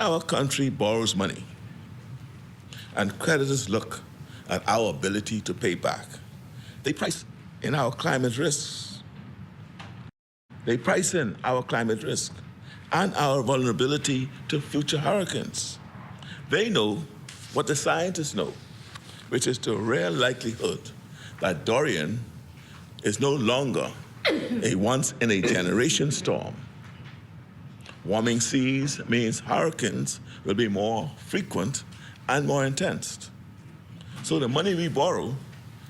our country borrows money and creditors look at our ability to pay back, they price in our climate risks. They price in our climate risk and our vulnerability to future hurricanes. They know what the scientists know, which is the rare likelihood that Dorian is no longer a once-in-a-generation storm. Warming seas means hurricanes will be more frequent and more intense. So the money we borrow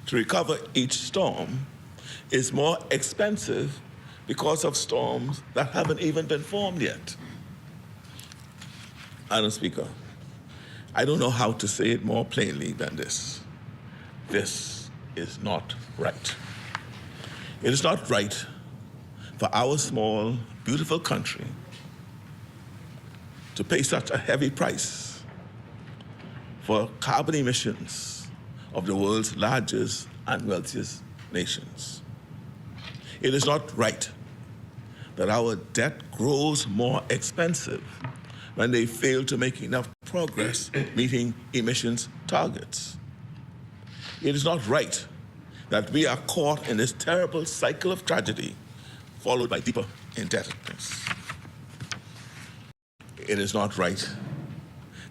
to recover each storm is more expensive because of storms that haven't even been formed yet. Madam Speaker, I don't know how to say it more plainly than this. This is not right. It is not right for our small, beautiful country to pay such a heavy price for carbon emissions of the world's largest and wealthiest nations. It is not right that our debt grows more expensive when they fail to make enough progress meeting emissions targets. It is not right that we are caught in this terrible cycle of tragedy, followed by deeper indebtedness. It is not right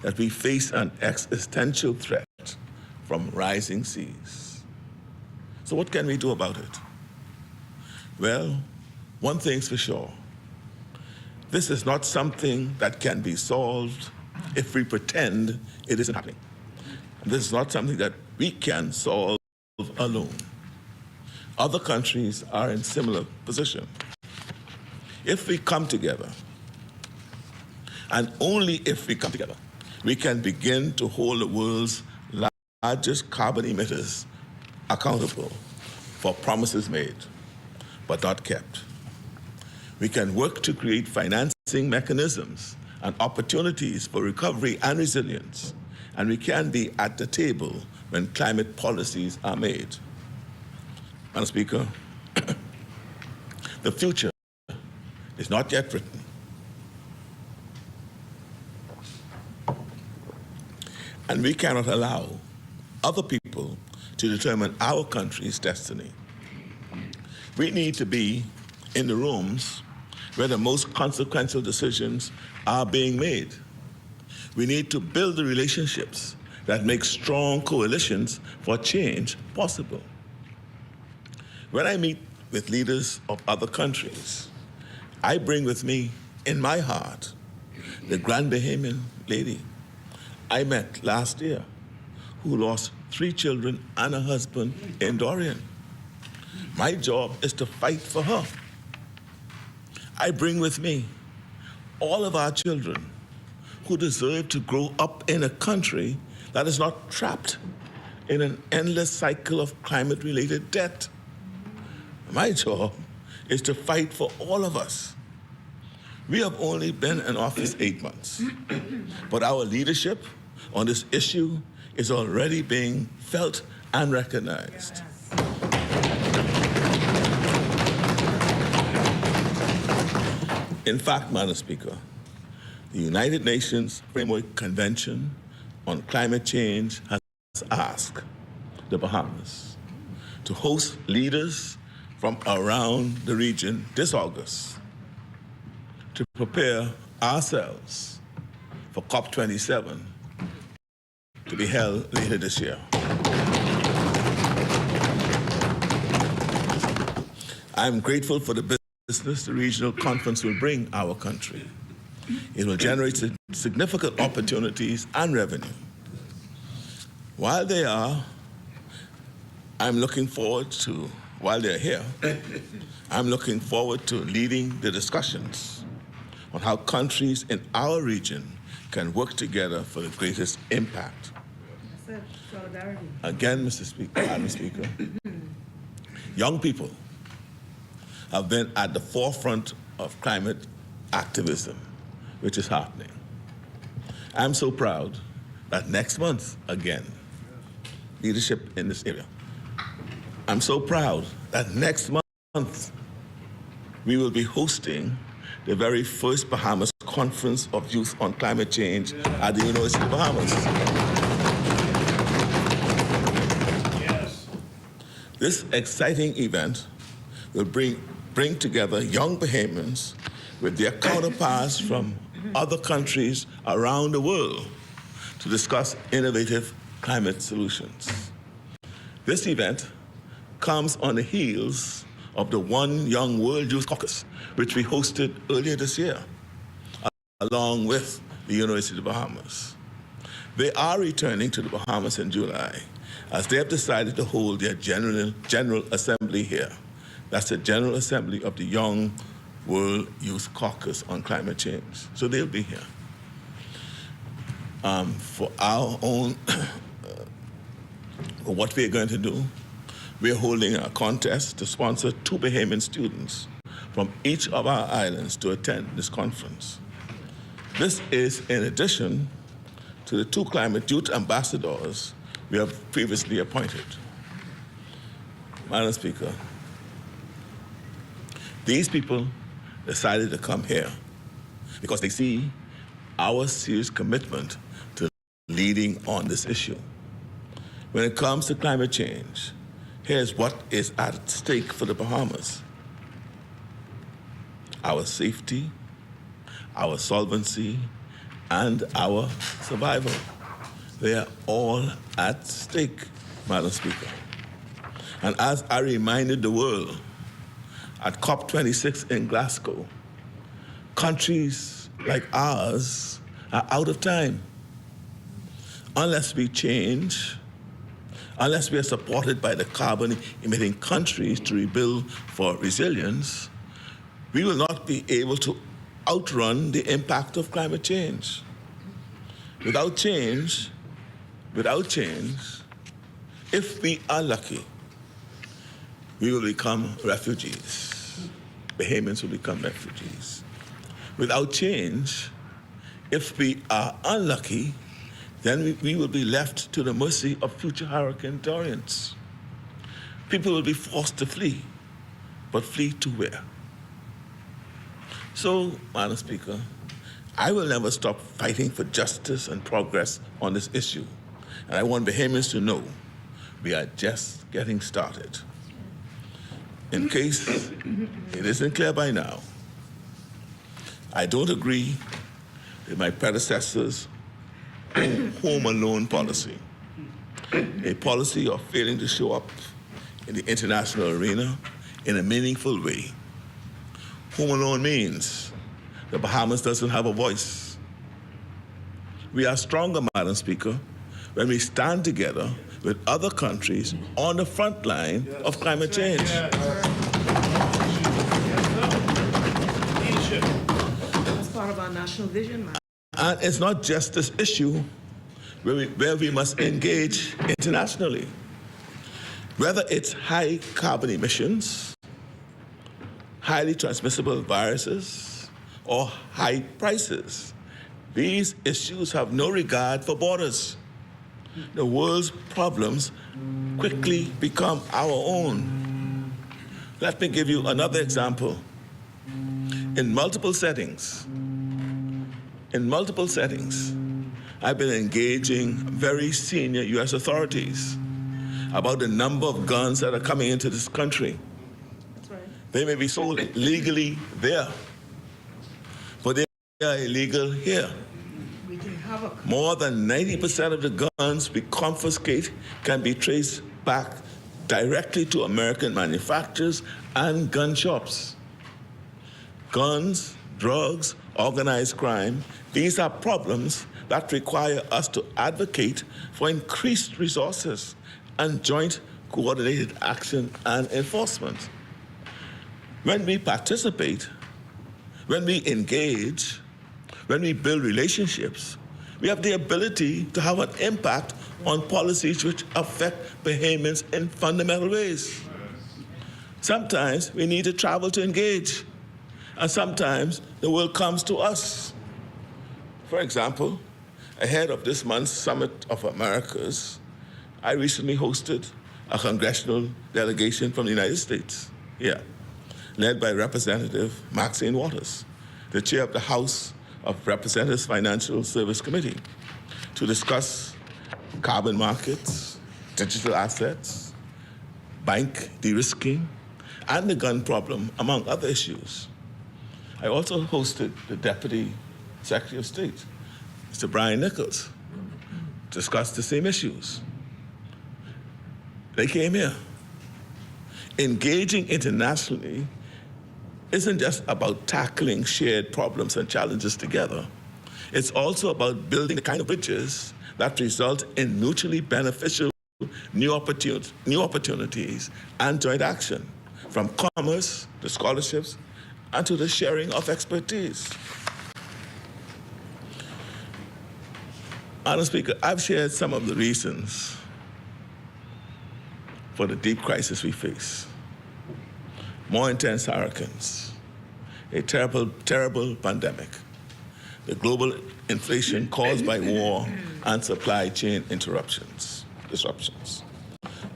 that we face an existential threat from rising seas. So what can we do about it? Well, one thing's for sure. This is not something that can be solved if we pretend it isn't happening. This is not something that we can solve alone. Other countries are in similar position. If we come together, and only if we come together, we can begin to hold the world's largest carbon emitters accountable for promises made, but not kept. We can work to create financing mechanisms and opportunities for recovery and resilience, and we can be at the table when climate policies are made. Madam Speaker, the future is not yet written. And we cannot allow other people to determine our country's destiny. We need to be in the rooms where the most consequential decisions are being made. We need to build the relationships that make strong coalitions for change possible. When I meet with leaders of other countries, I bring with me in my heart the Grand Bahamian lady I met last year who lost 3 children and a husband in Dorian. My job is to fight for her. I bring with me all of our children who deserve to grow up in a country that is not trapped in an endless cycle of climate-related debt. My job is to fight for all of us. We have only been in office 8 months, but our leadership on this issue is already being felt and recognized. In fact, Madam Speaker, the United Nations Framework Convention on Climate Change has asked the Bahamas to host leaders from around the region this August to prepare ourselves for COP27 to be held later this year. I'm grateful for the business the regional conference will bring our country. It will generate significant opportunities and revenue. While they're here, I'm looking forward to leading the discussions on how countries in our region can work together for the greatest impact. Again, Madam Speaker, young people have been at the forefront of climate activism, which is heartening. I'm so proud that next month, again, leadership in this area. I'm so proud that next month we will be hosting the very first Bahamas Conference of Youth on Climate Change at the University of the Bahamas. Yes. This exciting event will bring together young Bahamians with their counterparts from other countries around the world to discuss innovative climate solutions. This event comes on the heels of the One Young World Youth Caucus, which we hosted earlier this year, along with the University of the Bahamas. They are returning to the Bahamas in July, as they have decided to hold their General Assembly here. That's the General Assembly of the Young World Youth Caucus on Climate Change. So they'll be here. For our own, what we're going to do, we're holding a contest to sponsor 2 Bahamian students from each of our islands to attend this conference. This is in addition to the 2 climate youth ambassadors we have previously appointed. Madam Speaker, these people decided to come here because they see our serious commitment to leading on this issue. When it comes to climate change, here's what is at stake for the Bahamas: our safety, our solvency, and our survival. They are all at stake, Madam Speaker. And as I reminded the world at COP26 in Glasgow, countries like ours are out of time. Unless we change, unless we are supported by the carbon-emitting countries to rebuild for resilience, we will not be able to outrun the impact of climate change. Without change, if we are lucky, we will become refugees. Bahamians will become refugees. Without change, if we are unlucky, then we will be left to the mercy of future hurricane torrents. People will be forced to flee, but flee to where? So, Madam Speaker, I will never stop fighting for justice and progress on this issue. And I want Bahamians to know we are just getting started. In case it isn't clear by now, I don't agree with my predecessor's home alone policy, a policy of failing to show up in the international arena in a meaningful way. Home alone means the Bahamas doesn't have a voice. We are stronger, Madam Speaker, when we stand together with other countries on the front line of climate change. That's part of our national vision, man. And it's not just this issue where we must engage internationally. Whether it's high carbon emissions, highly transmissible viruses, or high prices, these issues have no regard for borders. The world's problems quickly become our own. Let me give you another example. In multiple settings, I've been engaging very senior U.S. authorities about the number of guns that are coming into this country. That's right. They may be sold legally there, but they are illegal here. We can have a More than 90% of the guns we confiscate can be traced back directly to American manufacturers and gun shops. Guns, drugs, organized crime, these are problems that require us to advocate for increased resources and joint coordinated action and enforcement. When we participate, when we engage, when we build relationships, we have the ability to have an impact on policies which affect Bahamians in fundamental ways. Sometimes we need to travel to engage, and sometimes the world comes to us. For example, ahead of this month's Summit of Americas, I recently hosted a congressional delegation from the United States, led by Representative Maxine Waters, the chair of the House of Representatives Financial Service Committee to discuss carbon markets, digital assets, bank de-risking, and the gun problem, among other issues. I also hosted the Deputy Secretary of State, Mr. Brian Nichols, to discuss the same issues. They came here. Engaging internationally isn't just about tackling shared problems and challenges together. It's also about building the kind of bridges that result in mutually beneficial new opportunities and joint action, from commerce to scholarships and to the sharing of expertise. Madam Speaker, I've shared some of the reasons for the deep crisis we face. More intense hurricanes, a terrible pandemic, the global inflation caused by war and supply chain disruptions.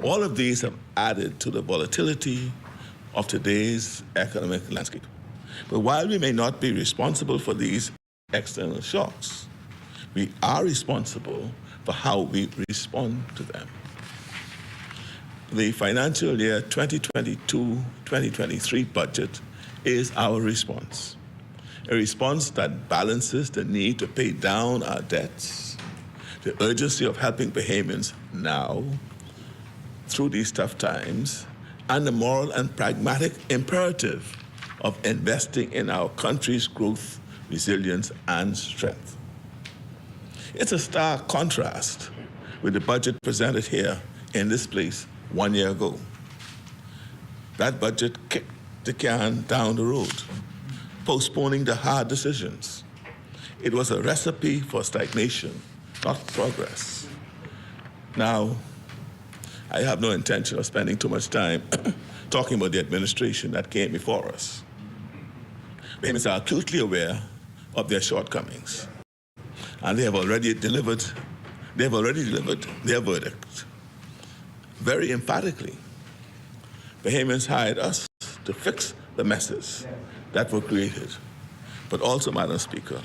All of these have added to the volatility of today's economic landscape. But while we may not be responsible for these external shocks, we are responsible for how we respond to them. The financial year 2022-2023 budget is our response, a response that balances the need to pay down our debts, the urgency of helping Bahamians now through these tough times, and the moral and pragmatic imperative of investing in our country's growth, resilience, and strength. It's a stark contrast with the budget presented here in this place 1 year ago. That budget kicked the can down the road, postponing the hard decisions. It was a recipe for stagnation, not progress. Now, I have no intention of spending too much time talking about the administration that came before us. Bahamians are acutely aware of their shortcomings, and they have already delivered their verdict very emphatically. Bahamians hired us to fix the messes that were created, but also, Madam Speaker,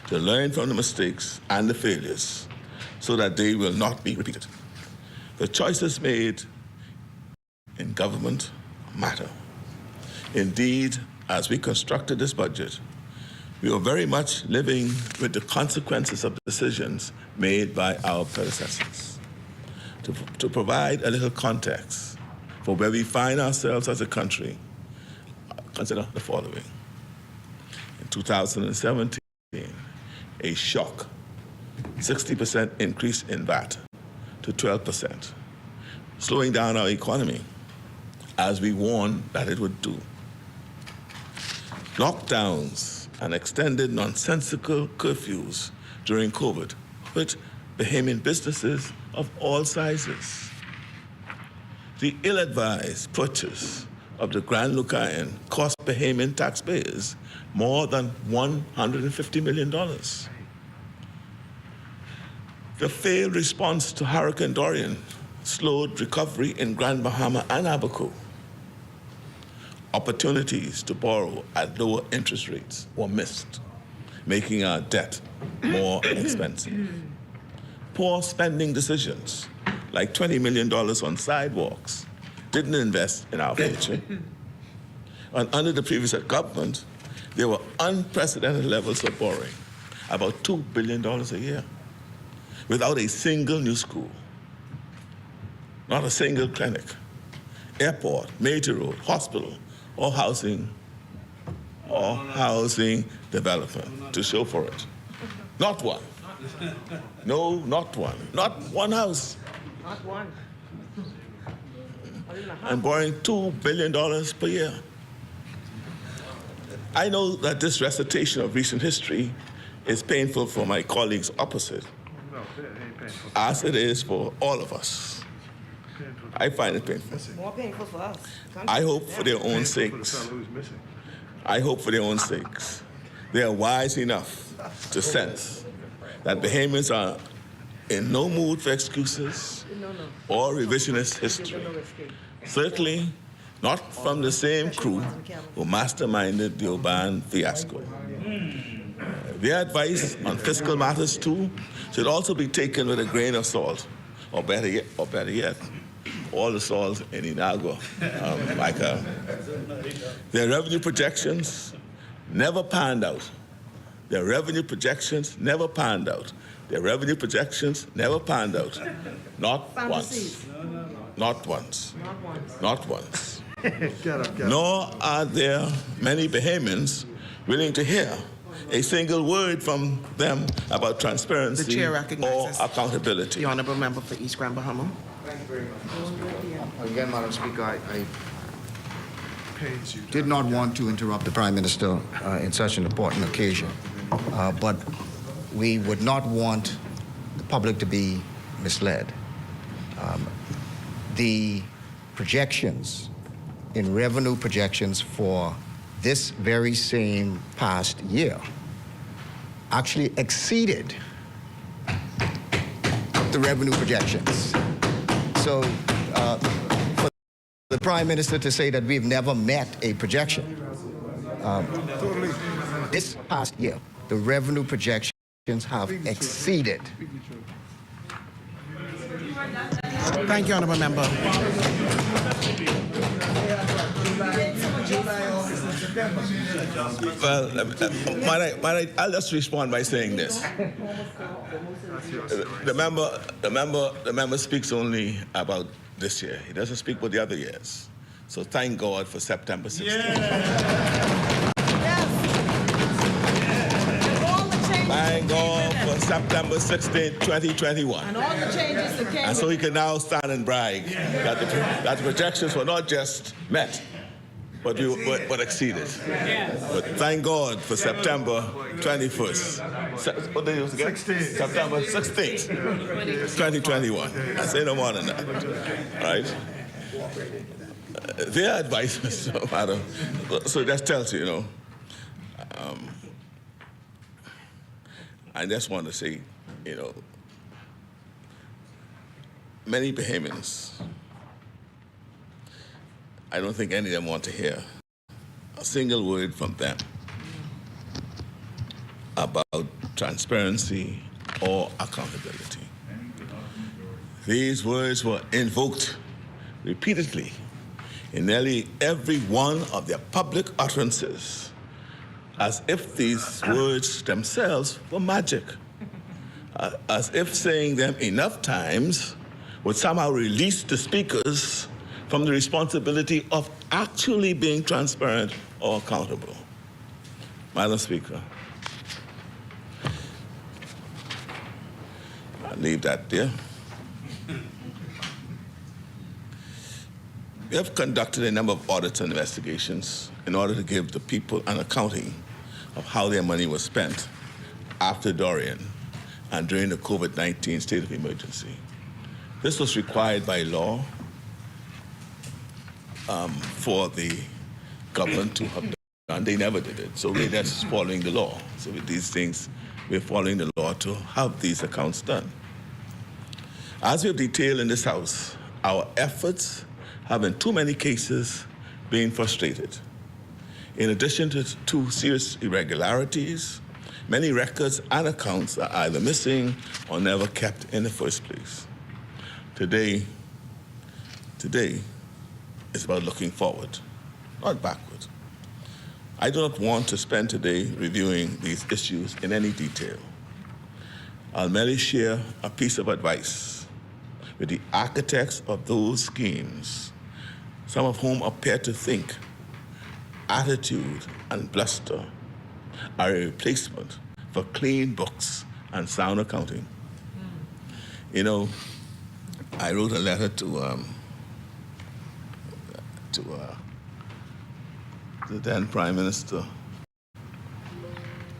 to learn from the mistakes and the failures so that they will not be repeated. The choices made in government matter. Indeed, as we constructed this budget, we were very much living with the consequences of decisions made by our predecessors. To provide a little context for where we find ourselves as a country, consider the following. In 2017, a shock, 60% increase in VAT to 12%, slowing down our economy as we warned that it would do. Lockdowns and extended nonsensical curfews during COVID hurt Bahamian businesses of all sizes. The ill-advised purchase of the Grand Lucayan cost Bahamian taxpayers more than $150 million. The failed response to Hurricane Dorian slowed recovery in Grand Bahama and Abaco. Opportunities to borrow at lower interest rates were missed, making our debt more expensive. Poor spending decisions, like $20 million on sidewalks, didn't invest in our future. And under the previous government, there were unprecedented levels of borrowing, about $2 billion a year, without a single new school, not a single clinic, airport, major road, hospital, or housing development to show for it. Not one. No, not one. Not one house. Not one. And borrowing $2 billion per year. I know that this recitation of recent history is painful for my colleagues opposite, as it is for all of us. I find it painful. More painful for us. I hope for their own sakes. I hope for their own sakes. They are wise enough to sense that Bahamians are in no mood for excuses or revisionist history. Certainly not from the same crew who masterminded the Oban fiasco. Their advice on fiscal matters too should also be taken with a grain of salt, or better yet, all the salt in Inagua. Their revenue projections never panned out. Their revenue projections never panned out. Their revenue projections never panned out. Not once. Not once. Not once. Not once. Get up. Nor are there many Bahamians willing to hear a single word from them about transparency The chair or recognizes accountability. the honourable member for East Grand Bahama. Again, Madam Speaker, I did not want to interrupt the Prime Minister in such an important occasion, but we would not want the public to be misled. The projections in revenue projections for this very same past year actually exceeded the revenue projections. So for the Prime Minister to say that we've never met a projection, this past year, the revenue projections have exceeded. Thank you, honourable member. Well, I'll just respond by saying this. The member speaks only about this year. He doesn't speak about the other years. So thank God for September 16th. Thank God for September 16th, 2021. And all the changes that came. And so he can now stand and brag that the projections were not just met, but exceeded. But thank God for September 21st. What day was it again? 16th. September 16th, 2021. I say no more than that. All right? Their advice, Mr. Madam, so that tells you, I just want to say, many Bahamians, I don't think any of them want to hear a single word from them about transparency or accountability. These words were invoked repeatedly in nearly every one of their public utterances, as if these words themselves were magic, as if saying them enough times would somehow release the speakers from the responsibility of actually being transparent or accountable. Madam Speaker, I'll leave that there. We have conducted a number of audits and investigations in order to give the people an accounting of how their money was spent after Dorian and during the COVID-19 state of emergency. This was required by law for the government to have done. They never did it, so we're just following the law. So with these things, we're following the law to have these accounts done. As we have detailed in this House, our efforts have in too many cases been frustrated. In addition to serious irregularities, many records and accounts are either missing or never kept in the first place. Today is about looking forward, not backward. I do not want to spend today reviewing these issues in any detail. I'll merely share a piece of advice with the architects of those schemes, some of whom appear to think attitude and bluster are a replacement for clean books and sound accounting. I wrote a letter to the then Prime Minister.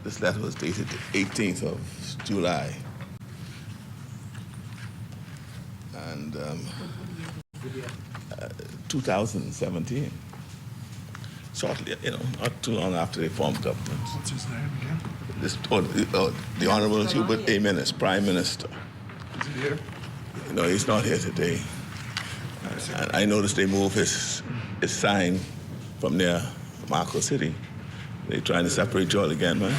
This letter was dated the 18th of July. And 2017. Shortly, not too long after they formed government. What's his name again? The Honorable Hubert A. Minnis, Prime Minister. Is he here? No, he's not here today. And I noticed they moved his sign from near Marco City They trying to separate you all again, man.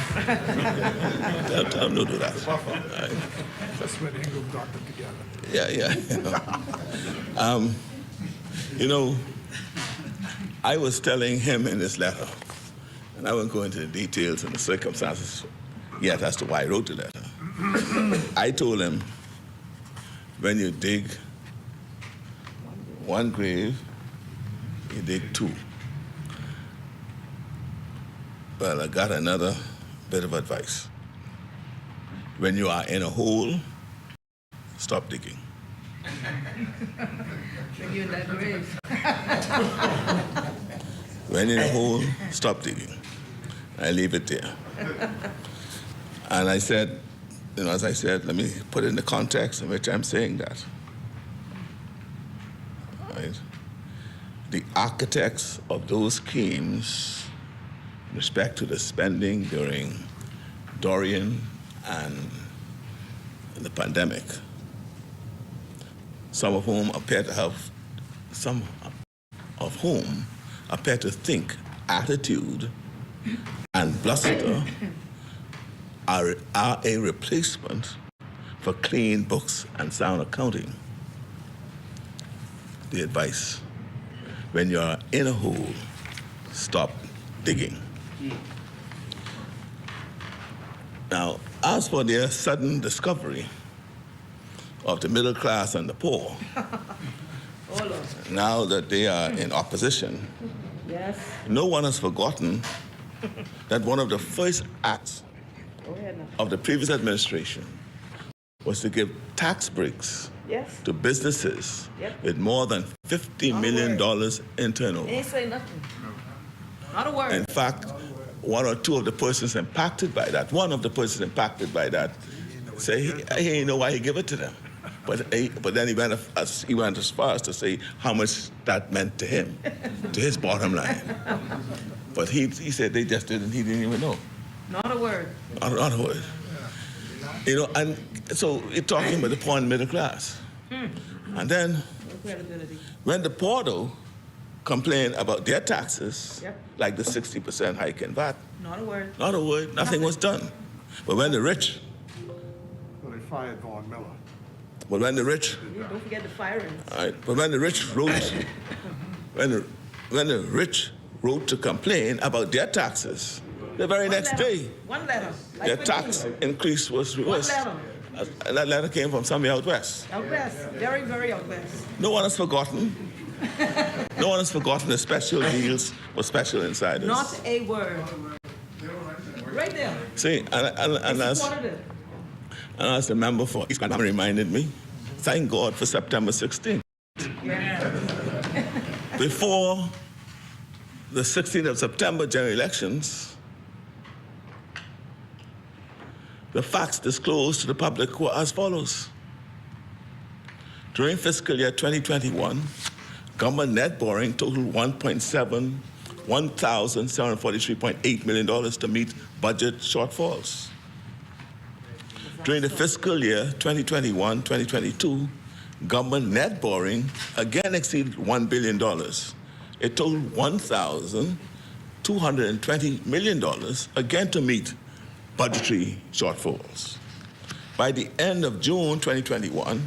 tell them don't do that. All right. That's when Ingram got them together. Yeah. You know, I was telling him in this letter, and I won't go into the details and the circumstances yet as to why I wrote the letter. I told him, when you dig one grave, you dig two. Well, I got another bit of advice. When you are in a hole, stop digging. When you're in that grave. When in a hole, stop digging. I leave it there. And I said, you know, as I said, let me put it in the context in which I'm saying that. Right? The architects of those schemes, with respect to the spending during Dorian and the pandemic, some of whom appear to think attitude and bluster are a replacement for clean books and sound accounting. The advice: when you're in a hole, stop digging. Now, as for their sudden discovery of the middle class and the poor, now that they are in opposition, Yes. no one has forgotten that one of the first acts Go ahead now. of the previous administration was to give tax breaks Yes. to businesses Yep. with more than $50 million in turnover. They ain't say nothing. Not a word. In fact, one or two of the persons impacted by that, say he ain't know why he give it to them. But then he went as far as to say how much that meant to him, to his bottom line. But he said they just didn't, he didn't even know. Not a word. Not a word. You know, and so you're talking about the poor and middle class. And then No credibility. when the poor, though, complain about their taxes, Yep. like the 60% hike in VAT, Not a word. not a word, nothing was done. But when the rich, So they fired Vaughn Miller. but when the rich, Don't forget the firings. all right, but when the rich wrote, when the rich wrote to complain about their taxes, the very next day, One letter. Like their with tax me. increase was reversed. letter. And that letter came from somewhere out west. Out west. Very, very out west. No one has forgotten. No one has forgotten the special deals for special insiders. Not a word. Right there. See, and They as supported it. the member for East Grand reminded me, thank God for September 16th. Before the 16th of September general elections, the facts disclosed to the public were as follows. During fiscal year 2021, government net borrowing totaled $1,743.8 million to meet budget shortfalls. During the fiscal year 2021-2022, government net borrowing again exceeded $1 billion. It totaled $1,220 million, again to meet budgetary shortfalls. By the end of June 2021,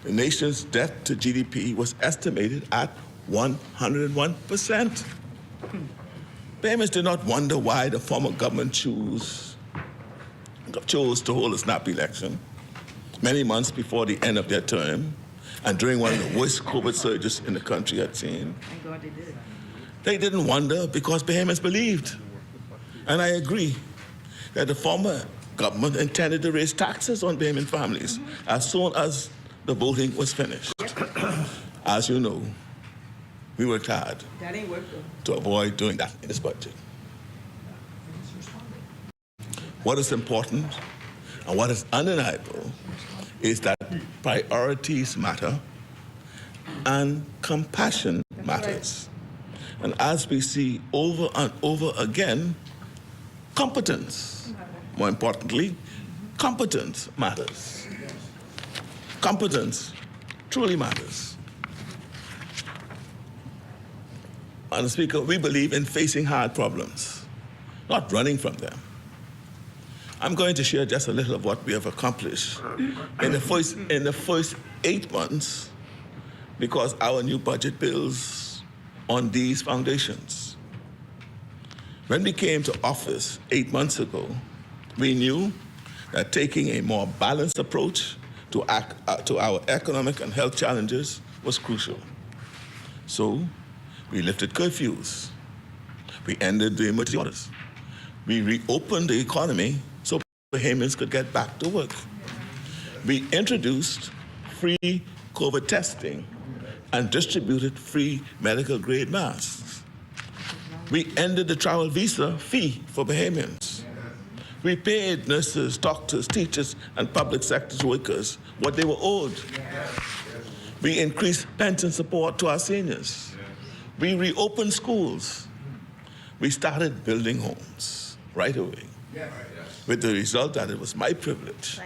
the nation's debt to GDP was estimated at 101%. Payments did not wonder why the former government chose to hold a snap election many months before the end of their term and during one of the worst COVID surges in the country had seen. Thank God they did. They didn't wonder because Bahamians believed. And I agree that the former government intended to raise taxes on Bahamian families as soon as the voting was finished. As you know, we worked hard That ain't work though. to avoid doing that in this budget. What is important and what is undeniable is that priorities matter and compassion matters. And as we see over and over again, competence, more importantly, competence matters. Competence truly matters. Madam Speaker, we believe in facing hard problems not running from them. I'm going to share just a little of what we have accomplished in the first 8 months, because our new budget builds on these foundations. When we came to office 8 months ago, we knew that taking a more balanced approach to our economic and health challenges was crucial. So we lifted curfews. We ended the emergency orders. We reopened the economy so Bahamians could get back to work. We introduced free COVID testing and distributed free medical grade masks. We ended the travel visa fee for Bahamians. We paid nurses, doctors, teachers, and public sector workers what they were owed. We increased pension support to our seniors. We reopened schools. We started building homes right away, with the result that it was my privilege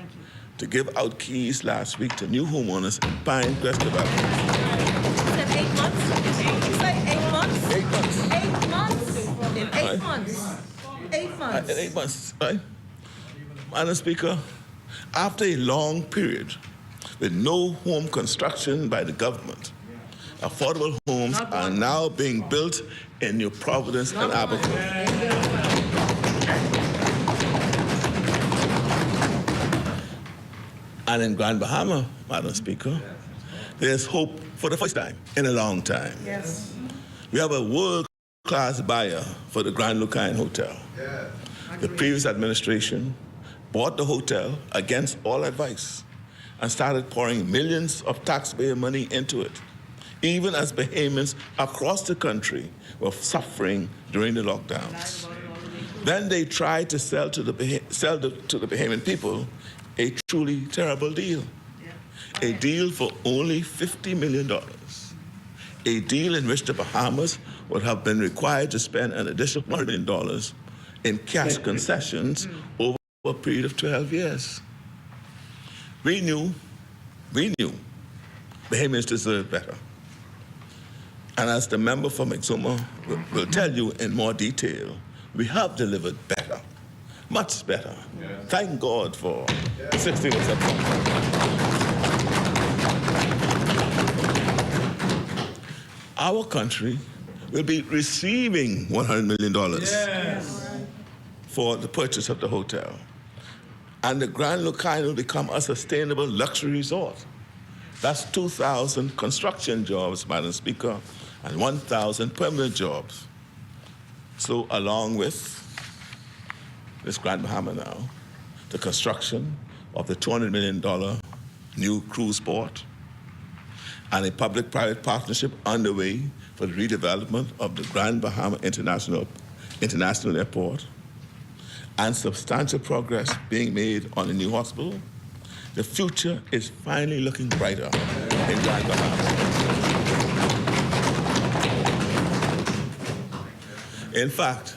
to give out keys last week to new homeowners in Pine Crest Development. You said 8 months? You said 8 months? 8 months. 8 months. In 8 Right. months. 8 months. In 8 months, right? Madam Speaker, after a long period with no home construction by the government, affordable homes are now being built in New Providence and Abercrombie. And in Grand Bahama, Madam Speaker, there's hope for the first time in a long time. Yes. We have a world-class buyer for the Grand Lucine Hotel. The previous administration bought the hotel against all advice and started pouring millions of taxpayer money into it, even as Bahamians across the country were suffering during the lockdowns. Then they tried to sell to the Bahamian people a truly terrible deal. A deal for only $50 million. A deal in which the Bahamas would have been required to spend an additional $100 million in cash concessions over a period of 12 years. We knew Bahamians deserved better. And as the member from Exuma will tell you in more detail, we have delivered better, much better. Thank God for 16th of September. Our country will be receiving $100 million for the purchase of the hotel. And the Grand Lucine will become a sustainable luxury resort. That's 2,000 construction jobs, Madam Speaker, and 1,000 permanent jobs. So along with this Grand Bahama now, the construction of the $200 million new cruise port, and a public-private partnership underway for the redevelopment of the Grand Bahama International Airport, and substantial progress being made on a new hospital, the future is finally looking brighter in Grand Bahama. In fact,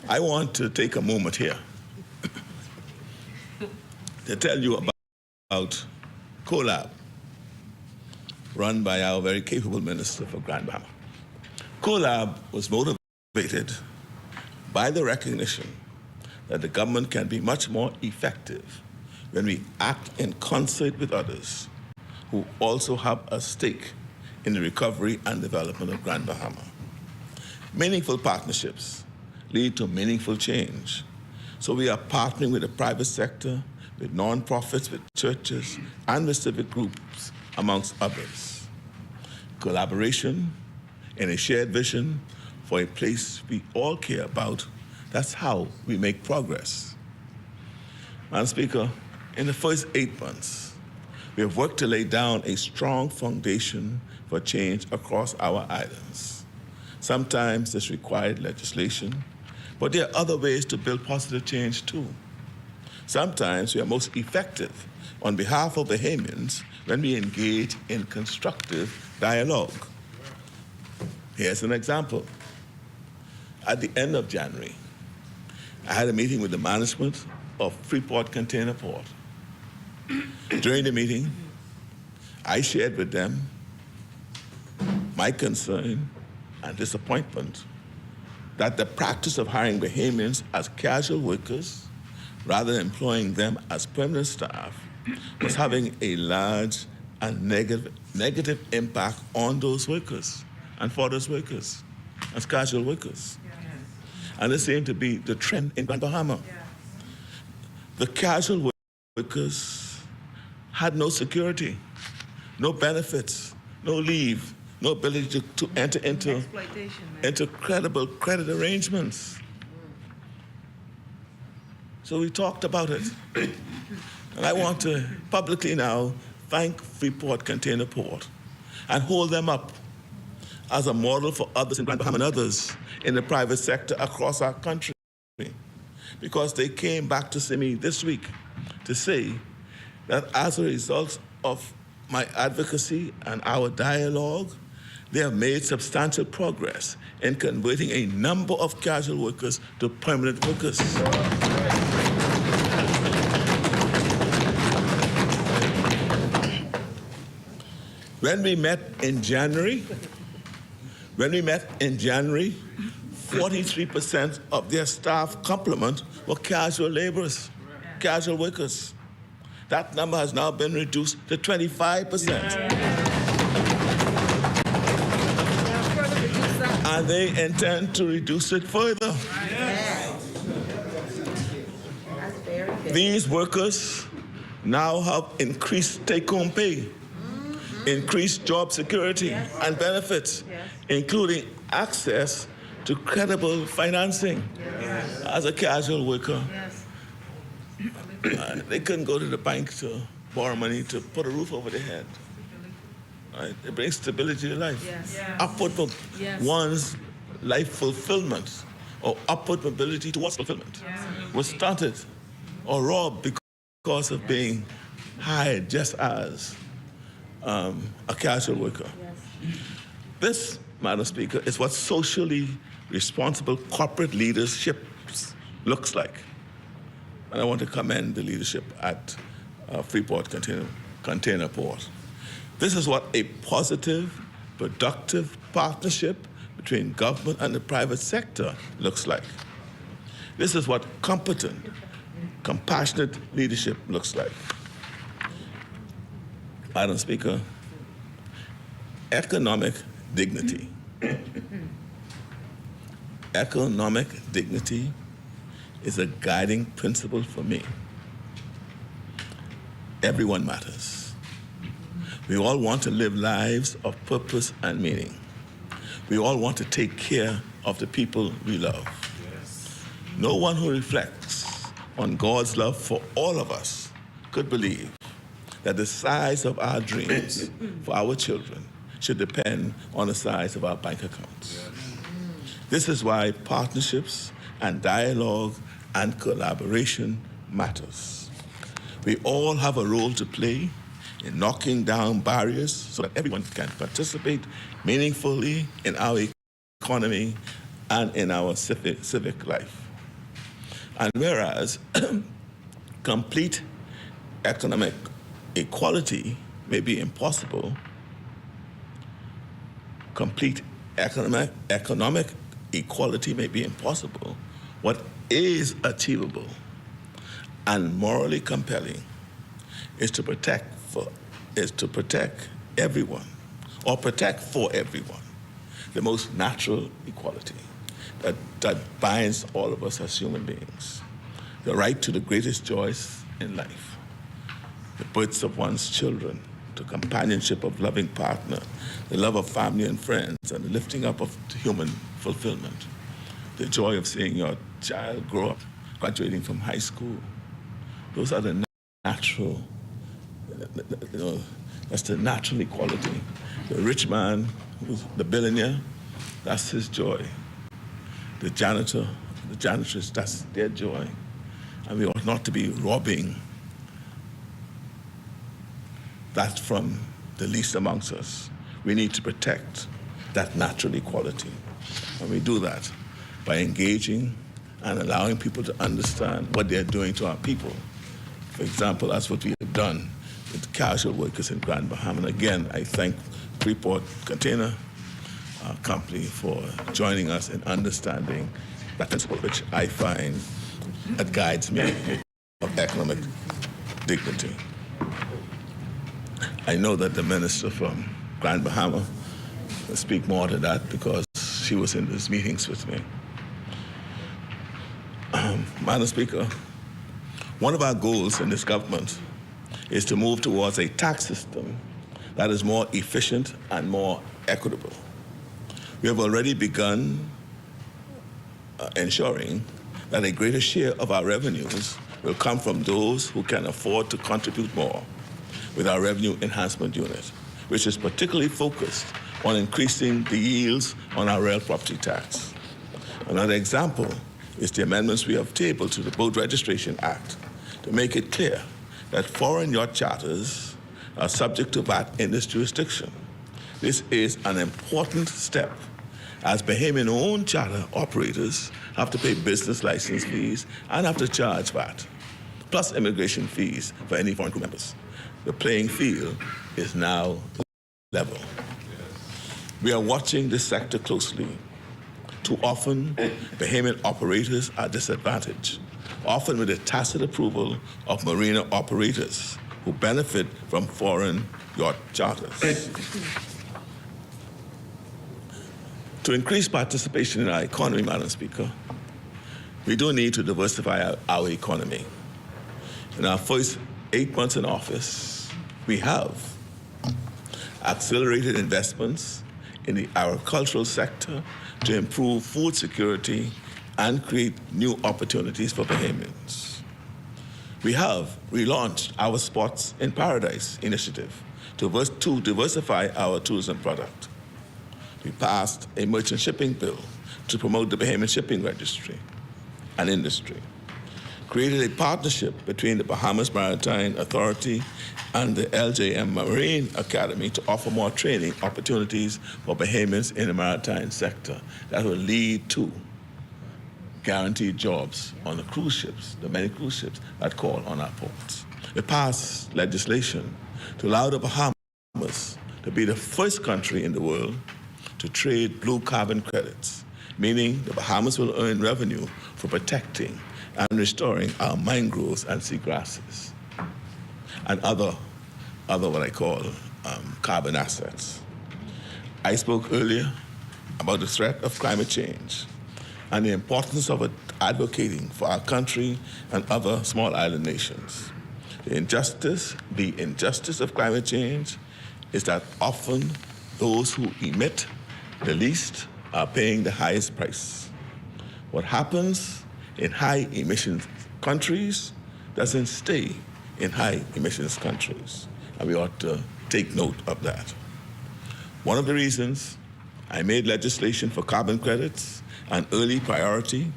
I want to take a moment here to tell you about CoLab, run by our very capable Minister for Grand Bahama. CoLab was motivated by the recognition that the government can be much more effective when we act in concert with others who also have a stake in the recovery and development of Grand Bahama. Meaningful partnerships lead to meaningful change. So we are partnering with the private sector, with nonprofits, with churches, and with civic groups, amongst others. Collaboration in a shared vision for a place we all care about, that's how we make progress. Madam Speaker, in the first 8 months, we have worked to lay down a strong foundation for change across our islands. Sometimes this required legislation, but there are other ways to build positive change too. Sometimes we are most effective on behalf of Bahamians when we engage in constructive dialogue. Here's an example. At the end of January, I had a meeting with the management of Freeport Container Port. During the meeting, I shared with them my concern and disappointment that the practice of hiring Bahamians as casual workers rather than employing them as permanent staff was having a large and negative impact on those workers and for those workers as casual workers. And this seemed to be the trend in Grand Bahama. The casual workers had no security, no benefits, no leave, no ability to enter into credible credit arrangements. So we talked about it. And I want to publicly now thank Freeport Container Port and hold them up as a model for others in Grand Bahama and others in the private sector across our country. Because they came back to see me this week to say that as a result of my advocacy and our dialogue, they have made substantial progress in converting a number of casual workers to permanent workers. When we met in January, 43% of their staff complement were casual laborers, casual workers. That number has now been reduced to 25%. And they intend to reduce it further. These workers now have increased take-home pay, increased job security and benefits, including access to credible financing as a casual worker. They couldn't go to the bank to borrow money to put a roof over their head. Right? It brings stability to life. Upward one's life fulfillment or upward mobility towards fulfillment was stunted or robbed because of being hired just as a casual worker. This, Madam Speaker, is what socially responsible corporate leadership looks like. And I want to commend the leadership at Freeport Container Port. This is what a positive, productive partnership between government and the private sector looks like. This is what competent, compassionate leadership looks like. Madam Speaker, economic dignity. Economic dignity is a guiding principle for me. Everyone matters. We all want to live lives of purpose and meaning. We all want to take care of the people we love. No one who reflects on God's love for all of us could believe that the size of our dreams for our children should depend on the size of our bank accounts. This is why partnerships and dialogue and collaboration matters. We all have a role to play in knocking down barriers so that everyone can participate meaningfully in our economy and in our civic life. And whereas complete economic equality may be impossible, complete economic equality may be impossible, what is achievable and morally compelling is to protect everyone, or protect for everyone, the most natural equality that binds all of us as human beings. The right to the greatest joys in life, the births of one's children, the companionship of loving partner, the love of family and friends, and the lifting up of human fulfillment. The joy of seeing your child grow up, graduating from high school. Those are the natural, that's the natural equality. The rich man, who's the billionaire, that's his joy. The janitor, the janitress, that's their joy. And we ought not to be robbing that from the least amongst us. We need to protect that natural equality. And we do that by engaging and allowing people to understand what they're doing to our people. For example, that's what we have done with casual workers in Grand Bahama. And again, I thank Freeport Container company for joining us in understanding that principle, which I find that guides me of economic dignity. I know that the minister from Grand Bahama will speak more to that because she was in these meetings with me. Madam Speaker, one of our goals in this government is to move towards a tax system that is more efficient and more equitable. We have already begun ensuring that a greater share of our revenues will come from those who can afford to contribute more with our revenue enhancement unit, which is particularly focused on increasing the yields on our real property tax. Another example is the amendments we have tabled to the Boat Registration Act to make it clear that foreign yacht charters are subject to VAT in this jurisdiction. This is an important step, as Bahamian-owned charter operators have to pay business license fees and have to charge VAT, plus immigration fees for any foreign crew members. The playing field is now level. We are watching this sector closely. Too often, Bahamian operators are disadvantaged, often with the tacit approval of marina operators who benefit from foreign yacht charters. To increase participation in our economy, Madam Speaker, we do need to diversify our economy. In our first 8 months in office, we have accelerated investments in the agricultural sector to improve food security and create new opportunities for Bahamians. We have relaunched our Spots in Paradise initiative to diversify our tourism product. We passed a merchant shipping bill to promote the Bahamian shipping registry and industry, created a partnership between the Bahamas Maritime Authority and the LJM Marine Academy to offer more training opportunities for Bahamians in the maritime sector that will lead to guaranteed jobs on the cruise ships, the many cruise ships that call on our ports. We passed legislation to allow the Bahamas to be the first country in the world to trade blue carbon credits, meaning the Bahamas will earn revenue for protecting and restoring our mangroves and seagrasses and other what I call carbon assets. I spoke earlier about the threat of climate change and the importance of advocating for our country and other small island nations. The injustice of climate change is that often those who emit the least are paying the highest price. What happens in high emissions countries doesn't stay in high emissions countries, and we ought to take note of that. One of the reasons I made legislation for carbon credits an early priority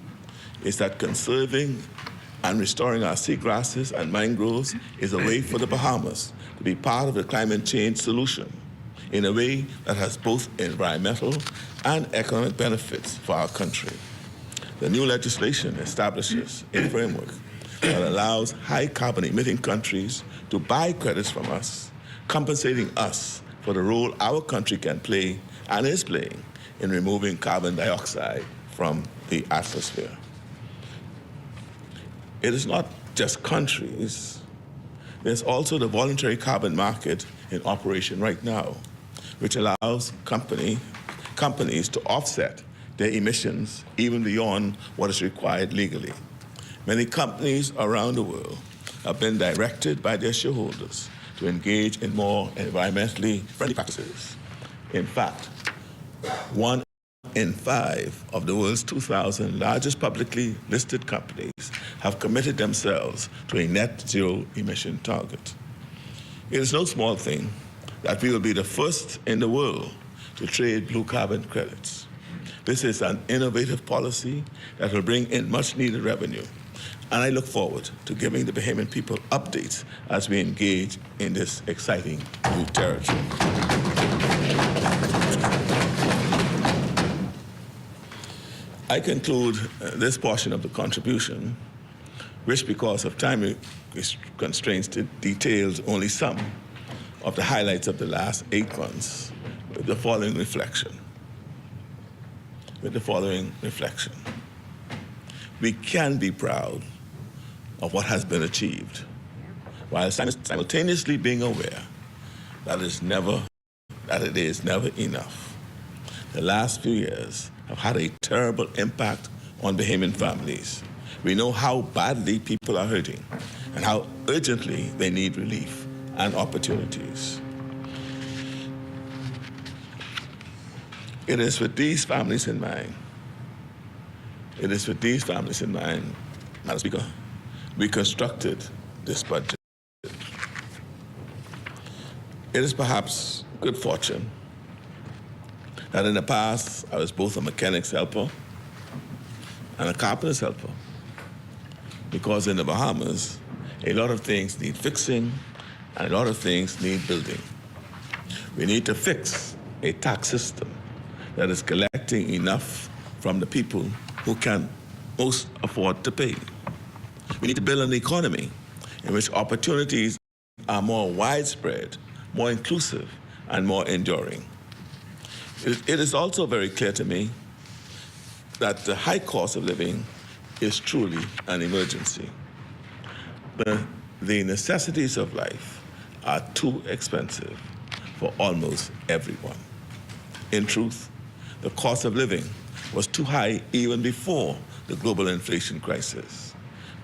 is that conserving and restoring our seagrasses and mangroves is a way for the Bahamas to be part of the climate change solution in a way that has both environmental and economic benefits for our country. The new legislation establishes a framework that allows high carbon emitting countries to buy credits from us, compensating us for the role our country can play and is playing in removing carbon dioxide from the atmosphere. It is not just countries. There's also the voluntary carbon market in operation right now, which allows companies to offset their emissions even beyond what is required legally. Many companies around the world have been directed by their shareholders to engage in more environmentally friendly practices. In fact, 1 in 5 of the world's 2,000 largest publicly listed companies have committed themselves to a net zero emission target. It is no small thing that we will be the first in the world to trade blue carbon credits. This is an innovative policy that will bring in much needed revenue, and I look forward to giving the Bahamian people updates as we engage in this exciting new territory. I conclude this portion of the contribution, which because of time constraints details only some of the highlights of the last 8 months, with the following reflection. with the following reflection. We can be proud of what has been achieved, while simultaneously being aware that it is never enough. The last few years have had a terrible impact on Bahamian families. We know how badly people are hurting and how urgently they need relief and opportunities. It is with these families in mind, Madam Speaker, we constructed this budget. It is perhaps good fortune that in the past I was both a mechanic's helper and a carpenter's helper, because in the Bahamas, a lot of things need fixing and a lot of things need building. We need to fix a tax system that is collecting enough from the people who can most afford to pay. We need to build an economy in which opportunities are more widespread, more inclusive, and more enduring. It is also very clear to me that the high cost of living is truly an emergency. The necessities of life are too expensive for almost everyone. In truth, the cost of living was too high even before the global inflation crisis.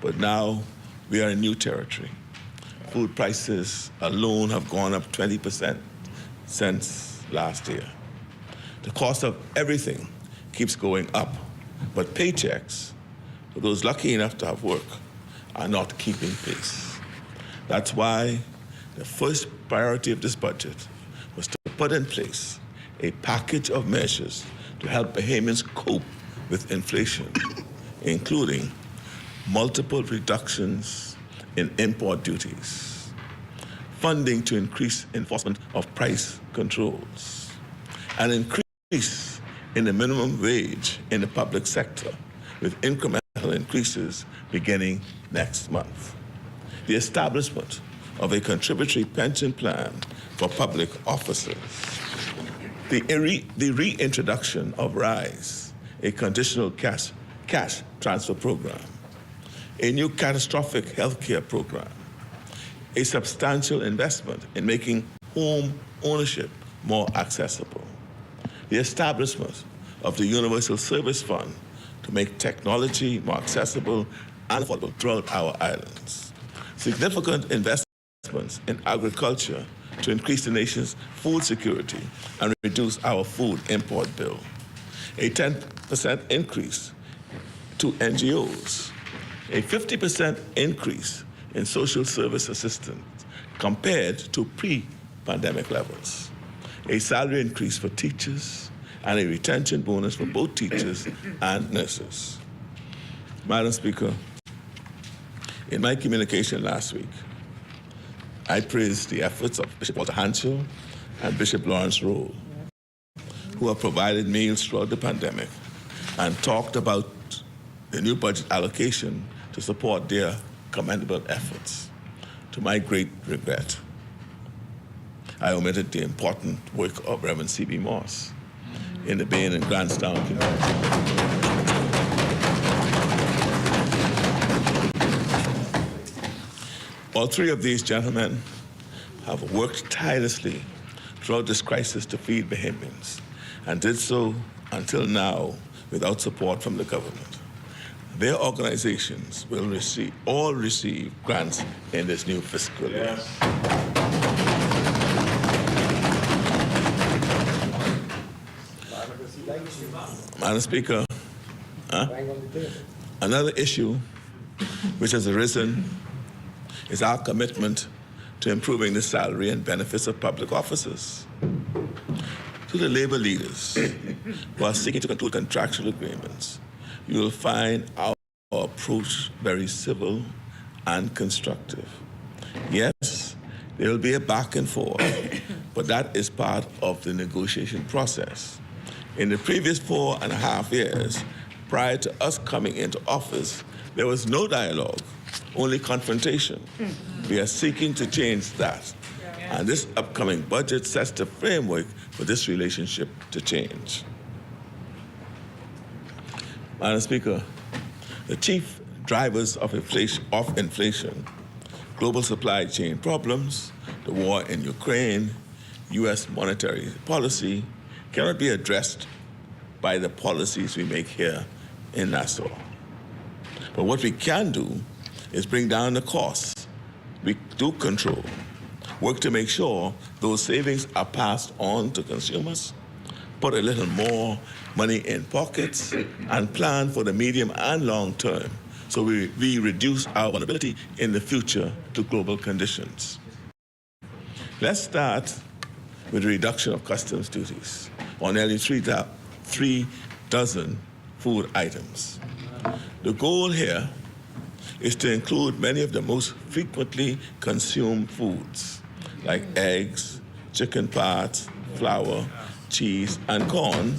But now we are in new territory. Food prices alone have gone up 20% since last year. The cost of everything keeps going up, but paychecks for those lucky enough to have work are not keeping pace. That's why the first priority of this budget was to put in place a package of measures to help Bahamians cope with inflation, including multiple reductions in import duties, funding to increase enforcement of price controls, an increase in the minimum wage in the public sector with incremental increases beginning next month, the establishment of a contributory pension plan for public officers, the reintroduction of RISE, a conditional cash transfer program, a new catastrophic healthcare program, a substantial investment in making home ownership more accessible, the establishment of the Universal Service Fund to make technology more accessible and affordable throughout our islands, significant investments in agriculture to increase the nation's food security and reduce our food import bill, a 10% increase to NGOs, a 50% increase in social service assistance compared to pre-pandemic levels, a salary increase for teachers, and a retention bonus for both teachers and nurses. Madam Speaker, in my communication last week, I praised the efforts of Bishop Walter Hanschel and Bishop Lawrence Rowe, who have provided meals throughout the pandemic and talked about the new budget allocation to support their commendable efforts. To my great regret, I omitted the important work of Reverend C.B. Moss in the Bain and Grantstown community. All three of these gentlemen have worked tirelessly throughout this crisis to feed Bahamians, and did so until now without support from the government. Their organizations will all receive grants in this new fiscal year. Madam Speaker, another issue which has arisen is our commitment to improving the salary and benefits of public officers. To the labor leaders who are seeking to conclude contractual agreements, you will find our approach very civil and constructive. Yes, there will be a back and forth, but that is part of the negotiation process. In the previous 4.5 years, prior to us coming into office, there was no dialogue, only confrontation. We are seeking to change that. And this upcoming budget sets the framework for this relationship to change. Madam Speaker, the chief drivers of inflation, global supply chain problems, the war in Ukraine, U.S. monetary policy, cannot be addressed by the policies we make here in Nassau. But what we can do is bring down the costs we do control, work to make sure those savings are passed on to consumers, put a little more money in pockets, and plan for the medium and long term so we reduce our vulnerability in the future to global conditions. Let's start with the reduction of customs duties on nearly 3 dozen food items. The goal here is to include many of the most frequently consumed foods, like eggs, chicken parts, flour, cheese, and corn,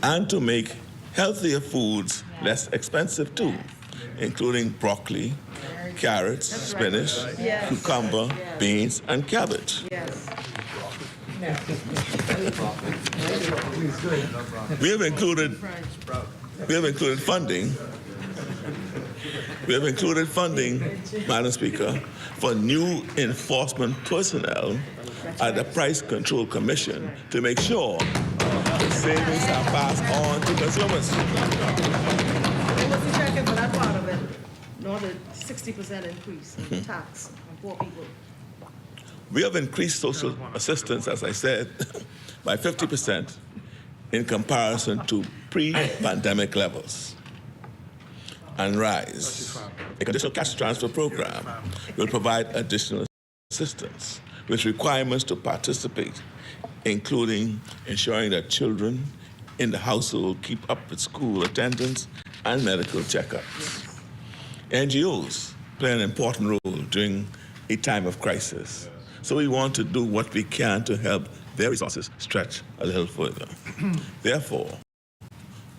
and to make healthier foods less expensive too, including broccoli, carrots, spinach, cucumber, beans, and cabbage. We have included funding, Madam Speaker, for new enforcement personnel at the Price Control Commission to make sure the savings are passed on to consumers. They wasn't checking for that part of it, nor the 60% increase in the tax on poor people. We have increased social assistance, as I said, by 50% in comparison to pre-pandemic levels. And RISE, a conditional cash transfer program, will provide additional assistance with requirements to participate, including ensuring that children in the household keep up with school attendance and medical checkups. NGOs play an important role during a time of crisis, so we want to do what we can to help their resources stretch a little further. Therefore,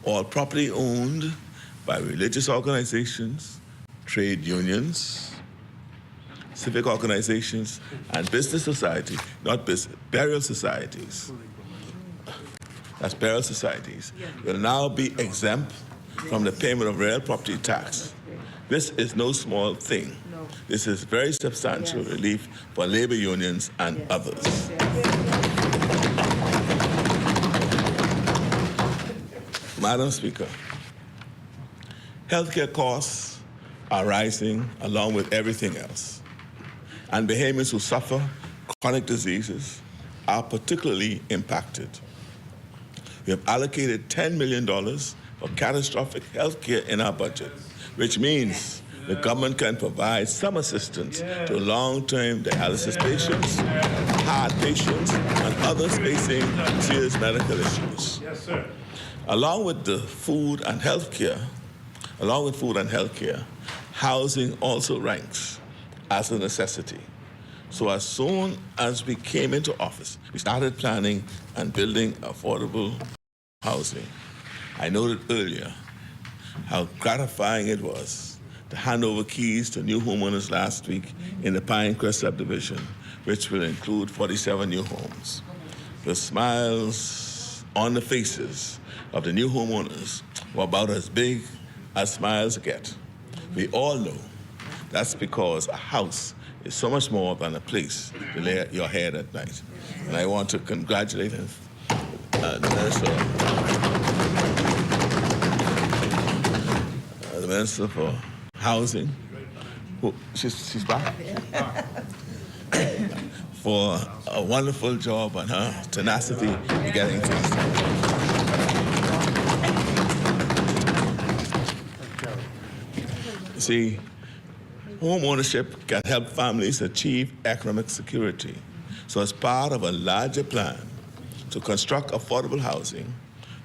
all property owned by religious organizations, trade unions, civic organizations, and business society, not business, burial societies, that's burial societies, will now be exempt from the payment of real property tax. This is no small thing. This is very substantial relief for labor unions and others. Madam Speaker, healthcare costs are rising along with everything else, and Bahamians who suffer chronic diseases are particularly impacted. We have allocated $10 million for catastrophic healthcare in our budget, which means the government can provide some assistance to long-term dialysis patients, heart patients, and others facing serious medical issues. Yes, sir. Along with food and healthcare, housing also ranks as a necessity. So as soon as we came into office, we started planning and building affordable housing. I noted earlier how gratifying it was to hand over keys to new homeowners last week in the Pinecrest subdivision, which will include 47 new homes. The smiles on the faces of the new homeowners were about as big as smiles get. We all know that's because a house is so much more than a place to lay your head at night. And I want to congratulate the Minister for Housing, she's back, for a wonderful job and her tenacity in getting things done. See, home ownership can help families achieve economic security. So as part of a larger plan to construct affordable housing,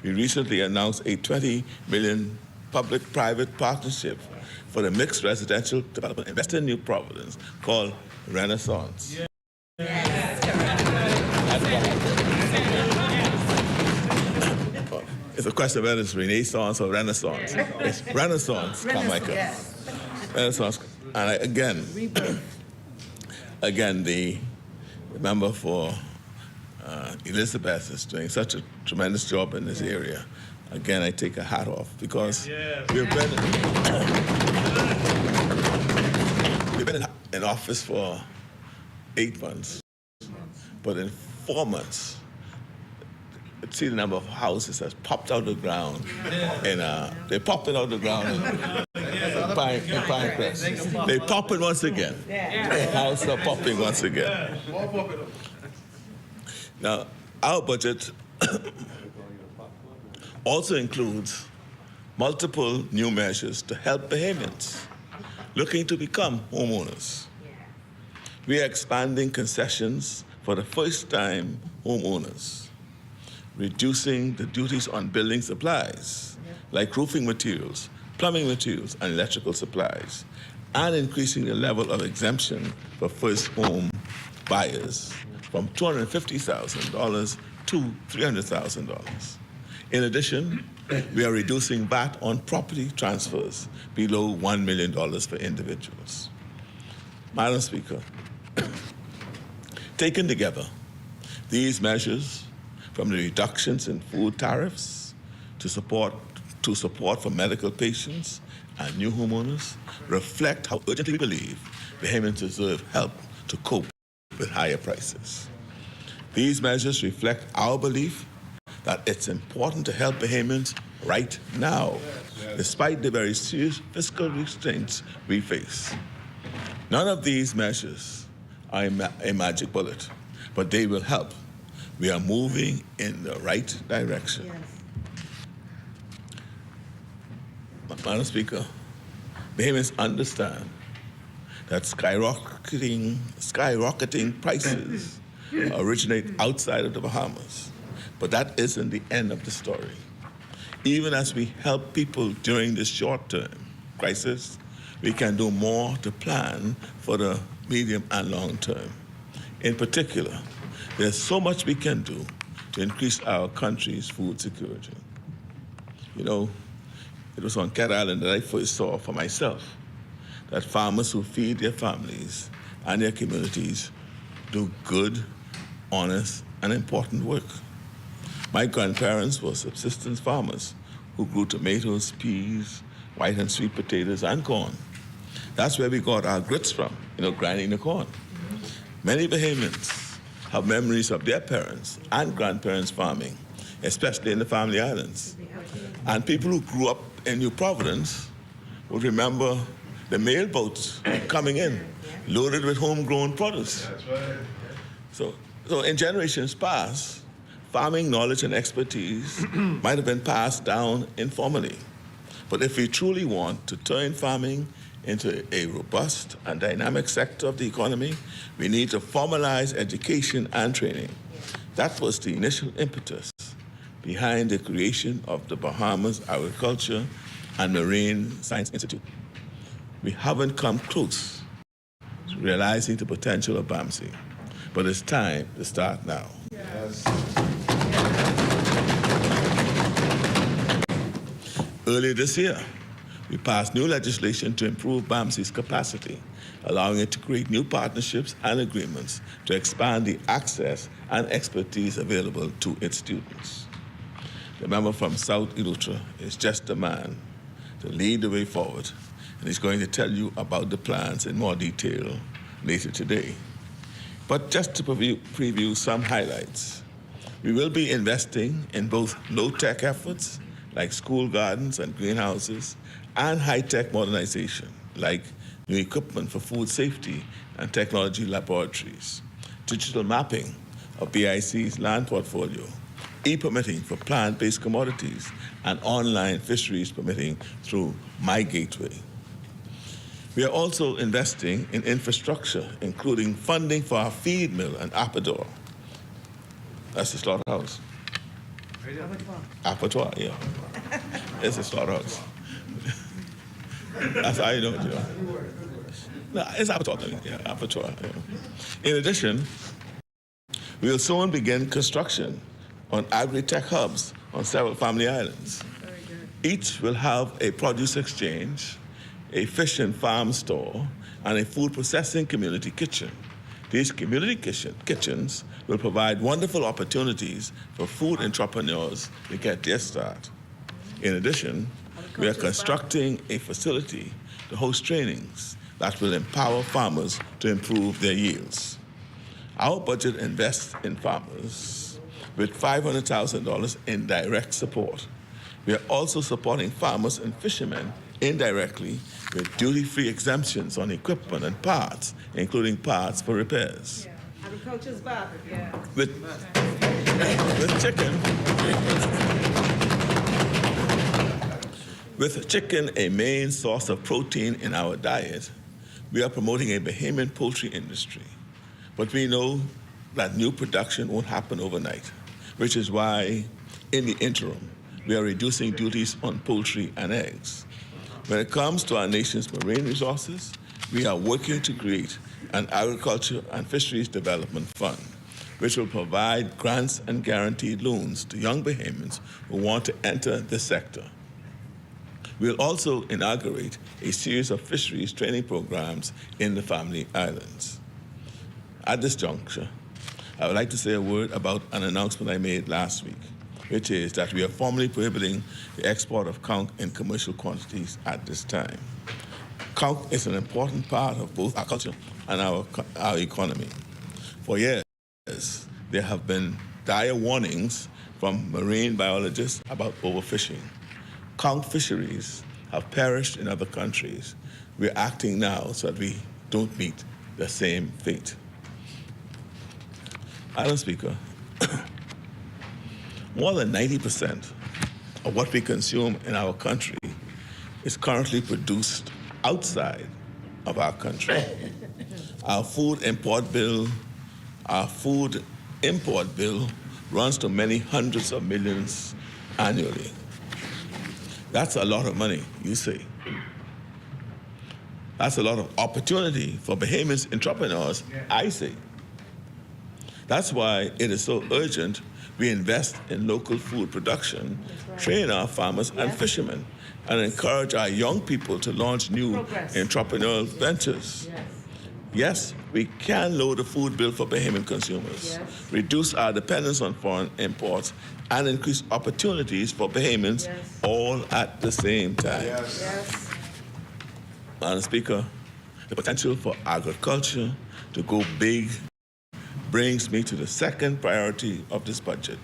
we recently announced a $20 million public-private partnership for the mixed residential development in Western New Providence called Renaissance. It's a question of whether it's Renaissance or Renaissance. It's Renaissance, Carmichael. Renaissance. And again, the member for Elizabeth is doing such a tremendous job in this area. Again, I take a hat off because we've been in office for 8 months, but in 4 months, see the number of houses that's popped out of the ground, and they popped it out of the ground in Pinecrest. They pop it once again. The houses are popping once again. Now, our budget also includes multiple new measures to help Bahamians looking to become homeowners. We are expanding concessions for the first-time homeowners, reducing the duties on building supplies, like roofing materials, plumbing materials, and electrical supplies, and increasing the level of exemption for first home buyers from $250,000 to $300,000. In addition, we are reducing VAT on property transfers below $1 million for individuals. Madam Speaker, taken together, these measures, from the reductions in food tariffs to support for medical patients and new homeowners, reflect how urgently we believe Bahamians deserve help to cope with higher prices. These measures reflect our belief that it's important to help Bahamians right now, despite the very serious fiscal restraints we face. None of these measures are a magic bullet, but they will help. We are moving in the right direction. Madam Speaker, Bahamians understand that skyrocketing prices originate outside of the Bahamas, but that isn't the end of the story. Even as we help people during this short-term crisis, we can do more to plan for the medium and long term. In particular, there's so much we can do to increase our country's food security. You know, it was on Cat Island that I first saw for myself that farmers who feed their families and their communities do good, honest, and important work. My grandparents were subsistence farmers who grew tomatoes, peas, white and sweet potatoes, and corn. That's where we got our grits from, grinding the corn. Many Bahamians have memories of their parents and grandparents farming, especially in the Family Islands. And people who grew up in New Providence would remember the mail boats coming in, loaded with homegrown produce. That's right. So in generations past, farming knowledge and expertise might have been passed down informally. But if we truly want to turn farming into a robust and dynamic sector of the economy, we need to formalize education and training. That was the initial impetus behind the creation of the Bahamas Agriculture and Marine Science Institute. We haven't come close to realizing the potential of BAMSI, but it's time to start now. Yes. Earlier this year, we passed new legislation to improve BAMSI's capacity, allowing it to create new partnerships and agreements to expand the access and expertise available to its students. The member from South Eleuthera is just the man to lead the way forward, and he's going to tell you about the plans in more detail later today. But just to preview some highlights, we will be investing in both low-tech efforts like school gardens and greenhouses, and high-tech modernization, like new equipment for food safety and technology laboratories, digital mapping of BIC's land portfolio, e-permitting for plant-based commodities, and online fisheries permitting through My Gateway. We are also investing in infrastructure, including funding for our feed mill and abattoir. That's the slaughterhouse. Abattoir, yeah. It's a slaughterhouse. That's how you know it, No, it's abattoir, yeah, abattoir. Yeah. In addition, we will soon begin construction on agri-tech hubs on several Family Islands. Each will have a produce exchange, a fish and farm store, and a food processing community kitchen, These community kitchens will provide wonderful opportunities for food entrepreneurs to get their start. In addition, we are constructing a facility to host trainings that will empower farmers to improve their yields. Our budget invests in farmers with $500,000 in direct support. We are also supporting farmers and fishermen indirectly with duty-free exemptions on equipment and parts, including parts for repairs. Yeah. Agriculture's back. Yeah. With chicken a main source of protein in our diet, we are promoting a Bahamian poultry industry. But we know that new production won't happen overnight, which is why, in the interim, we are reducing duties on poultry and eggs. When it comes to our nation's marine resources, we are working to create an agriculture and fisheries development fund, which will provide grants and guaranteed loans to young Bahamians who want to enter the sector. We'll also inaugurate a series of fisheries training programs in the Family Islands. At this juncture, I would like to say a word about an announcement I made last week, which is that we are formally prohibiting the export of conch in commercial quantities at this time. Conch is an important part of both our culture and our economy. For years, there have been dire warnings from marine biologists about overfishing. Conch fisheries have perished in other countries. We're acting now so that we don't meet the same fate. Madam Speaker, more than 90% of what we consume in our country is currently produced outside of our country. Our food import bill runs to many hundreds of millions annually. That's a lot of money, you say. That's a lot of opportunity for Bahamian entrepreneurs, I say. That's why it is so urgent we invest in local food production, train our farmers and fishermen, and encourage our young people to launch new entrepreneurial ventures. Yes, we can lower the food bill for Bahamian consumers, reduce our dependence on foreign imports, and increase opportunities for Bahamians all at the same time. Madam Speaker, the potential for agriculture to go big brings me to the second priority of this budget,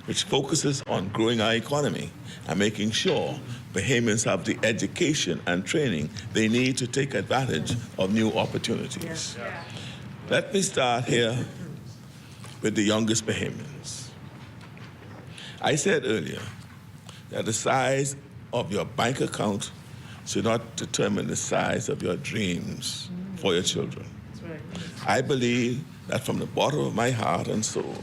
which focuses on growing our economy and making sure Bahamians have the education and training they need to take advantage of new opportunities. Let me start here with the youngest Bahamians. I said earlier that the size of your bank account should not determine the size of your dreams for your children. I believe that from the bottom of my heart and soul,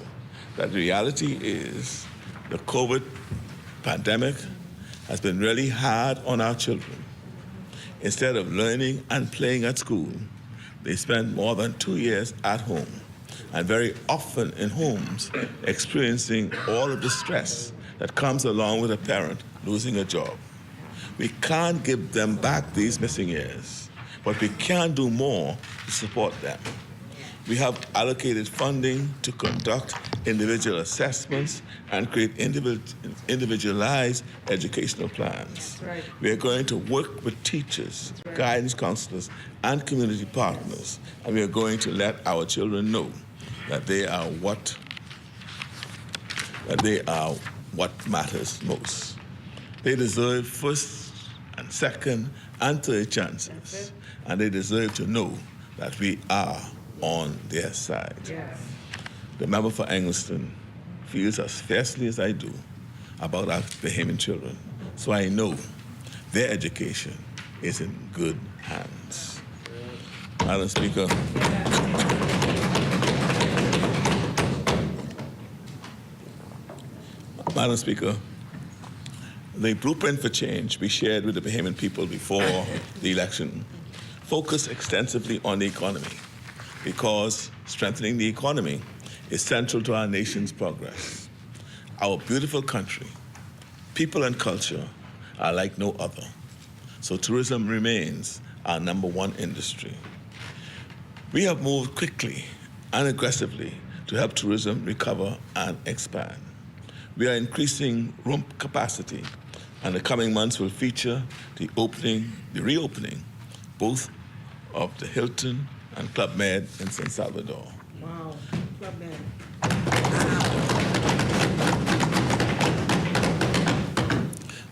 that the reality is the COVID pandemic has been really hard on our children. Instead of learning and playing at school, they spend more than 2 years at home, and very often in homes experiencing all of the stress that comes along with a parent losing a job. We can't give them back these missing years, but we can do more to support them. We have allocated funding to conduct individual assessments and create individualized educational plans. We are going to work with teachers, guidance counselors, and community partners, and we are going to let our children know that they are what matters most. They deserve first and second and third chances, and they deserve to know that we are on their side. The member for Engleton feels as fiercely as I do about our Bahamian children, so I know their education is in good hands. Madam Speaker, Madam Speaker, the blueprint for change we shared with the Bahamian people before the election focused extensively on the economy, because strengthening the economy is central to our nation's progress. Our beautiful country, people and culture are like no other, so tourism remains our #1 industry. We have moved quickly and aggressively to help tourism recover and expand. We are increasing room capacity, and the coming months will feature the reopening, both of the Hilton and Club Med in San Salvador. Wow, Club Med.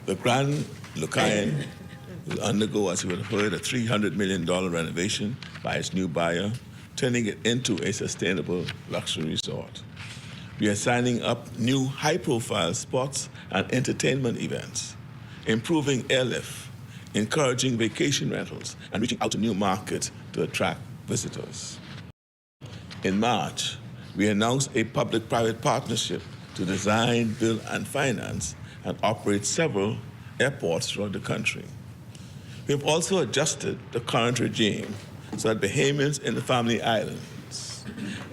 The Grand Lucayan will undergo, as you would have heard, a $300 million renovation by its new buyer, turning it into a sustainable luxury resort. We are signing up new high-profile sports and entertainment events, improving airlift, encouraging vacation rentals, and reaching out to new markets to attract visitors. In March, we announced a public-private partnership to design, build, and finance and operate several airports throughout the country. We have also adjusted the current regime so that Bahamians in the Family Islands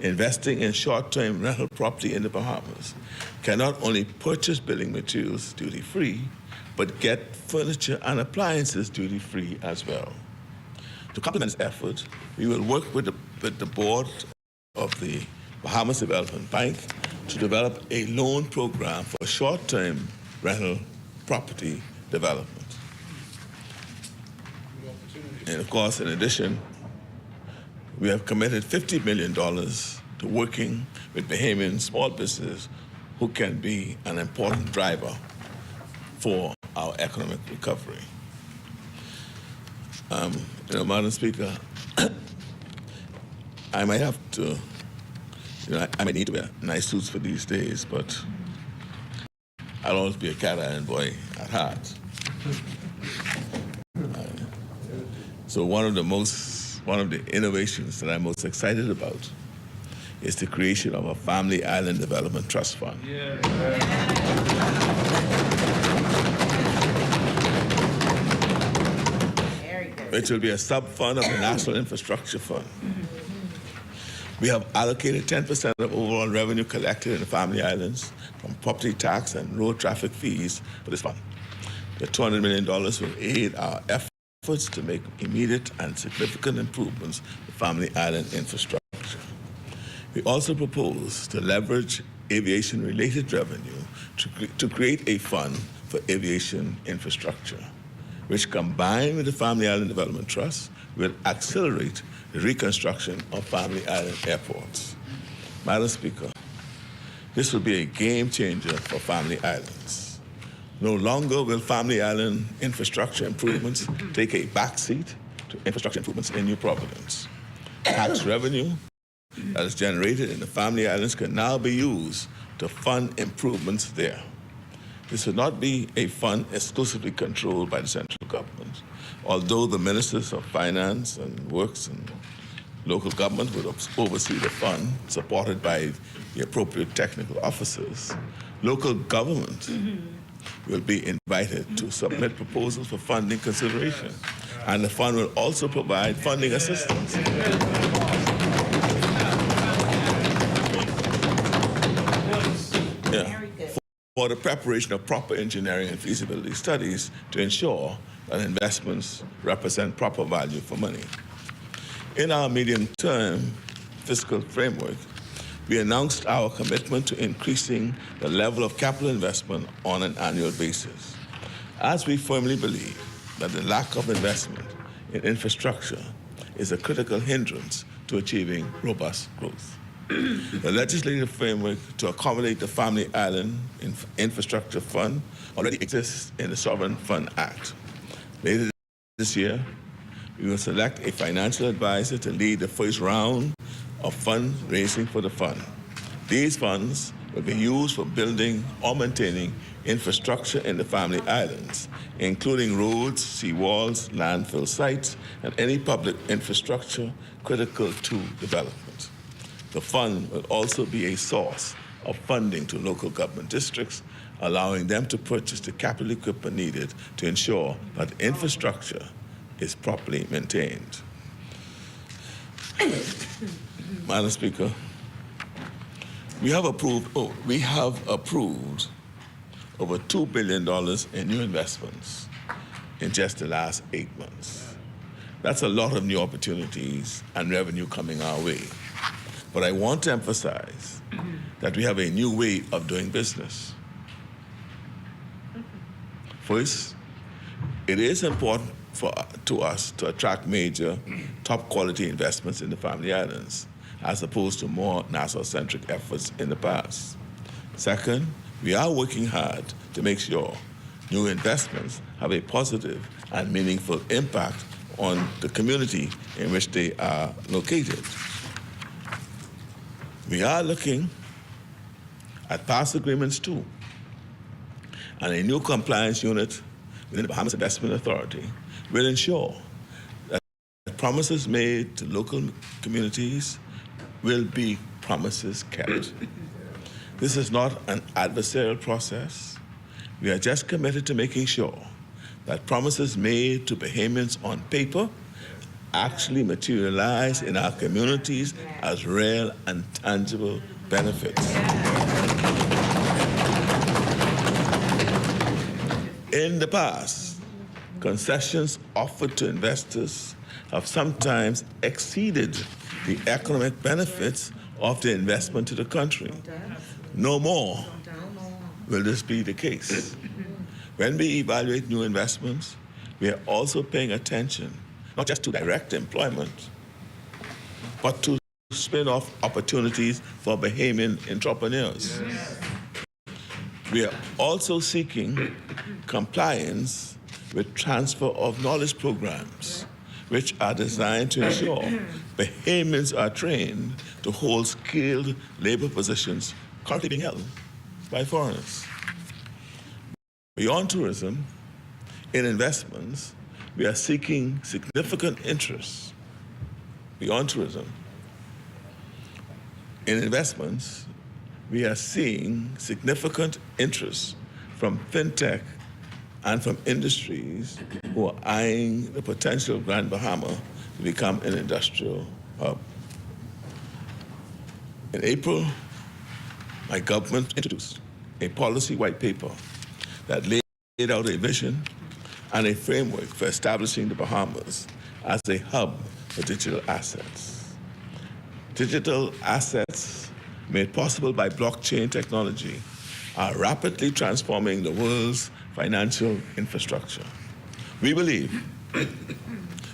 investing in short-term rental property in the Bahamas can not only purchase building materials duty-free, but get furniture and appliances duty-free as well. To complement this effort, we will work with the board of the Bahamas Development Bank to develop a loan program for short-term rental property development. And of course, in addition, we have committed $50 million to working with Bahamian small businesses who can be an important driver for our economic recovery. Madam Speaker, I might have to, I might need to wear nice suits for these days, but I'll always be a cat island boy at heart. So one of the innovations that I'm most excited about is the creation of a Family Island Development Trust Fund. Which will be a sub-fund of the National Infrastructure Fund. We have allocated 10% of overall revenue collected in the Family Islands from property tax and road traffic fees for this fund. The $200 million will aid our efforts to make immediate and significant improvements to Family Island infrastructure. We also propose to leverage aviation-related revenue to create a fund for aviation infrastructure, which combined with the Family Island Development Trust will accelerate the reconstruction of Family Island airports. Madam Speaker, this will be a game changer for Family Islands. No longer will Family Island infrastructure improvements take a backseat to infrastructure improvements in New Providence. Tax revenue that is generated in the Family Islands can now be used to fund improvements there. This will not be a fund exclusively controlled by the central government, although the ministers of finance and works and local government would oversee the fund, supported by the appropriate technical officers. Local government will be invited to submit proposals for funding consideration, and the fund will also provide funding assistance. For the preparation of proper engineering and feasibility studies to ensure that investments represent proper value for money. In our medium-term fiscal framework, we announced our commitment to increasing the level of capital investment on an annual basis, as we firmly believe that the lack of investment in infrastructure is a critical hindrance to achieving robust growth. The legislative framework to accommodate the Family Island Infrastructure Fund already exists in the Sovereign Fund Act. Later this year, we will select a financial advisor to lead the first round of fundraising for the fund. These funds will be used for building or maintaining infrastructure in the Family Islands, including roads, seawalls, landfill sites, and any public infrastructure critical to development. The fund will also be a source of funding to local government districts, allowing them to purchase the capital equipment needed to ensure that the infrastructure is properly maintained. Madam Speaker, we have approved over $2 billion in new investments in just the last 8 months. That's a lot of new opportunities and revenue coming our way. But I want to emphasize that we have a new way of doing business. First, it is important to us to attract major, top-quality investments in the Family Islands, as opposed to more Nassau-centric efforts in the past. Second, we are working hard to make sure new investments have a positive and meaningful impact on the community in which they are located. We are looking at past agreements too, and a new compliance unit within the Bahamas Investment Authority will ensure that promises made to local communities will be promises kept. This is not an adversarial process. We are just committed to making sure that promises made to Bahamians on paper actually materialize in our communities as real and tangible benefits. In the past, concessions offered to investors have sometimes exceeded the economic benefits of the investment to the country. No more will this be the case. When we evaluate new investments, we are also paying attention not just to direct employment, but to spin-off opportunities for Bahamian entrepreneurs. We are also seeking compliance with transfer of knowledge programs, which are designed to ensure Bahamians are trained to hold skilled labor positions currently being held by foreigners. Beyond tourism, in investments, we are seeking significant interest. Beyond tourism, in investments, we are seeing significant interest from fintech and from industries who are eyeing the potential of Grand Bahama to become an industrial hub. In April, my government introduced a policy white paper that laid out a vision and a framework for establishing the Bahamas as a hub for digital assets. Digital assets made possible by blockchain technology are rapidly transforming the world's financial infrastructure. We believe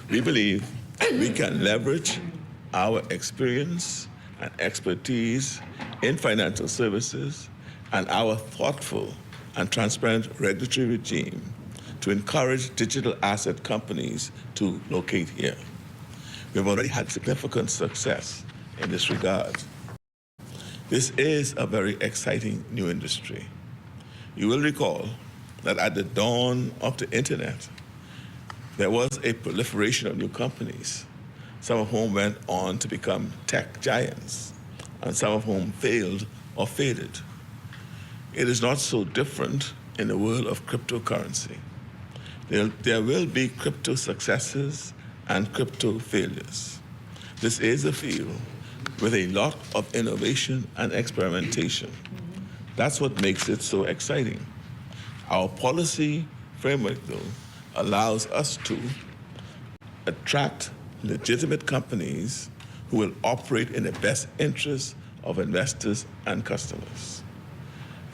we can leverage our experience and expertise in financial services and our thoughtful and transparent regulatory regime to encourage digital asset companies to locate here. We've already had significant success in this regard. This is a very exciting new industry. You will recall that at the dawn of the internet, there was a proliferation of new companies, some of whom went on to become tech giants, and some of whom failed or faded. It is not so different in the world of cryptocurrency. There will be crypto successes and crypto failures. This is a field with a lot of innovation and experimentation. That's what makes it so exciting. Our policy framework, though, allows us to attract legitimate companies who will operate in the best interests of investors and customers,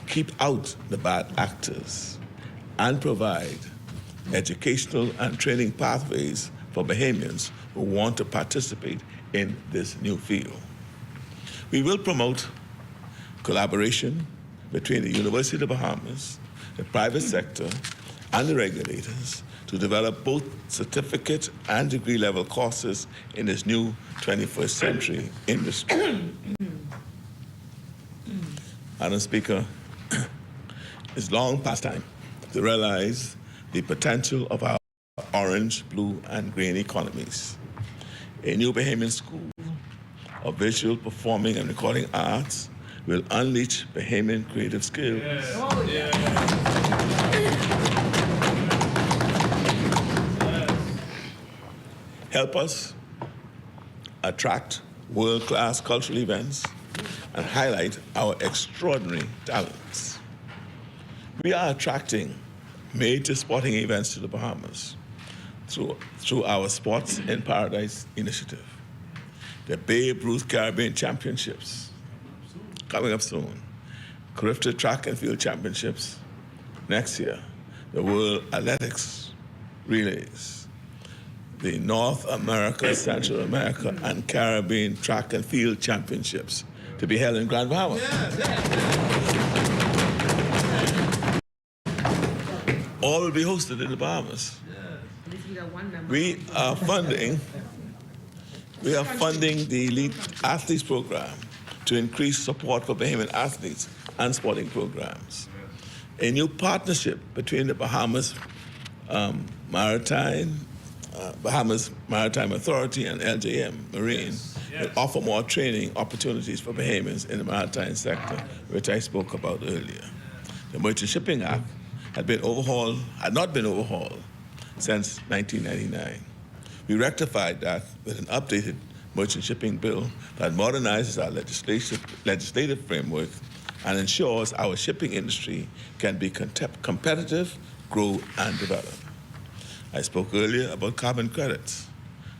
keep out the bad actors, and provide educational and training pathways for Bahamians who want to participate in this new field. We will promote collaboration between the University of the Bahamas, the private sector, and the regulators to develop both certificate and degree level courses in this new 21st century industry. Madam Speaker, it's long past time to realize the potential of our orange, blue, and green economies. A new Bahamian school of visual, performing, and recording arts will unleash Bahamian creative skills. Help us attract world-class cultural events and highlight our extraordinary talents. We are attracting major sporting events to the Bahamas through our Sports in Paradise initiative. the Babe Ruth Caribbean Championships coming up soon, Carifta Track and Field Championships next year, the World Athletics Relays, the North America, Central America, and Caribbean Track and Field Championships to be held in Grand Bahama. All will be hosted in the Bahamas. At least we got one member. We are funding the Elite Athletes Program to increase support for Bahamian athletes and sporting programs. A new partnership between the Bahamas Maritime Authority and LJM Marine will offer more training opportunities for Bahamians in the maritime sector, which I spoke about earlier. The Merchant Shipping Act had not been overhauled since 1999. We rectified that with an updated merchant shipping bill that modernizes our legislative framework and ensures our shipping industry can be competitive, grow, and develop. I spoke earlier about carbon credits,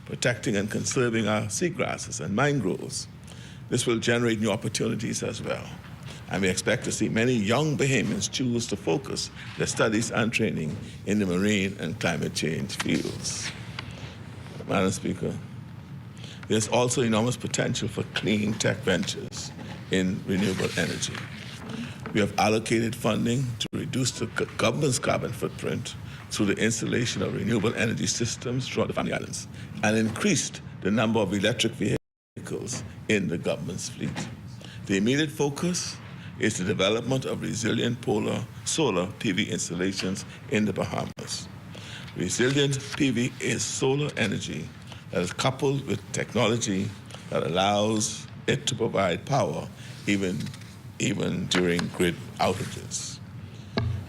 protecting and conserving our seagrasses and mangroves. This will generate new opportunities as well. And we expect to see many young Bahamians choose to focus their studies and training in the marine and climate change fields. Madam Speaker, there's also enormous potential for clean tech ventures in renewable energy. We have allocated funding to reduce the government's carbon footprint through the installation of renewable energy systems throughout the Family Islands and increased the number of electric vehicles in the government's fleet. The immediate focus is the development of resilient solar PV installations in the Bahamas. Resilient PV is solar energy that is coupled with technology that allows it to provide power even during grid outages.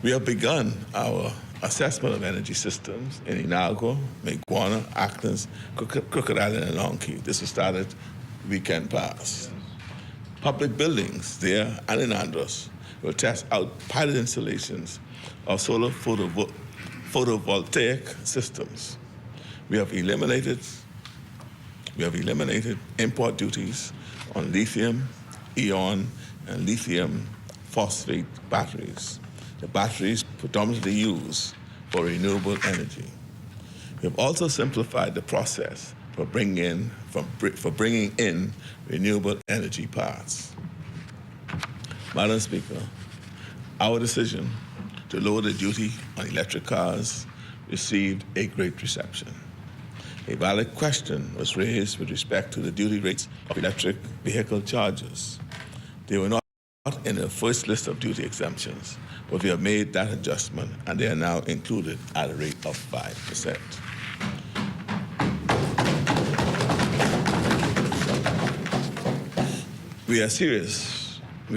We have begun our assessment of energy systems in Inagua, Maguana, Actons, Crooked Island, and Long Key. This was started weekend past. Public buildings there and in Andros will test out pilot installations of solar photovoltaic systems. We have eliminated import duties on lithium, ion, and lithium phosphate batteries, the batteries predominantly used for renewable energy. We have also simplified the process for bringing in renewable energy parts. Madam Speaker, our decision to lower the duty on electric cars received a great reception. A valid question was raised with respect to the duty rates of electric vehicle chargers. They were not in the first list of duty exemptions, but we have made that adjustment and they are now included at a rate of 5%. We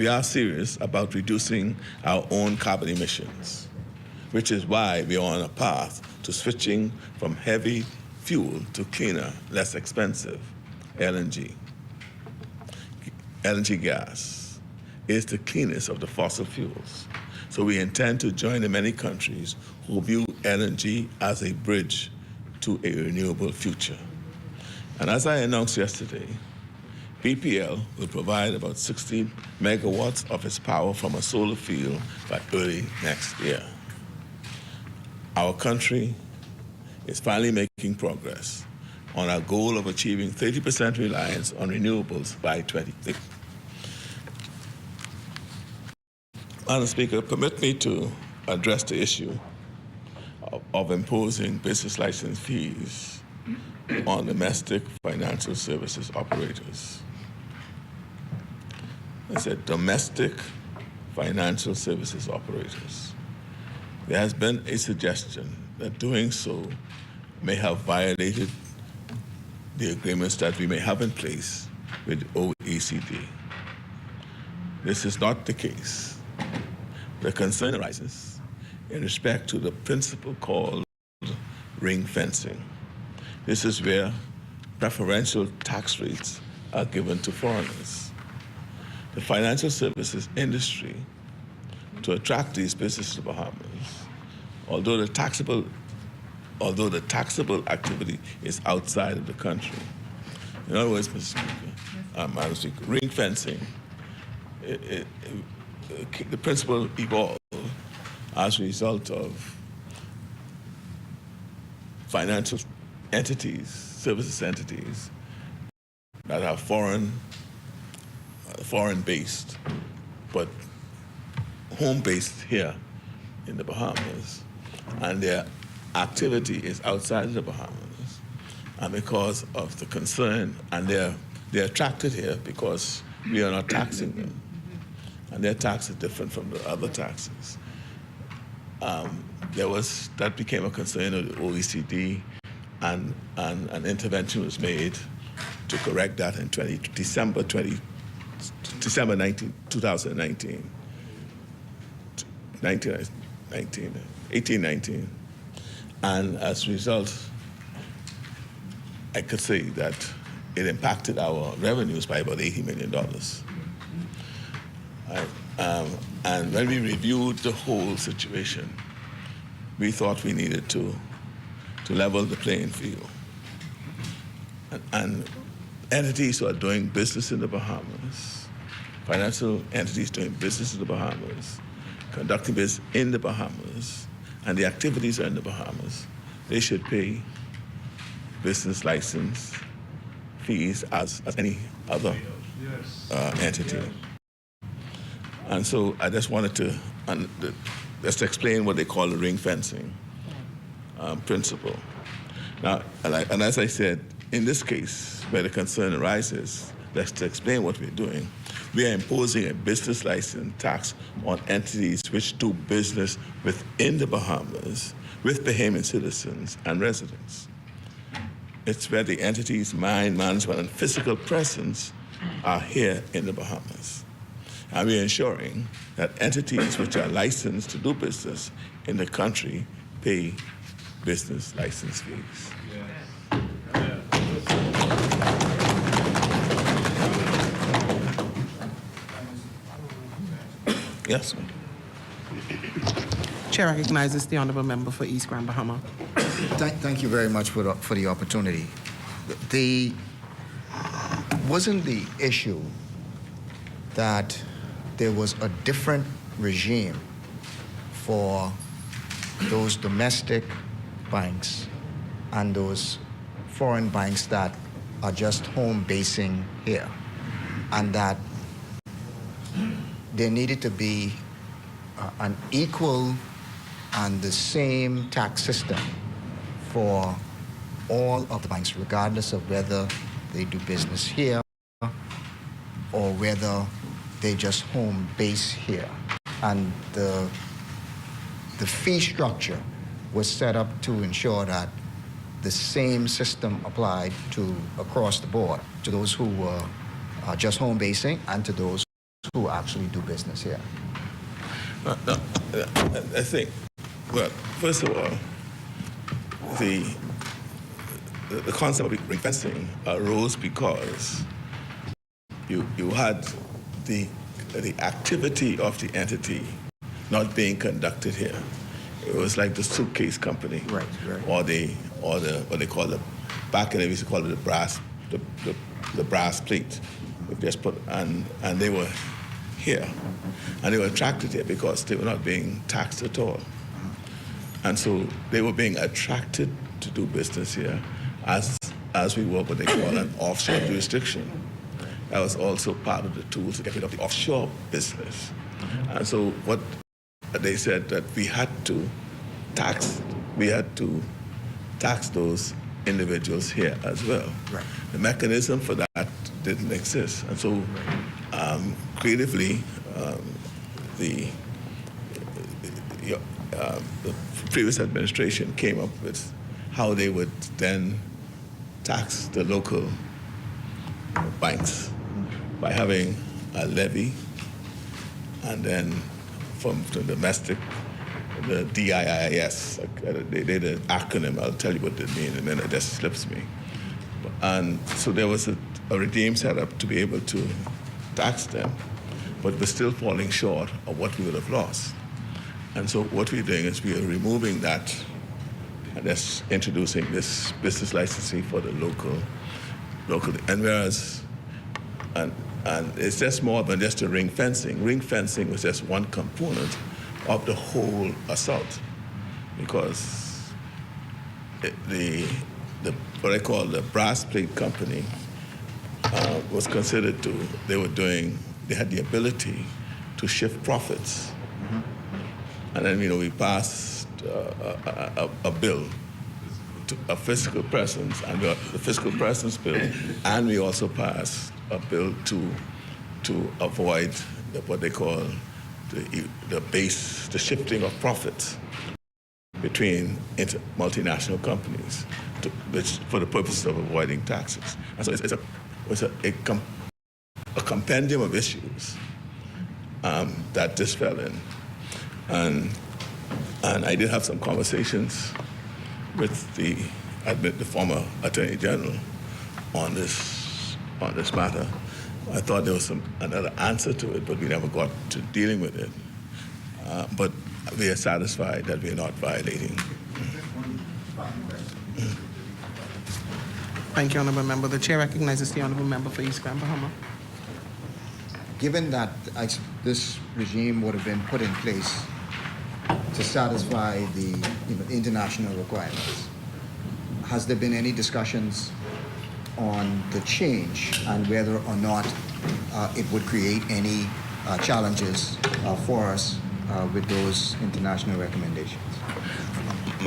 are serious about reducing our own carbon emissions, which is why we are on a path to switching from heavy fuel to cleaner, less expensive LNG. LNG gas is the cleanest of the fossil fuels. So we intend to join the many countries who view LNG as a bridge to a renewable future. And as I announced yesterday, BPL will provide about 60 megawatts of its power from a solar field by early next year. Our country is finally making progress on our goal of achieving 30% reliance on renewables by 2030. Madam Speaker, permit me to address the issue of imposing business license fees on domestic financial services operators. I said domestic financial services operators. There has been a suggestion that doing so may have violated the agreements that we may have in place with OECD. This is not the case. The concern arises in respect to the principle called ring fencing. This is where preferential tax rates are given to foreigners. The financial services industry, to attract these businesses to Bahamas, although the taxable activity is outside of the country, In other words, Mr. Speaker, Madam Speaker, ring fencing, the principle evolved as a result of financial entities, services entities that are foreign-based, but home-based here in the Bahamas, and their activity is outside of the Bahamas. And because of the concern, and they're attracted here because we are not taxing them, and their tax is different from the other taxes. That became a concern of the OECD, and an intervention was made to correct that in December 2019, 1819. And as a result, I could say that it impacted our revenues by about $80 million. And when we reviewed the whole situation, we thought we needed to level the playing field. And entities who are doing business in the Bahamas, financial entities doing business in the Bahamas, conducting business in the Bahamas, and the activities are in the Bahamas, they should pay business license fees as any other entity. And so I just wanted to just explain what they call the ring fencing principle. Now, and as I said, in this case, where the concern arises, that's to explain what we're doing. We are imposing a business license tax on entities which do business within the Bahamas with Bahamian citizens and residents. It's where the entity's mind, management, and physical presence are here in the Bahamas. And we're ensuring that entities which are licensed to do business in the country pay business license fees. Yes, sir. Chair recognizes the honourable member for East Grand Bahama. Thank you very much for the opportunity. Wasn't the issue that there was a different regime for those domestic banks and those foreign banks that are just home basing here, and that there needed to be an equal and the same tax system for all of the banks, regardless of whether they do business here or whether they just home base here. And the fee structure was set up to ensure that the same system applied to across the board, to those who were just home basing and to those who actually do business here. I think, well, first of all, the concept of ring fencing arose because you had the activity of the entity not being conducted here. It was like the suitcase company, Right. or the what they call it, back in the day we used to call it the brass plate. We just put and they were here, and they were attracted here because they were not being taxed at all, and so they were being attracted to do business here, as we were what they call an offshore jurisdiction. That was also part of the tools to get rid of the offshore business. And so what they said that we had to tax those individuals here as well. Right. The mechanism for that didn't exist. And so creatively, the previous administration came up with how they would then tax the local banks by having a levy, and then from the domestic, the DIIS, they did an acronym. I'll tell you what they mean in a minute, it just slips me. And so there was a regime set up to be able to tax them, but we're still falling short of what we would have lost. And so what we're doing is we are removing that, and that's introducing this business licensing for the local locally. And whereas, and it's just more than just a ring fencing. Ring fencing was just one component of the whole assault, because the what I call the brass plate company was considered to, they had the ability to shift profits. And then, we passed a bill, a fiscal presence, and the fiscal presence bill, and we also passed a bill to avoid what they call the shifting of profits between multinational companies, for the purpose of avoiding taxes. And so it's a compendium of issues that this fell in. And I did have some conversations with the former Attorney General on this matter. I thought there was another answer to it, but we never got to dealing with it. But we are satisfied that we are not violating. Thank you, Honourable Member. The Chair recognizes the Honourable Member for East Grand Bahama. Given that this regime would have been put in place to satisfy the international requirements, has there been any discussions on the change and whether or not it would create any challenges for us with those international recommendations?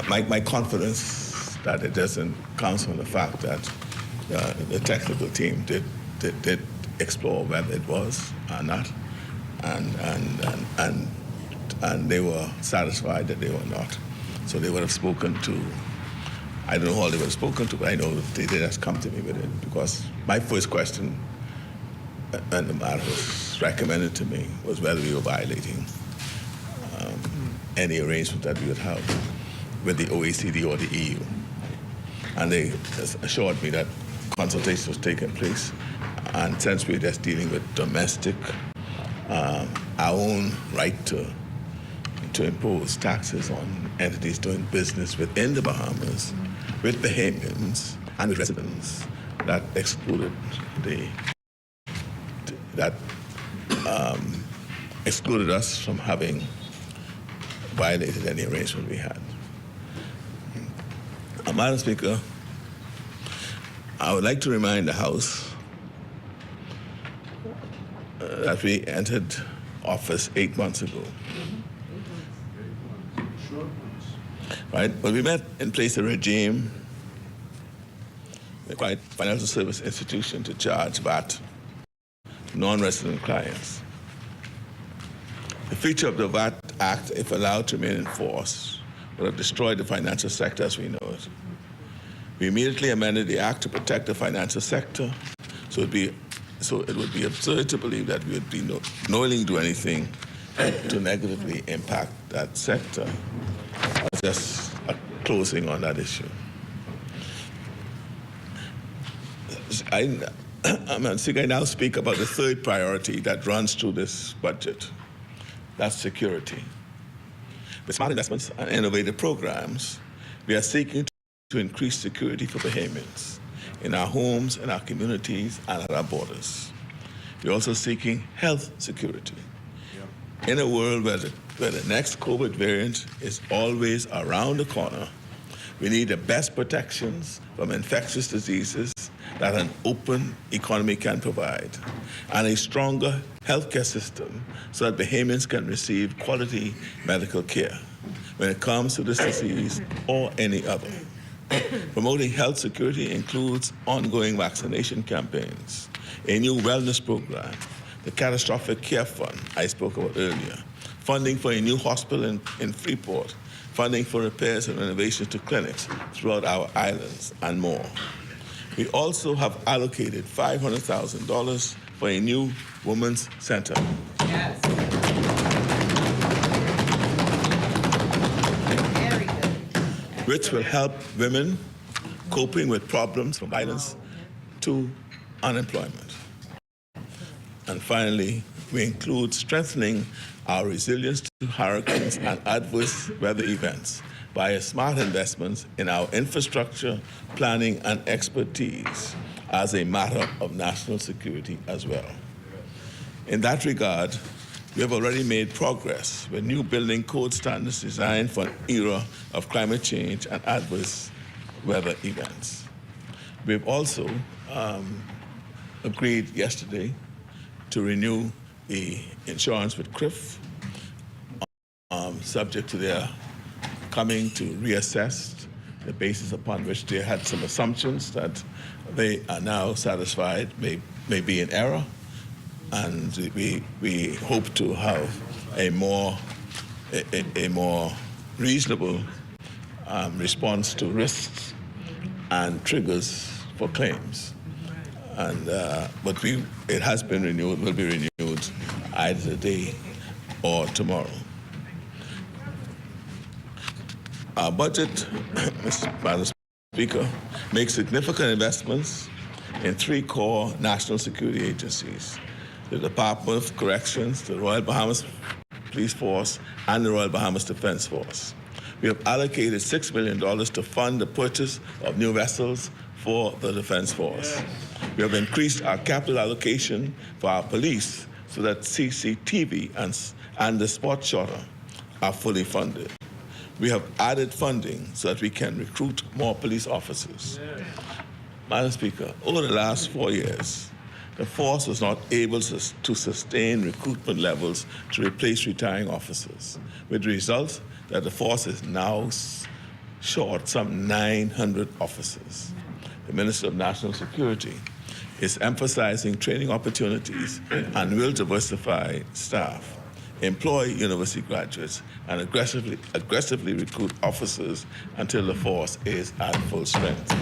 My confidence that it doesn't comes from the fact that the technical team did explore whether it was or not, and they were satisfied that they were not. So they would have spoken to, I don't know who all they would have spoken to, but I know that they did just come to me with it, because my first question, when the matter was recommended to me, was whether we were violating any arrangement that we would have with the OECD or the EU. And they assured me that consultation was taking place, and since we're just dealing with domestic, our own right to impose taxes on entities doing business within the Bahamas, with Bahamians and with residents, that excluded excluded us from having violated any arrangement we had. Madam Speaker, I would like to remind the House that we entered office 8 months ago. Right? But we met in place a regime, required financial service institution to charge VAT to non-resident clients. The feature of the VAT Act, if allowed to remain in force, would have destroyed the financial sector as we know it. We immediately amended the Act to protect the financial sector, so it would be absurd to believe that we would be knowingly do anything to negatively impact that sector. Just a closing on that issue. I now speak about the third priority that runs through this budget. That's security. With smart investments and innovative programs, we are seeking to increase security for Bahamians in our homes, in our communities, and at our borders. We're also seeking health security. In a world where the next COVID variant is always around the corner, we need the best protections from infectious diseases that an open economy can provide, and a stronger healthcare system so that Bahamians can receive quality medical care when it comes to this disease or any other. Promoting health security includes ongoing vaccination campaigns, a new wellness program, the catastrophic care fund I spoke about earlier, funding for a new hospital in Freeport, funding for repairs and renovations to clinics throughout our islands, and more. We also have allocated $500,000 for a new women's center. Yes. Very good. Which will help women coping with problems from violence to unemployment. And finally, we include strengthening our resilience to hurricanes and adverse weather events via smart investments in our infrastructure, planning, and expertise, as a matter of national security as well. In that regard, we have already made progress with new building code standards designed for an era of climate change and adverse weather events. We've also agreed yesterday to renew the insurance with CRIF, subject to their coming to reassess the basis upon which they had some assumptions that they are now satisfied may be in error, and we hope to have a more reasonable response to risks and triggers for claims. And but it has been renewed, will be renewed either today or tomorrow. Our budget, Madam Speaker, makes significant investments in 3 core national security agencies: the Department of Corrections, the Royal Bahamas Police Force, and the Royal Bahamas Defense Force. We have allocated $6 million to fund the purchase of new vessels for the Defense Force. We have increased our capital allocation for our police so that CCTV and the spot shooter are fully funded. We have added funding so that we can recruit more police officers. Madam Speaker, over the last 4 years, the force was not able to sustain recruitment levels to replace retiring officers, with the result that the force is now short some 900 officers. The Minister of National Security is emphasizing training opportunities and will diversify staff, employ university graduates, and aggressively recruit officers until the force is at full strength.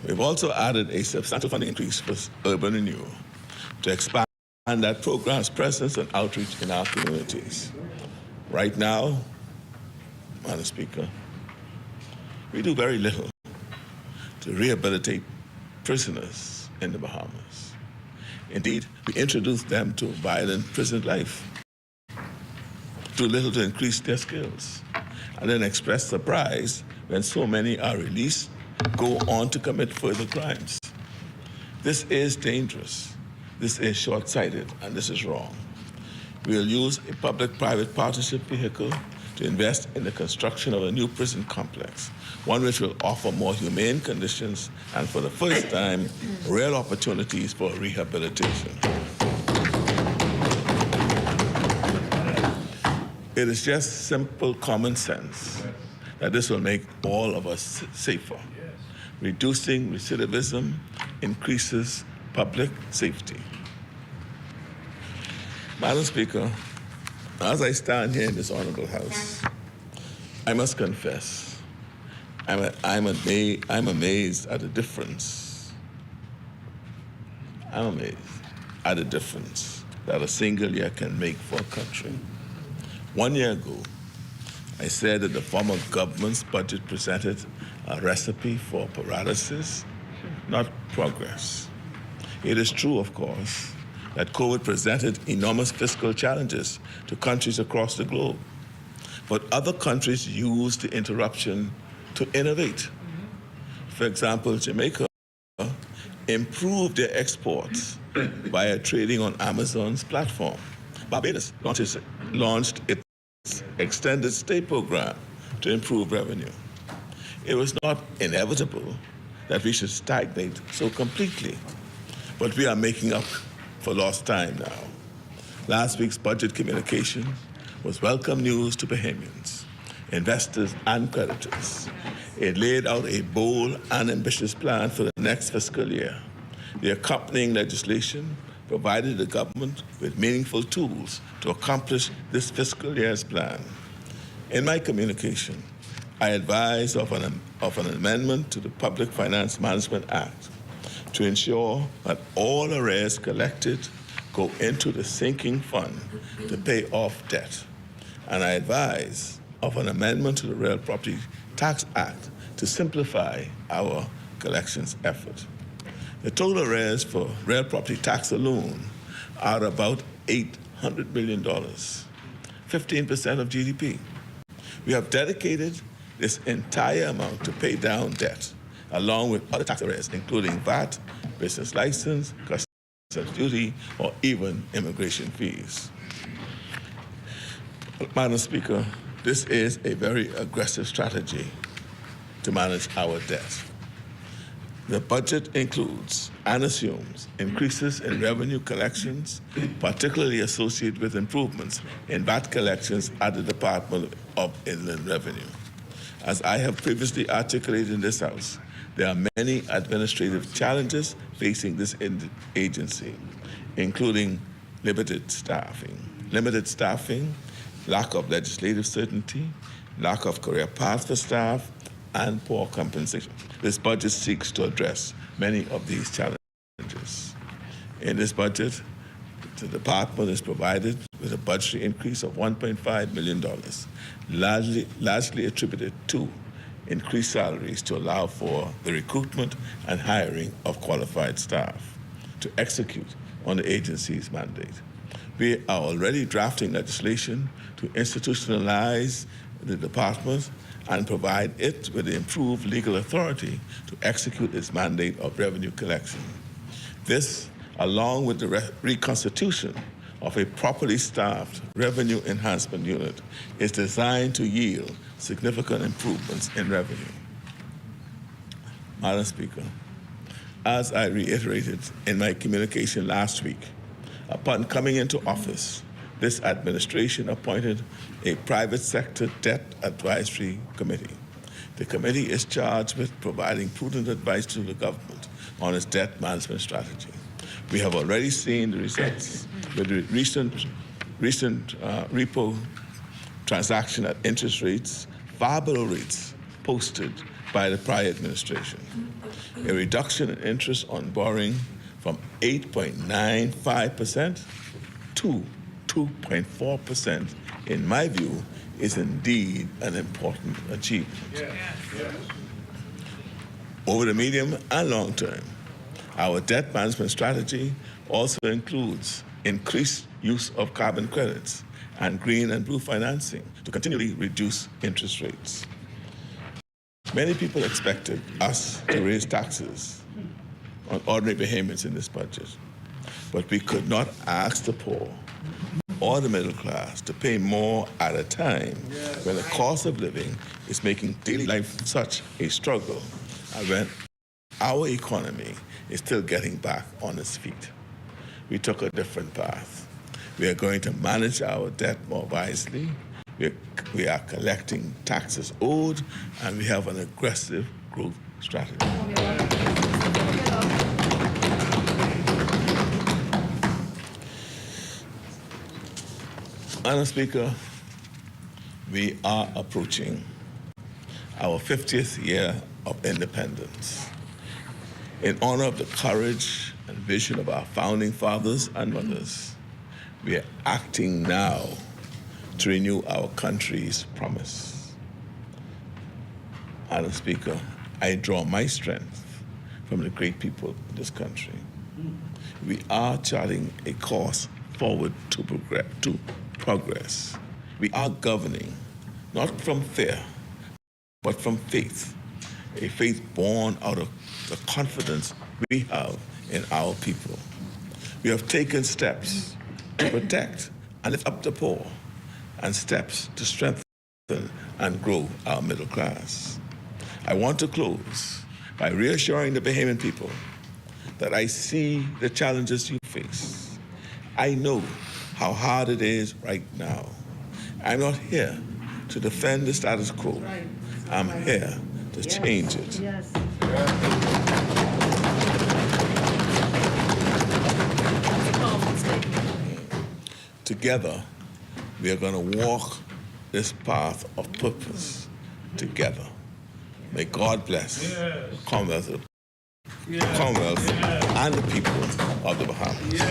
We've also added a substantial funding increase for urban renewal to expand that program's presence and outreach in our communities. Right now, Madam Speaker, we do very little to rehabilitate prisoners in the Bahamas. Indeed, we introduce them to violent prison life, do little to increase their skills, and then express surprise when so many are released, go on to commit further crimes. This is dangerous, this is short-sighted, and this is wrong. We'll use a public-private partnership vehicle to invest in the construction of a new prison complex, one which will offer more humane conditions and, for the first time, real opportunities for rehabilitation. It is just simple common sense that this will make all of us safer. Reducing recidivism increases public safety. Madam Speaker, as I stand here in this honorable House, I must confess, I'm amazed at the difference. I'm amazed at the difference that a single year can make for a country. 1 year ago, I said that the former government's budget presented a recipe for paralysis, not progress. It is true, of course, that COVID presented enormous fiscal challenges to countries across the globe. But other countries used the interruption to innovate. For example, Jamaica improved their exports via trading on Amazon's platform. Barbados launched its extended stay program to improve revenue. It was not inevitable that we should stagnate so completely, but we are making up for lost time now. Last week's budget communication was welcome news to Bahamians, investors, and creditors. It laid out a bold and ambitious plan for the next fiscal year. The accompanying legislation provided the government with meaningful tools to accomplish this fiscal year's plan. In my communication, I advised of an amendment to the Public Finance Management Act to ensure that all arrears collected go into the sinking fund to pay off debt. And I advise of an amendment to the Real Property Tax Act to simplify our collections effort. The total arrears for real property tax alone are about $800 billion, 15% of GDP. We have dedicated this entire amount to pay down debt, along with other tax arrears, including VAT, business license, customs duty, or even immigration fees. Madam Speaker, this is a very aggressive strategy to manage our debt. The budget includes and assumes increases in revenue collections, particularly associated with improvements in VAT collections at the Department of Inland Revenue. As I have previously articulated in this House, there are many administrative challenges facing this agency, including limited staffing, lack of legislative certainty, lack of career paths for staff, and poor compensation. This budget seeks to address many of these challenges. In this budget, the department is provided with a budgetary increase of $1.5 million, largely attributed to increased salaries to allow for the recruitment and hiring of qualified staff to execute on the agency's mandate. We are already drafting legislation to institutionalize the department and provide it with the improved legal authority to execute its mandate of revenue collection. This, along with the reconstitution of a properly staffed revenue enhancement unit, is designed to yield significant improvements in revenue. Madam Speaker, as I reiterated in my communication last week, upon coming into office, this administration appointed a private sector debt advisory committee. The committee is charged with providing prudent advice to the government on its debt management strategy. We have already seen the results with the recent repo transaction at interest rates far below rates posted by the prior administration. A reduction in interest on borrowing from 8.95% to 2.4%, in my view, is indeed an important achievement. Over the medium and long term, our debt management strategy also includes increased use of carbon credits and green and blue financing to continually reduce interest rates. Many people expected us to raise taxes on ordinary payments in this budget, but we could not ask the poor or the middle class to pay more at a time when the cost of living is making daily life such a struggle and when our economy is still getting back on its feet. We took a different path. We are going to manage our debt more wisely. We are collecting taxes owed, and we have an aggressive growth strategy. Madam Speaker, we are approaching our 50th year of independence. In honor of the courage and vision of our founding fathers and mothers, we are acting now to renew our country's promise. Madam Speaker, I draw my strength from the great people of this country. We are charting a course forward to progress. We are governing, not from fear, but from faith, a faith born out of the confidence we have in our people. We have taken steps to protect and lift up the poor, and steps to strengthen and grow our middle class. I want to close by reassuring the Bahamian people that I see the challenges you face. I know how hard it is right now. I'm not here to defend the status quo. I'm here to change it. Yes. Together, we are going to walk this path of purpose together. May God bless the Commonwealth, and the people of the Bahamas.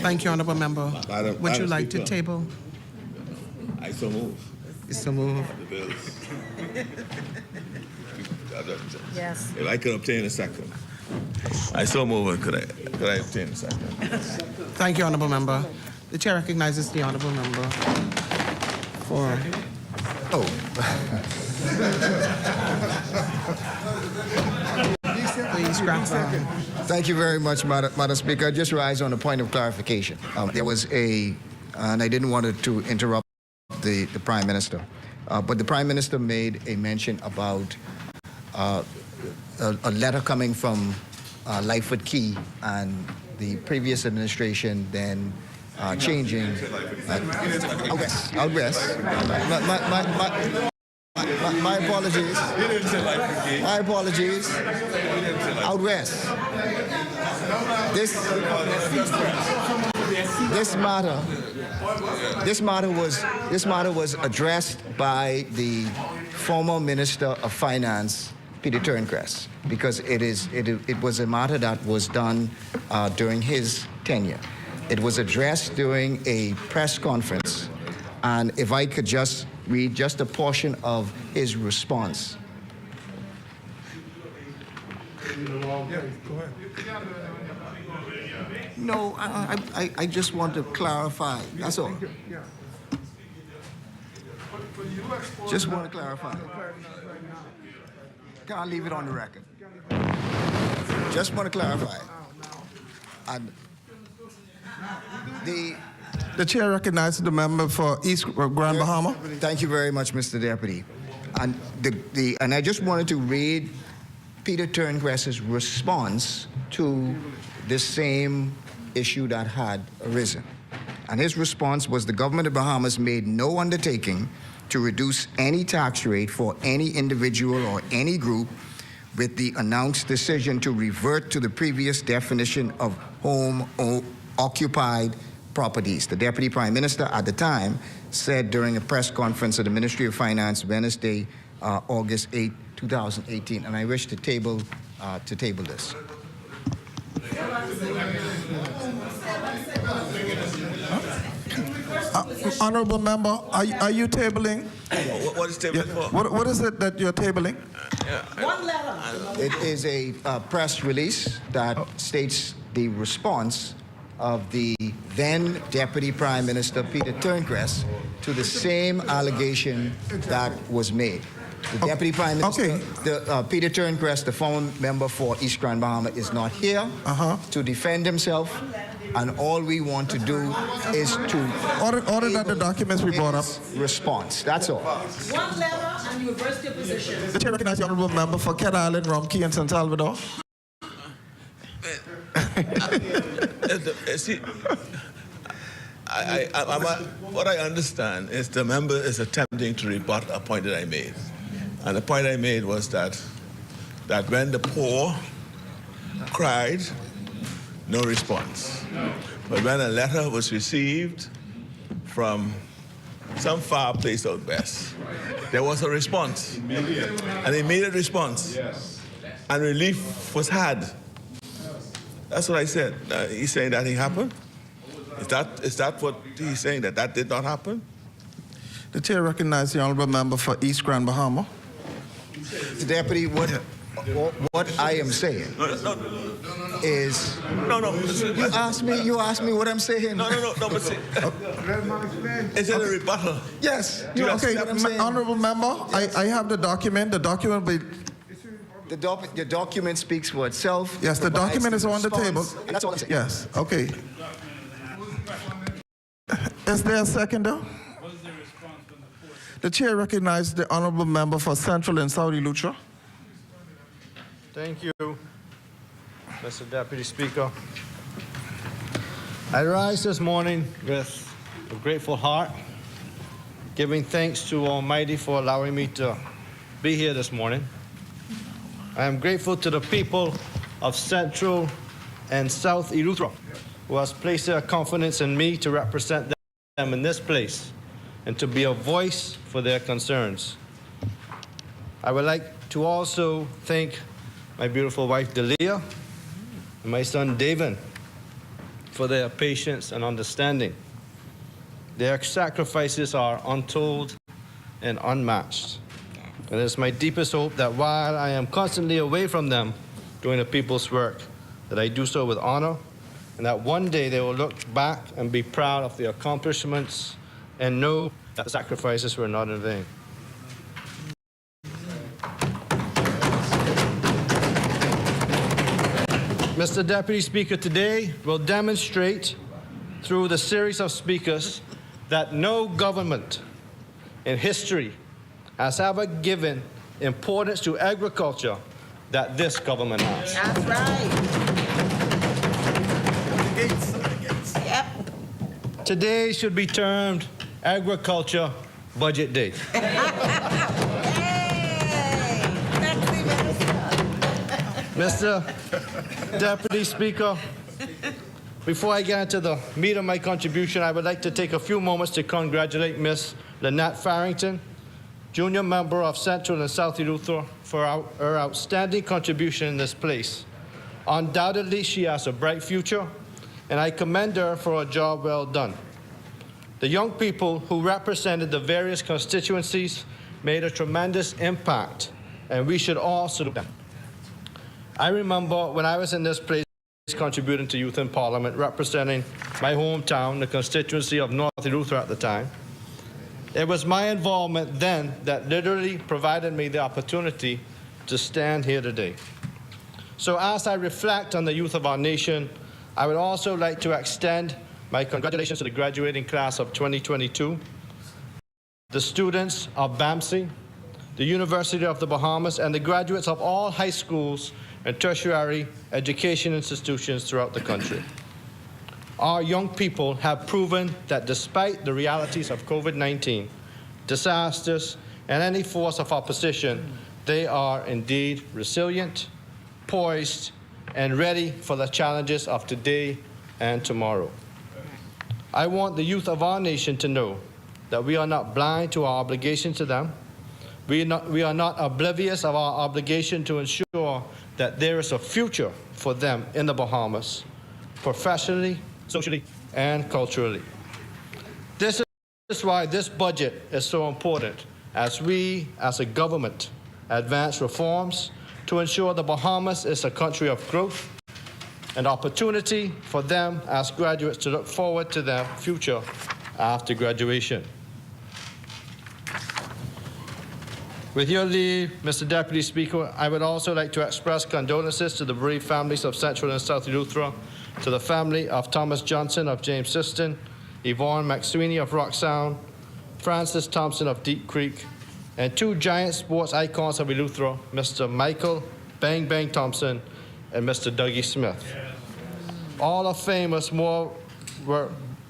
Thank you, Honourable Member. Would you like to Speaker, table? I So move. It's a move. The bills. Yes. If I could obtain a second. I so move it. Could I obtain a second? Thank you, Honourable Member. The Chair recognizes the Honourable Member for... Oh, Please, Granville. thank you very much, Madam Speaker. I just rise on a point of clarification. There was and I didn't want to interrupt the Prime Minister, but the Prime Minister made a mention about a letter coming from Lightfoot Key and the previous administration then changing. I'll rest. My apologies. My apologies. I'll rest. This matter was addressed by the former Minister of Finance, Peter Turncrest, because it was a matter that was done during his tenure. It was addressed during a press conference, and if I could just read just a portion of his response. No, I just want to clarify. That's all. Just want to clarify. Can't leave it on the record. Just want to clarify. And the Chair recognizes the member for East Grand Bahama. Thank you very much, Mr. Deputy. And and I just wanted to read Peter Turncrest's response to this same issue that had arisen. And his response was the government of Bahamas made no undertaking to reduce any tax rate for any individual or any group with the announced decision to revert to the previous definition of home occupied properties. The Deputy Prime Minister at the time said during a press conference at the Ministry of Finance Wednesday, August 8, 2018, and I wish to table this. Honourable Member, are you tabling? What is tabling for? What is it that you're tabling? One letter. It is a press release that states the response of the then Deputy Prime Minister Peter Turncrest to the same allegation that was made. The Deputy Prime Minister, Peter Turncrest, the former member for East Grand Bahama, is not here to defend himself, and all we want to do is to Order that the documents be brought up. Response. That's all. One letter and you reverse your position. The Chair recognizes the Honourable Member for Cat Island, Romkey, and San Salvador. See, what I understand is the member is attempting to rebut a point that I made. And the point I made was that when the poor cried, no response. But when a letter was received from some far place out west, there was a response, an immediate response, and relief was had. That's what I said. He's saying that it happened? Is that what he's saying, that did not happen? The Chair recognizes the Honourable Member for East Grand Bahama. Deputy, what I am saying is... No. You asked me what I'm saying. No, but see, is it a rebuttal? Yes. Okay, Honourable Member, I have the document. The document will be... The document speaks for itself. Yes, the document is on the table. And that's all I'm saying. Yes, okay. Is there a seconder? What is the response from the fourth? The Chair recognizes the Honourable Member for Central and Saudi Lutra. Thank you, Mr. Deputy Speaker. I rise this morning with a grateful heart, giving thanks to Almighty for allowing me to be here this morning. I am grateful to the people of Central and South Eleuthera who has placed their confidence in me to represent them in this place and to be a voice for their concerns. I would like to also thank my beautiful wife, Delia, and my son, David, for their patience and understanding. Their sacrifices are untold and unmatched. And it's my deepest hope that while I am constantly away from them doing the people's work, that I do so with honor, and that one day they will look back and be proud of their accomplishments and know that the sacrifices were not in vain. Mr. Deputy Speaker, today will demonstrate through the series of speakers that no government in history has ever given importance to agriculture that this government has. That's right. Yep. Today should be termed Agriculture Budget Day. Mr. Deputy Speaker, before I get into the meat of my contribution, I would like to take a few moments to congratulate Ms. Lynette Farrington, Junior Member of Central and South Eleuthera, for her outstanding contribution in this place. Undoubtedly, she has a bright future, and I commend her for a job well done. The young people who represented the various constituencies made a tremendous impact, and we should all salute them. I remember when I was in this place contributing to Youth in Parliament, representing my hometown, the constituency of North Eleuthera at the time. It was my involvement then that literally provided me the opportunity to stand here today. So as I reflect on the youth of our nation, I would also like to extend my congratulations to the graduating class of 2022, the students of BAMC, the University of the Bahamas, and the graduates of all high schools and tertiary education institutions throughout the country. Our young people have proven that despite the realities of COVID-19, disasters, and any force of opposition, they are indeed resilient, poised, and ready for the challenges of today and tomorrow. I want the youth of our nation to know that we are not blind to our obligation to them. We are not oblivious of our obligation to ensure that there is a future for them in the Bahamas, professionally, socially, and culturally. This is why this budget is so important as we, as a government, advance reforms to ensure the Bahamas is a country of growth and opportunity for them as graduates to look forward to their future after graduation. With your leave, Mr. Deputy Speaker, I would also like to express condolences to the bereaved families of Central and South Eleuthera, to the family of Thomas Johnson of James Siston, Yvonne McSweeney of Rock Sound, Francis Thompson of Deep Creek, and two giant sports icons of Eleuthera, Mr. Michael Bang Bang Thompson and Mr. Dougie Smith. All of Famous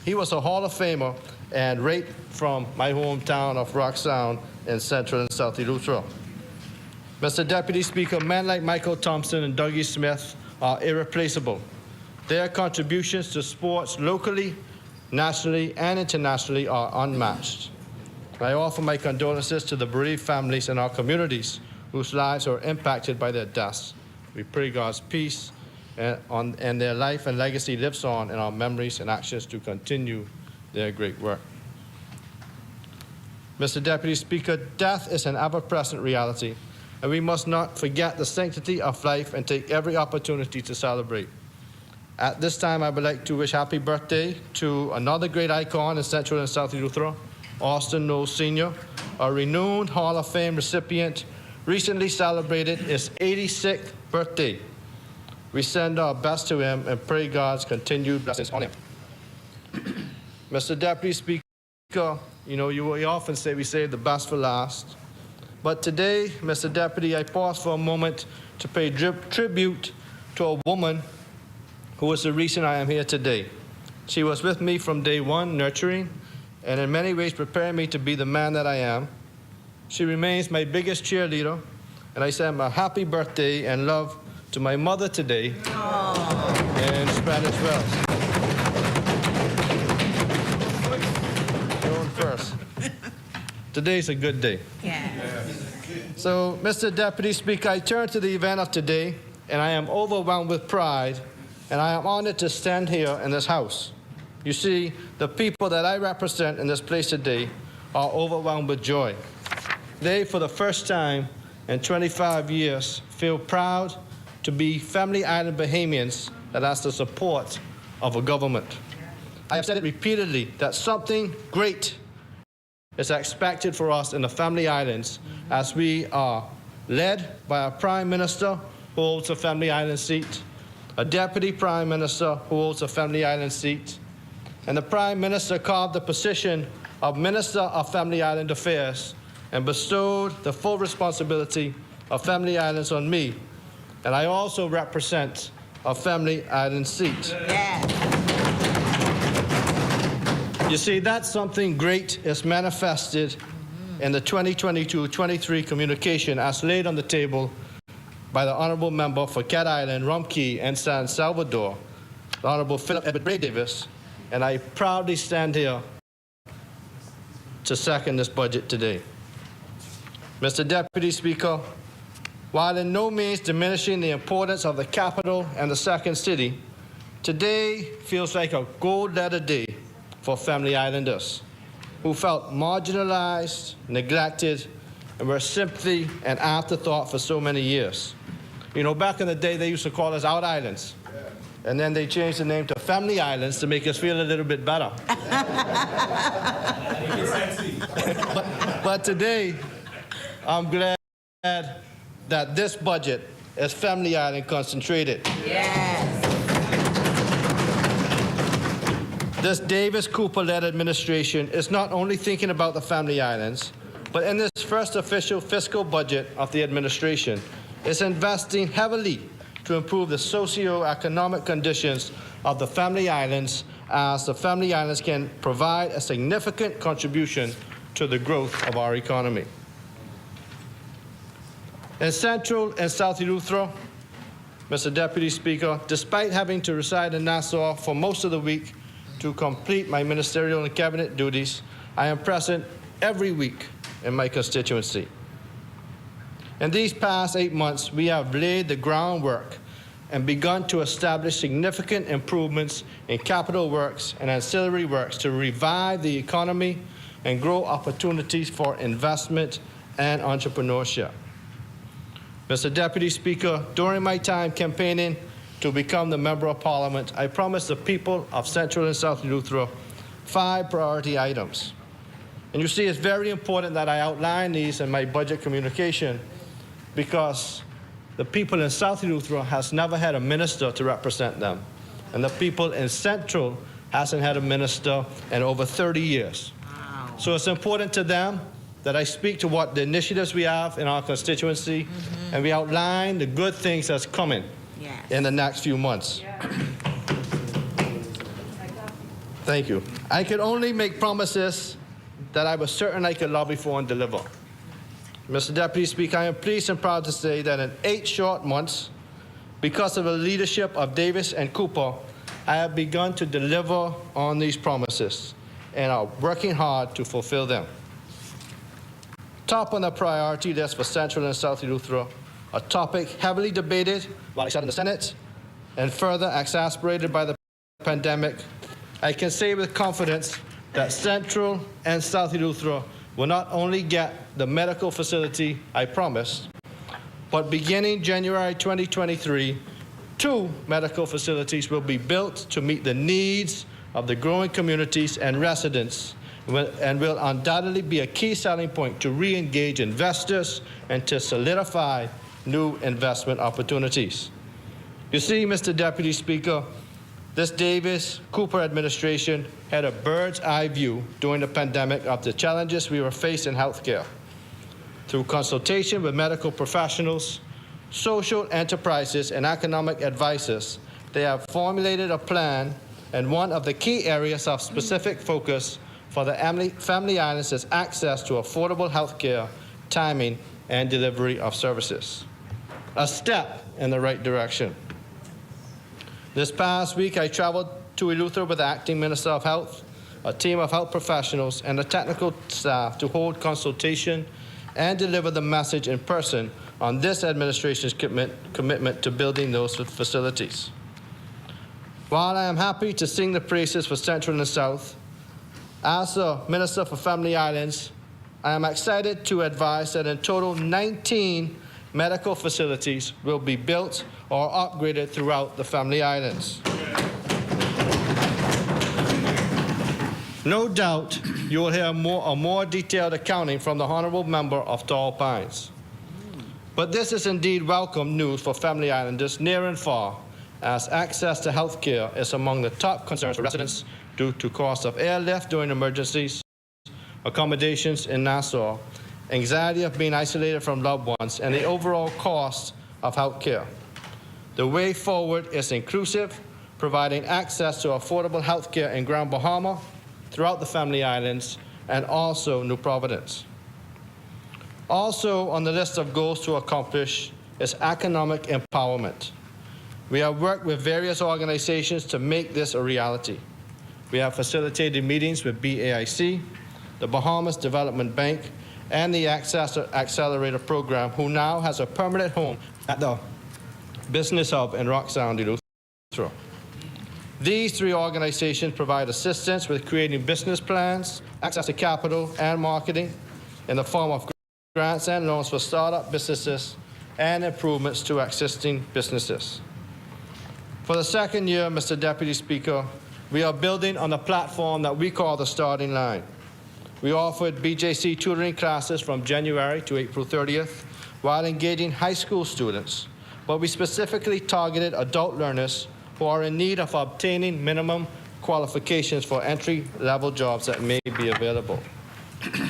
he was a Hall of Famer and right from my hometown of Rock Sound in Central and South Eleuthera. Mr. Deputy Speaker, men like Michael Thompson and Dougie Smith are irreplaceable. Their contributions to sports locally, nationally, and internationally are unmatched. I offer my condolences to the bereaved families in our communities whose lives are impacted by their deaths. We pray God's peace and their life and legacy lives on in our memories and actions to continue their great work. Mr. Deputy Speaker, death is an ever-present reality, and we must not forget the sanctity of life and take every opportunity to celebrate. At this time, I would like to wish happy birthday to another great icon in Central and South Eleuthera, Austin Knowles Sr., a renowned Hall of Fame recipient, recently celebrated his 86th birthday. We send our best to him and pray God's continued blessings on him. Mr. Deputy Speaker, you know, we often say we save the best for last. But today, Mr. Deputy, I pause for a moment to pay tribute to a woman who is the reason I am here today. She was with me from day one, nurturing, and in many ways preparing me to be the man that I am. She remains my biggest cheerleader, and I send a happy birthday and love to my mother today in Spanish Wells. Going first. Today's a good day. Yeah. So, Mr. Deputy Speaker, I turn to the event of today, and I am overwhelmed with pride, and I am honored to stand here in this House. You see, the people that I represent in this place today are overwhelmed with joy. They, for the first time in 25 years, feel proud to be Family Island Bahamians that has the support of a government. I have said it repeatedly that something great is expected for us in the Family Islands as we are led by a Prime Minister who holds a Family Island seat, a Deputy Prime Minister who holds a Family Island seat, and the Prime Minister carved the position of Minister of Family Island Affairs and bestowed the full responsibility of Family Islands on me. And I also represent a Family Island seat. You see, that something great is manifested in the 2022-23 communication as laid on the table by the Honourable Member for Cat Island, Rum Key, and San Salvador, the Honourable Philip Edward Bray Davis, and I proudly stand here to second this budget today. Mr. Deputy Speaker, while in no means diminishing the importance of the capital and the second city, today feels like a gold-letter day for Family Islanders who felt marginalized, neglected, and were simply an afterthought for so many years. You know, back in the day, they used to call us Out Islands. And then they changed the name to Family Islands to make us feel a little bit better. But today, I'm glad that this budget is Family Island concentrated. This Davis-Cooper-led administration is not only thinking about the Family Islands, but in this first official fiscal budget of the administration, is investing heavily to improve the socio-economic conditions of the Family Islands, as the Family Islands can provide a significant contribution to the growth of our economy. In Central and South Eleuthera, Mr. Deputy Speaker, despite having to reside in Nassau for most of the week to complete my ministerial and cabinet duties, I am present every week in my constituency. In these past 8 months, we have laid the groundwork and begun to establish significant improvements in capital works and ancillary works to revive the economy and grow opportunities for investment and entrepreneurship. Mr. Deputy Speaker, during my time campaigning to become the Member of Parliament, I promised the people of Central and South Eleuthera 5 priority items. And you see, it's very important that I outline these in my budget communication, because the people in South Eleuthera has never had a minister to represent them. And the people in Central hasn't had a minister in over 30 years. Wow. So it's important to them that I speak to what the initiatives we have in our constituency, and we outline the good things that's coming in the next few months. Thank you. I could only make promises that I was certain I could lobby for and deliver. Mr. Deputy Speaker, I am pleased and proud to say that in 8 short months, because of the leadership of Davis and Cooper, I have begun to deliver on these promises and are working hard to fulfill them. Top on the priority list for Central and South Eleuthera, a topic heavily debated while I sat in the Senate and further exacerbated by the pandemic, I can say with confidence that Central and South Eleuthera will not only get the medical facility I promised, but beginning January 2023, 2 medical facilities will be built to meet the needs of the growing communities and residents, and will undoubtedly be a key selling point to re-engage investors and to solidify new investment opportunities. You see, Mr. Deputy Speaker, this Davis-Cooper administration had a bird's-eye view during the pandemic of the challenges we were facing in healthcare. Through consultation with medical professionals, social enterprises, and economic advisors, they have formulated a plan, and one of the key areas of specific focus for the Family Islands is access to affordable healthcare, timing, and delivery of services. A step in the right direction. This past week, I traveled to Eleuthera with the Acting Minister of Health, a team of health professionals, and the technical staff to hold consultation and deliver the message in person on this administration's commitment to building those facilities. While I am happy to sing the praises for Central and the South, as the Minister for Family Islands, I am excited to advise that in total 19 medical facilities will be built or upgraded throughout the Family Islands. No doubt you will hear a more detailed accounting from the Honourable Member of Tall Pines. But this is indeed welcome news for Family Islanders near and far, as access to health care is among the top concerns for residents due to cost of airlift during emergencies, accommodations in Nassau, anxiety of being isolated from loved ones, and the overall cost of health care. The way forward is inclusive, providing access to affordable health care in Grand Bahama, throughout the Family Islands, and also New Providence. Also on the list of goals to accomplish is economic empowerment. We have worked with various organizations to make this a reality. We have facilitated meetings with BAIC, the Bahamas Development Bank, and the Access Accelerator Program, who now has a permanent home at the Business Hub in Rock Sound, Eleuthera. These three organizations provide assistance with creating business plans, access to capital, and marketing in the form of grants and loans for startup businesses and improvements to existing businesses. For the second year, Mr. Deputy Speaker, we are building on a platform that we call the starting line. We offered BJC tutoring classes from January to April 30th while engaging high school students, but we specifically targeted adult learners who are in need of obtaining minimum qualifications for entry-level jobs that may be available.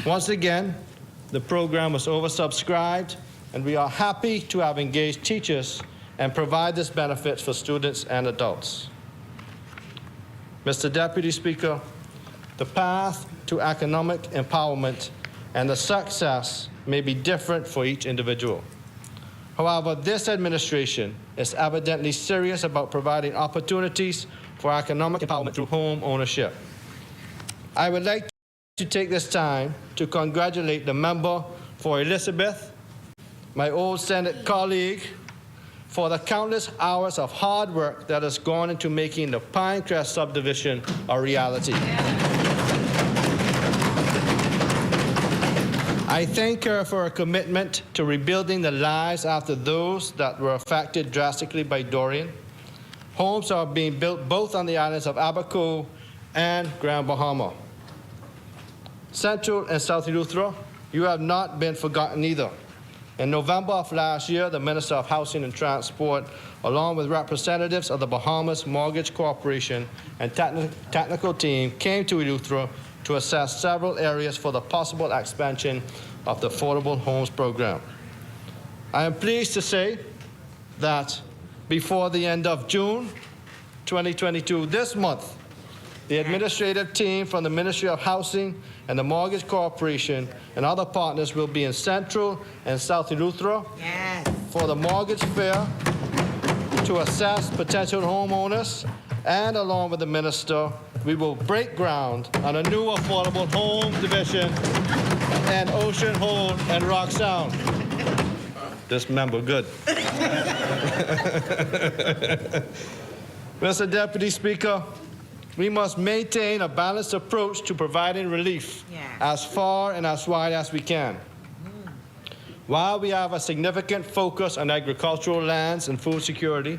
Once again, the program was oversubscribed, and we are happy to have engaged teachers and provide this benefit for students and adults. Mr. Deputy Speaker, the path to economic empowerment and the success may be different for each individual. However, this administration is evidently serious about providing opportunities for economic empowerment through home ownership. I would like to take this time to congratulate the member for Elizabeth, my old Senate colleague, for the countless hours of hard work that has gone into making the Pinecrest subdivision a reality. I thank her for her commitment to rebuilding the lives after those that were affected drastically by Dorian. Homes are being built both on the islands of Abaco and Grand Bahama. Central and South Eleuthera, you have not been forgotten either. In November of last year, the Minister of Housing and Transport, along with representatives of the Bahamas Mortgage Corporation and technical team, came to Eleuthera to assess several areas for the possible expansion of the Affordable Homes Program. I am pleased to say that before the end of June 2022, this month, the administrative team from the Ministry of Housing and the Mortgage Corporation and other partners will be in Central and South Eleuthera for the mortgage fair to assess potential homeowners, and along with the Minister, we will break ground on a new affordable home division in Ocean Hole and Rock Sound. This member, good. Mr. Deputy Speaker, we must maintain a balanced approach to providing relief as far and as wide as we can. While we have a significant focus on agricultural lands and food security,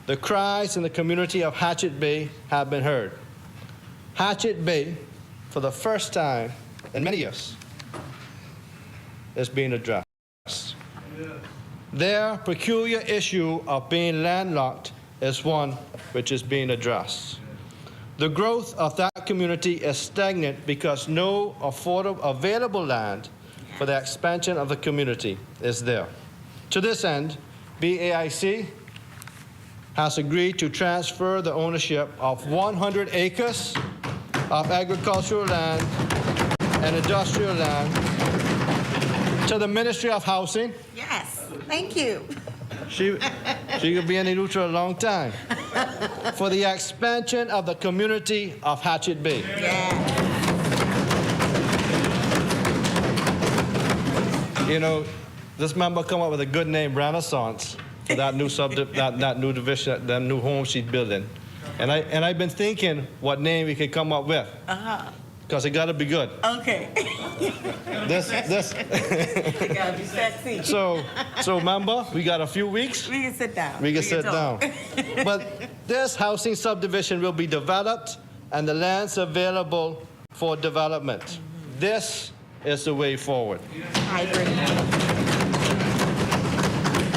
the cries in the community of Hatchet Bay have been heard. Hatchet Bay, for the first time in many years, is being addressed. Their peculiar issue of being landlocked is one which is being addressed. The growth of that community is stagnant because no affordable available land for the expansion of the community is there. To this end, BAIC has agreed to transfer the ownership of 100 acres of agricultural land and industrial land to the Ministry of Housing. Yes, thank you. She could be in Eleuthera a long time. For the expansion of the community of Hatchet Bay. You know, this member come up with a good name, Renaissance, for that new that new division, that new home she's building. And I've been thinking what name we could come up with. Because it got to be good. Okay. This. You gotta be sexy. So remember, we got a few weeks. We can sit down. We can sit talk. down. But this housing subdivision will be developed and the land's available for development. This is the way forward.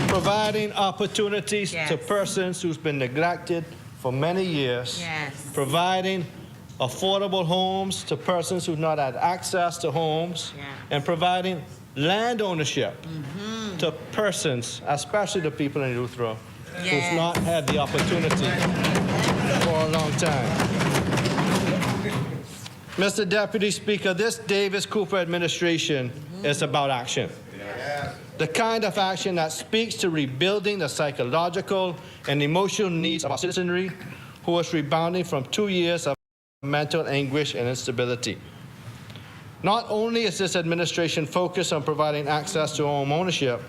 Providing opportunities to Yes. persons who's been neglected for many years. Yes. Providing affordable homes to persons who've not had access to homes. Yeah. And providing land ownership to persons, especially the people in Eleuthera, Yes. who've not had the opportunity for a long time. Mr. Deputy Speaker, this Davis Cooper administration is about action. The kind of action that speaks to rebuilding the psychological and emotional needs of our citizenry who is rebounding from 2 years of mental anguish and instability. Not only is this administration focused on providing access to home ownership,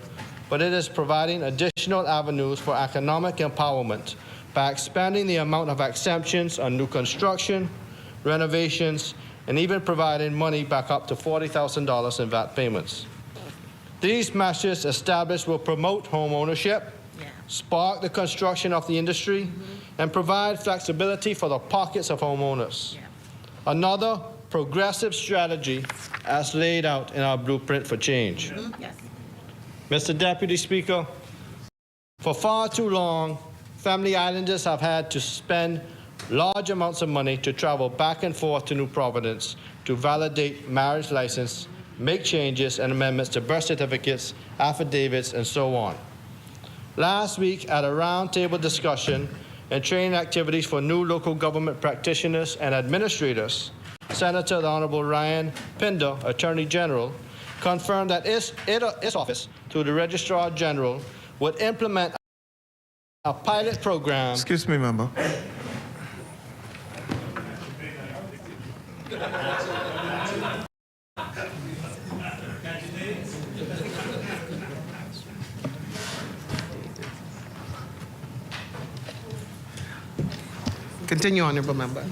but it is providing additional avenues for economic empowerment by expanding the amount of exemptions on new construction, renovations, and even providing money back up to $40,000 in VAT payments. These measures established will promote home ownership, spark the construction of the industry, and provide flexibility for the pockets of homeowners. Another progressive strategy as laid out in our blueprint for change. Yes. Mr. Deputy Speaker, for far too long, family islanders have had to spend large amounts of money to travel back and forth to New Providence to validate marriage license, make changes and amendments to birth certificates, affidavits, and so on. Last week, at a roundtable discussion and training activities for new local government practitioners and administrators, Senator the Honorable Ryan Pinder, Attorney General, confirmed that his office, through the Registrar General, would implement a pilot program. Excuse me, member. Continue, honorable member.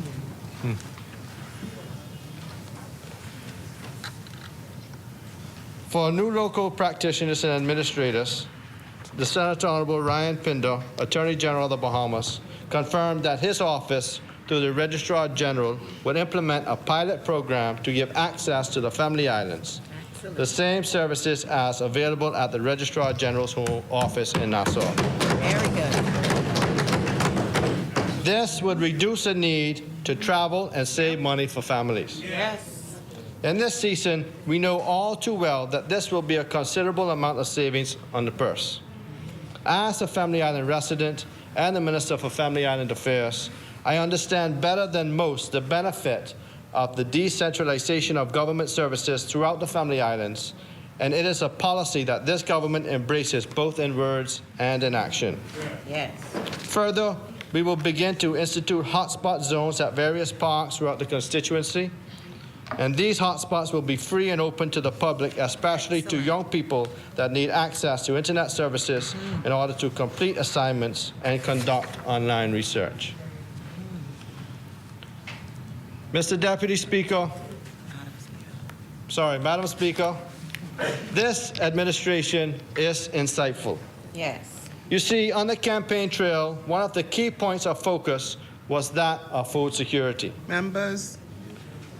For new local practitioners and administrators, the Senator Honorable Ryan Pinder, Attorney General of the Bahamas, confirmed that his office, through the Registrar General, would implement a pilot program to give access to the Family Islands, the same services as available at the Registrar General's home office in Nassau. Very good. This would reduce the need to travel and save money for families. Yes. In this season, we know all too well that this will be a considerable amount of savings on the purse. As a Family Island resident and the Minister for Family Island Affairs, I understand better than most the benefit of the decentralization of government services throughout the Family Islands, and it is a policy that this government embraces both in words and in action. Yes. Further, we will begin to institute hotspot zones at various parks throughout the constituency, and these hotspots will be free and open to the public, especially to young people that need access to internet services in order to complete assignments and conduct online research. Mr. Deputy Speaker, Madam Speaker, this administration is insightful. Yes. You see, on the campaign trail, one of the key points of focus was that of food security. Members.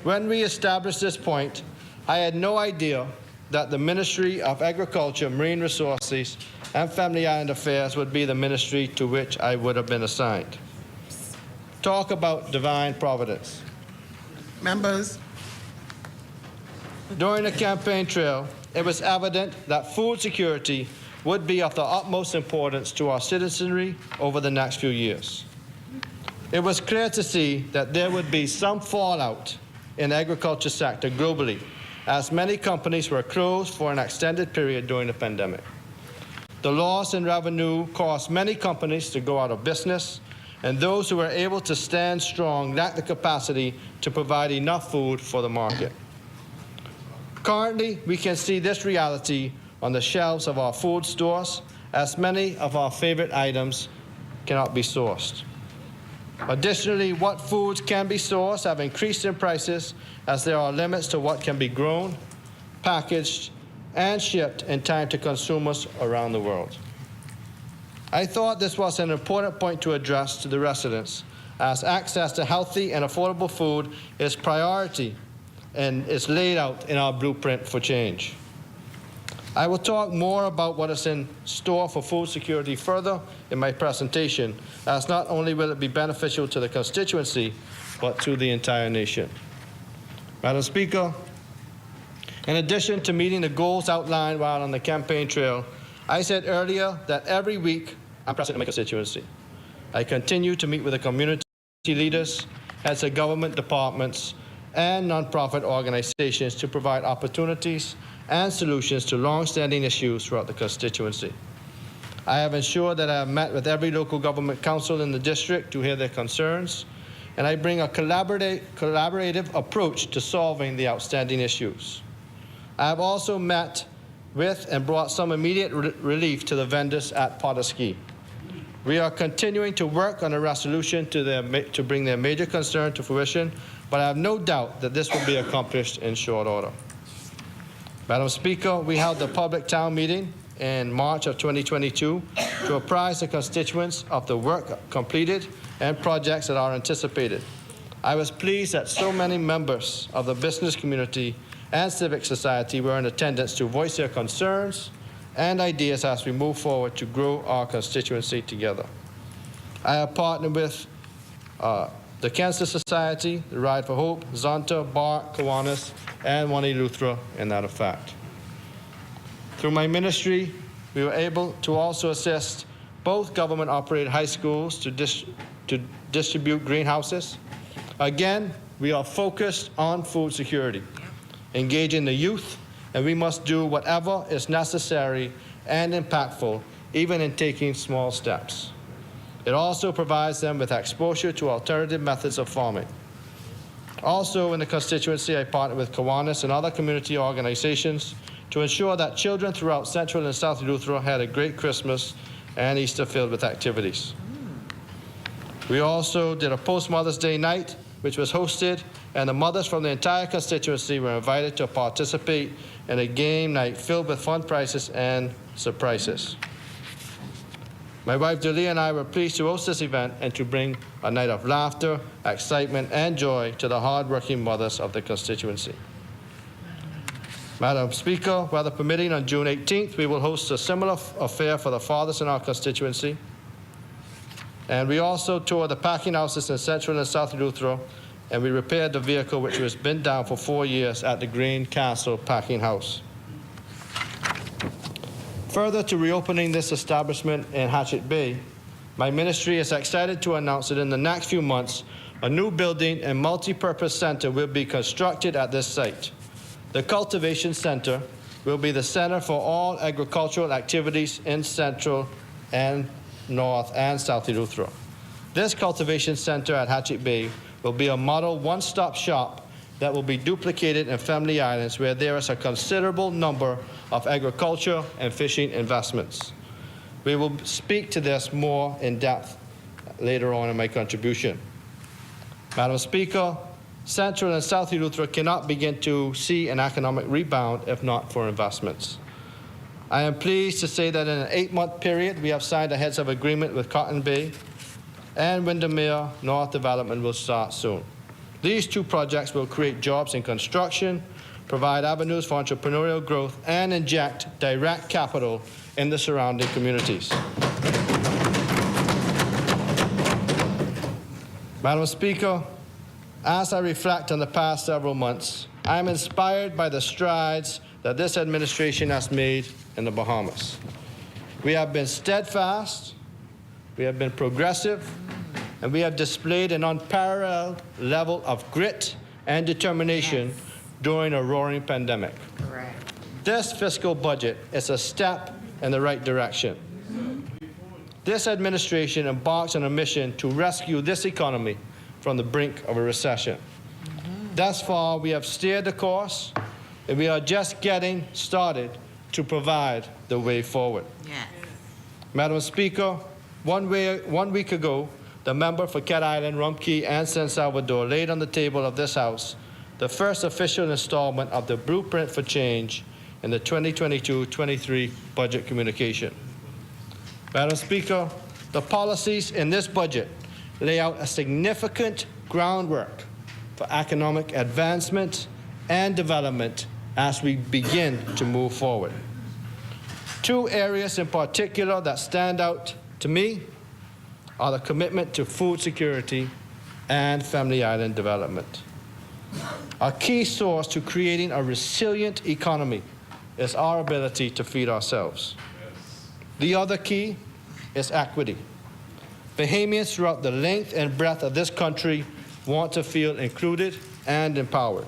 When we established this point, I had no idea that the Ministry of Agriculture, Marine Resources, and Family Island Affairs would be the ministry to which I would have been assigned. Talk about divine providence. Members. During the campaign trail, it was evident that food security would be of the utmost importance to our citizenry over the next few years. It was clear to see that there would be some fallout in the agriculture sector globally, as many companies were closed for an extended period during the pandemic. The loss in revenue caused many companies to go out of business, and those who were able to stand strong lacked the capacity to provide enough food for the market. Currently, we can see this reality on the shelves of our food stores, as many of our favorite items cannot be sourced. Additionally, what foods can be sourced have increased in prices as there are limits to what can be grown, packaged, and shipped in time to consumers around the world. I thought this was an important point to address to the residents, as access to healthy and affordable food is priority and is laid out in our blueprint for change. I will talk more about what is in store for food security further in my presentation, as not only will it be beneficial to the constituency, but to the entire nation. Madam Speaker, in addition to meeting the goals outlined while on the campaign trail, I said earlier that every week I'm present in my constituency. I continue to meet with the community leaders, heads of government departments, and nonprofit organizations to provide opportunities and solutions to long-standing issues throughout the constituency. I have ensured that I have met with every local government council in the district to hear their concerns, and I bring a collaborative approach to solving the outstanding issues. I have also met with and brought some immediate relief to the vendors at Potterski. We are continuing to work on a resolution to bring their major concern to fruition, but I have no doubt that this will be accomplished in short order. Madam Speaker, we held a public town meeting in March of 2022 to apprise the constituents of the work completed and projects that are anticipated. I was pleased that so many members of the business community and civic society were in attendance to voice their concerns and ideas as we move forward to grow our constituency together. I have partnered with the Cancer Society, the Ride for Hope, Zonta, BART, Kiwanis, and Waniluthra in that effect. Through my ministry, we were able to also assist both government-operated high schools to distribute greenhouses. Again, we are focused on food security, engaging the youth, and we must do whatever is necessary and impactful, even in taking small steps. It also provides them with exposure to alternative methods of farming. Also in the constituency, I partnered with Kiwanis and other community organizations to ensure that children throughout Central and South Eleuthera had a great Christmas and Easter filled with activities. We also did a post-Mother's Day night, which was hosted, and the mothers from the entire constituency were invited to participate in a game night filled with fun prizes and surprises. My wife, Julie, and I were pleased to host this event and to bring a night of laughter, excitement, and joy to the hard-working mothers of the constituency. Madam Speaker, weather permitting, on June 18th, we will host a similar affair for the fathers in our constituency. And we also toured the packing houses in Central and South Eleuthera, and we repaired the vehicle which was been down for 4 years at the Green Castle packing house. Further to reopening this establishment in Hatchet Bay, my ministry is excited to announce that in the next few months, a new building and multi-purpose center will be constructed at this site. The Cultivation Center will be the center for all agricultural activities in Central and North and South Eleuthera. This Cultivation Center at Hatchet Bay will be a model one-stop shop that will be duplicated in Family Islands, where there is a considerable number of agriculture and fishing investments. We will speak to this more in depth later on in my contribution. Madam Speaker, Central and South Eleuthera cannot begin to see an economic rebound if not for investments. I am pleased to say that in an 8-month period, we have signed a heads of agreement with Cotton Bay, and Windermere North Development will start soon. These two projects will create jobs in construction, provide avenues for entrepreneurial growth, and inject direct capital in the surrounding communities. Madam Speaker, as I reflect on the past several months, I am inspired by the strides that this administration has made in the Bahamas. We have been steadfast, we have been progressive, and we have displayed an unparalleled level of grit and determination during a roaring pandemic. Correct. This fiscal budget is a step in the right direction. This administration embarks on a mission to rescue this economy from the brink of a recession. Thus far, we have steered the course, and we are just getting started to provide the way forward. Yes. Madam Speaker, one week ago, the member for Cat Island, Rumpke, and San Salvador laid on the table of this House the first official installment of the Blueprint for Change in the 2022-23 budget communication. Madam Speaker, the policies in this budget lay out a significant groundwork for economic advancement and development as we begin to move forward. Two areas in particular that stand out to me are the commitment to food security and Family Island development. A key source to creating a resilient economy is our ability to feed ourselves. The other key is equity. Bahamians throughout the length and breadth of this country want to feel included and empowered.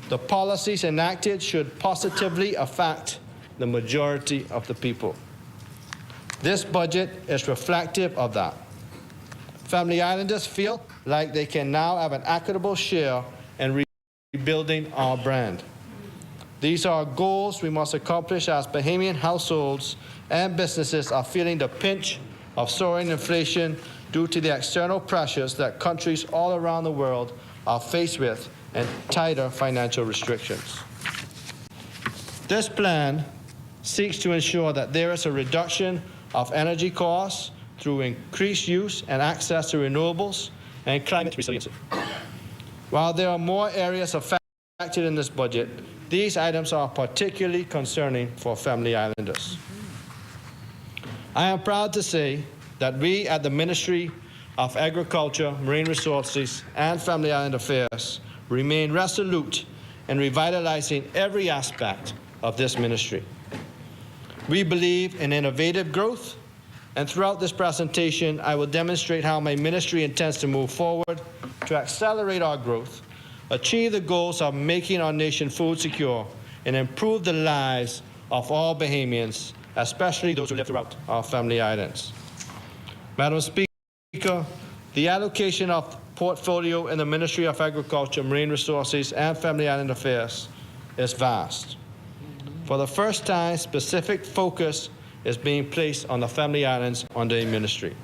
The policies enacted should positively affect the majority of the people. This budget is reflective of that. Family Islanders feel like they can now have an equitable share in rebuilding our brand. These are goals we must accomplish as Bahamian households and businesses are feeling the pinch of soaring inflation due to the external pressures that countries all around the world are faced with and tighter financial restrictions. This plan seeks to ensure that there is a reduction of energy costs through increased use and access to renewables and climate resiliency. While there are more areas affected in this budget, these items are particularly concerning for Family Islanders. I am proud to say that we at the Ministry of Agriculture, Marine Resources, and Family Island Affairs remain resolute in revitalizing every aspect of this ministry. We believe in innovative growth, and throughout this presentation, I will demonstrate how my ministry intends to move forward to accelerate our growth, achieve the goals of making our nation food secure, and improve the lives of all Bahamians, especially those who live throughout our Family Islands. Madam Speaker, the allocation of portfolio in the Ministry of Agriculture, Marine Resources, and Family Island Affairs is vast. For the first time, specific focus is being placed on the Family Islands under a ministry.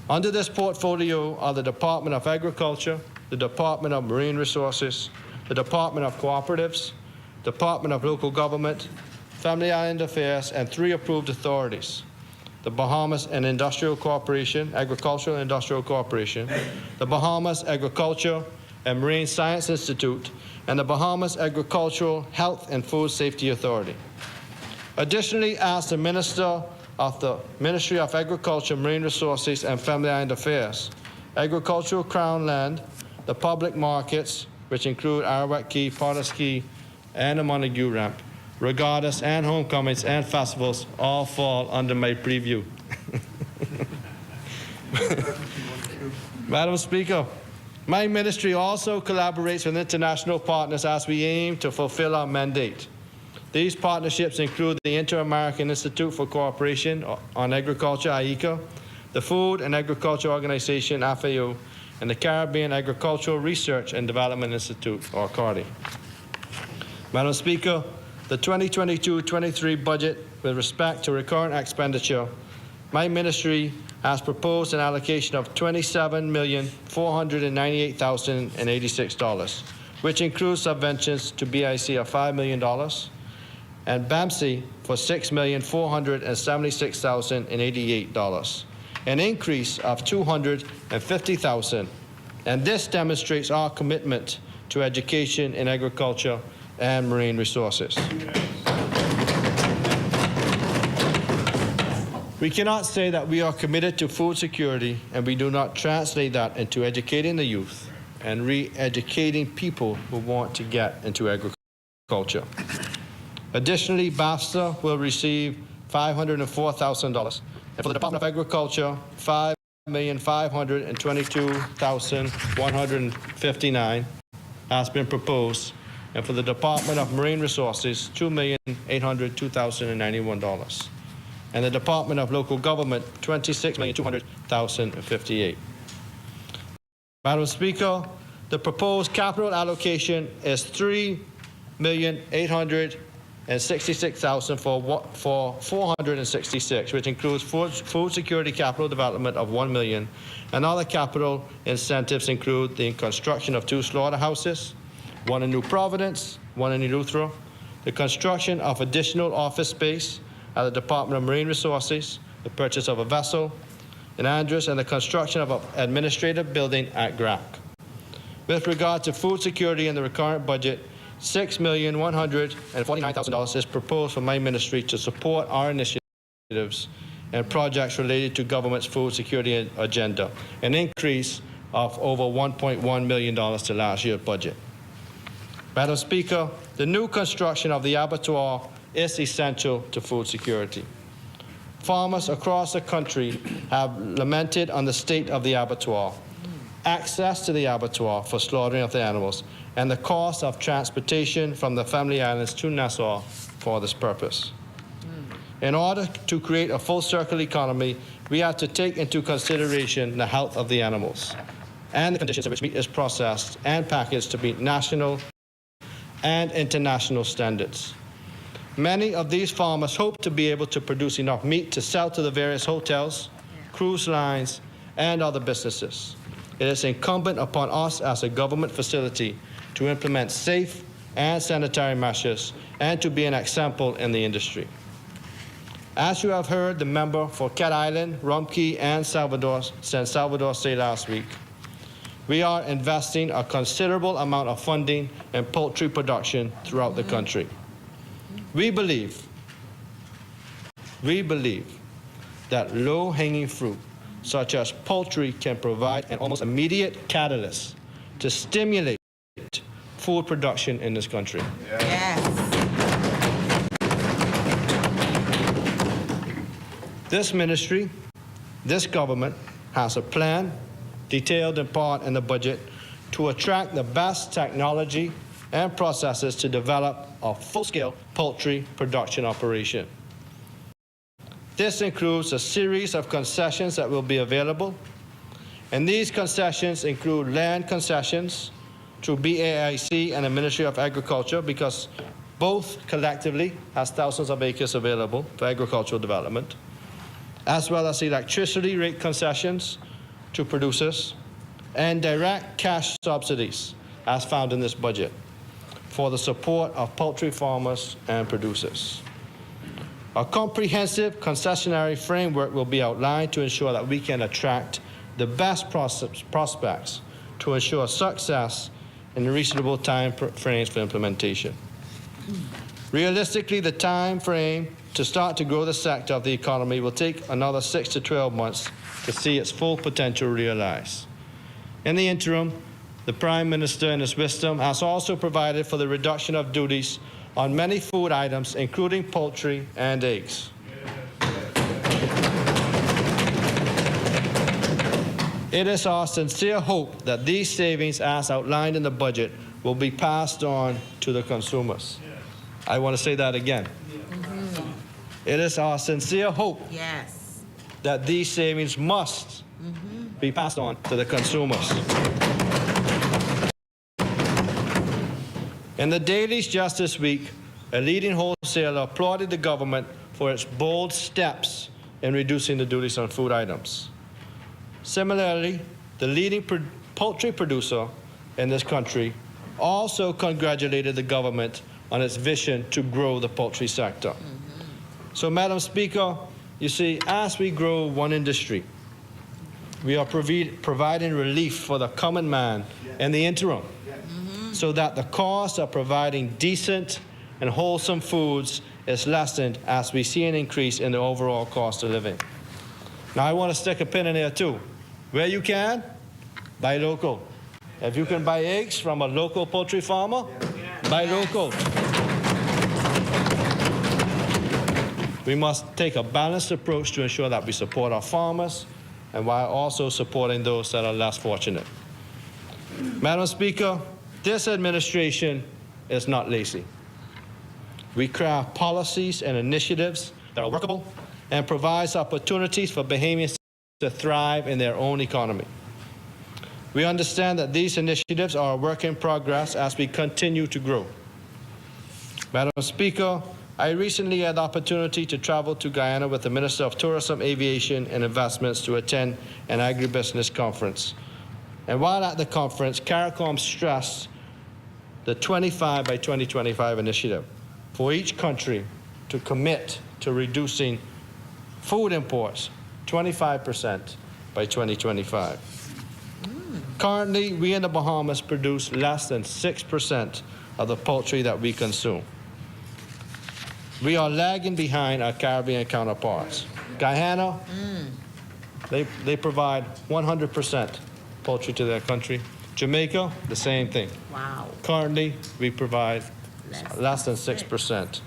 Under this portfolio are the Department of Agriculture, the Department of Marine Resources, the Department of Cooperatives, Department of Local Government, Family Island Affairs, and 3 approved authorities: the Bahamas and Industrial Corporation, Agricultural and Industrial Corporation, the Bahamas Agriculture and Marine Science Institute, and the Bahamas Agricultural Health and Food Safety Authority. Additionally, as the Minister of the Ministry of Agriculture, Marine Resources, and Family Island Affairs, agricultural crown land, the public markets, which include Arawak Key, Potters Key, and the Montague Ramp, regattas and homecomings and festivals all fall under my preview. Madam Speaker, my ministry also collaborates with international partners as we aim to fulfill our mandate. These partnerships include the Inter-American Institute for Cooperation on Agriculture, IECA, the Food and Agriculture Organization, FAO, and the Caribbean Agricultural Research and Development Institute, or CARDI. Madam Speaker, the 2022-23 budget with respect to recurrent expenditure, my ministry has proposed an allocation of $27,498,086, which includes subventions to BIC of $5 million and BAMC for $6,476,088, an increase of $250,000. And this demonstrates our commitment to education in agriculture and marine resources. We cannot say that we are committed to food security and we do not translate that into educating the youth and re-educating people who want to get into agriculture. Additionally, BAFSA will receive $504,000, and for the Department of Agriculture, $5,522,159 has been proposed, and for the Department of Marine Resources, $2,802,091. And the Department of Local Government, $26,200,058. Madam Speaker, the proposed capital allocation is $3,888,000 $466,000 for 466, which includes food security capital development of $1 million, and other capital incentives include the construction of 2 slaughterhouses, one in New Providence, one in Eleuthera, the construction of additional office space at the Department of Marine Resources, the purchase of a vessel in Andrews, and the construction of an administrative building at GRAC. With regard to food security in the recurrent budget, $6,149,000 is proposed for my ministry to support our initiatives and projects related to government's food security agenda, an increase of over $1.1 million to last year's budget. Madam Speaker, the new construction of the abattoir is essential to food security. Farmers across the country have lamented on the state of the abattoir, access to the abattoir for slaughtering of the animals, and the cost of transportation from the Family Islands to Nassau for this purpose. In order to create a full circle economy, we have to take into consideration the health of the animals and the conditions in which meat is processed and packaged to meet national and international standards. Many of these farmers hope to be able to produce enough meat to sell to the various hotels, cruise lines, and other businesses. It is incumbent upon us as a government facility to implement safe and sanitary measures and to be an example in the industry. As you have heard the member for Cat Island, Rumpke, and San Salvador say last week, we are investing a considerable amount of funding in poultry production throughout the country. We believe that low-hanging fruit, such as poultry, can provide an almost immediate catalyst to stimulate food production in this country. Yes. This ministry, this government, has a plan, detailed in part in the budget, to attract the best technology and processes to develop a full-scale poultry production operation. This includes a series of concessions that will be available, and these concessions include land concessions through BAIC and the Ministry of Agriculture, because both collectively has thousands of acres available for agricultural development, as well as electricity rate concessions to producers and direct cash subsidies as found in this budget for the support of poultry farmers and producers. A comprehensive concessionary framework will be outlined to ensure that we can attract the best prospects to ensure success in reasonable time frames for implementation. Realistically, the time frame to start to grow the sector of the economy will take another 6 to 12 months to see its full potential realized. In the interim, the Prime Minister, in his wisdom, has also provided for the reduction of duties on many food items, including poultry and eggs. It is our sincere hope that these savings, as outlined in the budget, will be passed on to the consumers. I want to say that again. It is our sincere hope Yes. that these savings must be passed on to the consumers. In the dailies just this week, a leading wholesaler applauded the government for its bold steps in reducing the duties on food items. Similarly, the leading poultry producer in this country also congratulated the government on its vision to grow the poultry sector. So, Madam Speaker, you see, as we grow one industry, we are providing relief for the common man in the interim, so that the cost of providing decent and wholesome foods is lessened as we see an increase in the overall cost of living. Now, I want to stick a pin in there too. Where you can, buy local. If you can buy eggs from a local poultry farmer, buy local. We must take a balanced approach to ensure that we support our farmers and while also supporting those that are less fortunate. Madam Speaker, this administration is not lazy. We craft policies and initiatives that are workable and provides opportunities for Bahamians to thrive in their own economy. We understand that these initiatives are a work in progress as we continue to grow. Madam Speaker, I recently had the opportunity to travel to Guyana with the Minister of Tourism, Aviation, and Investments to attend an agribusiness conference. And while at the conference, CARICOM stressed the 25 by 2025 initiative for each country to commit to reducing food imports 25% by 2025. Currently, we in the Bahamas produce less than 6% of the poultry that we consume. We are lagging behind our Caribbean counterparts. Guyana, they provide 100% poultry to their country. Jamaica, the same thing. Wow. Currently, we provide less than 6%.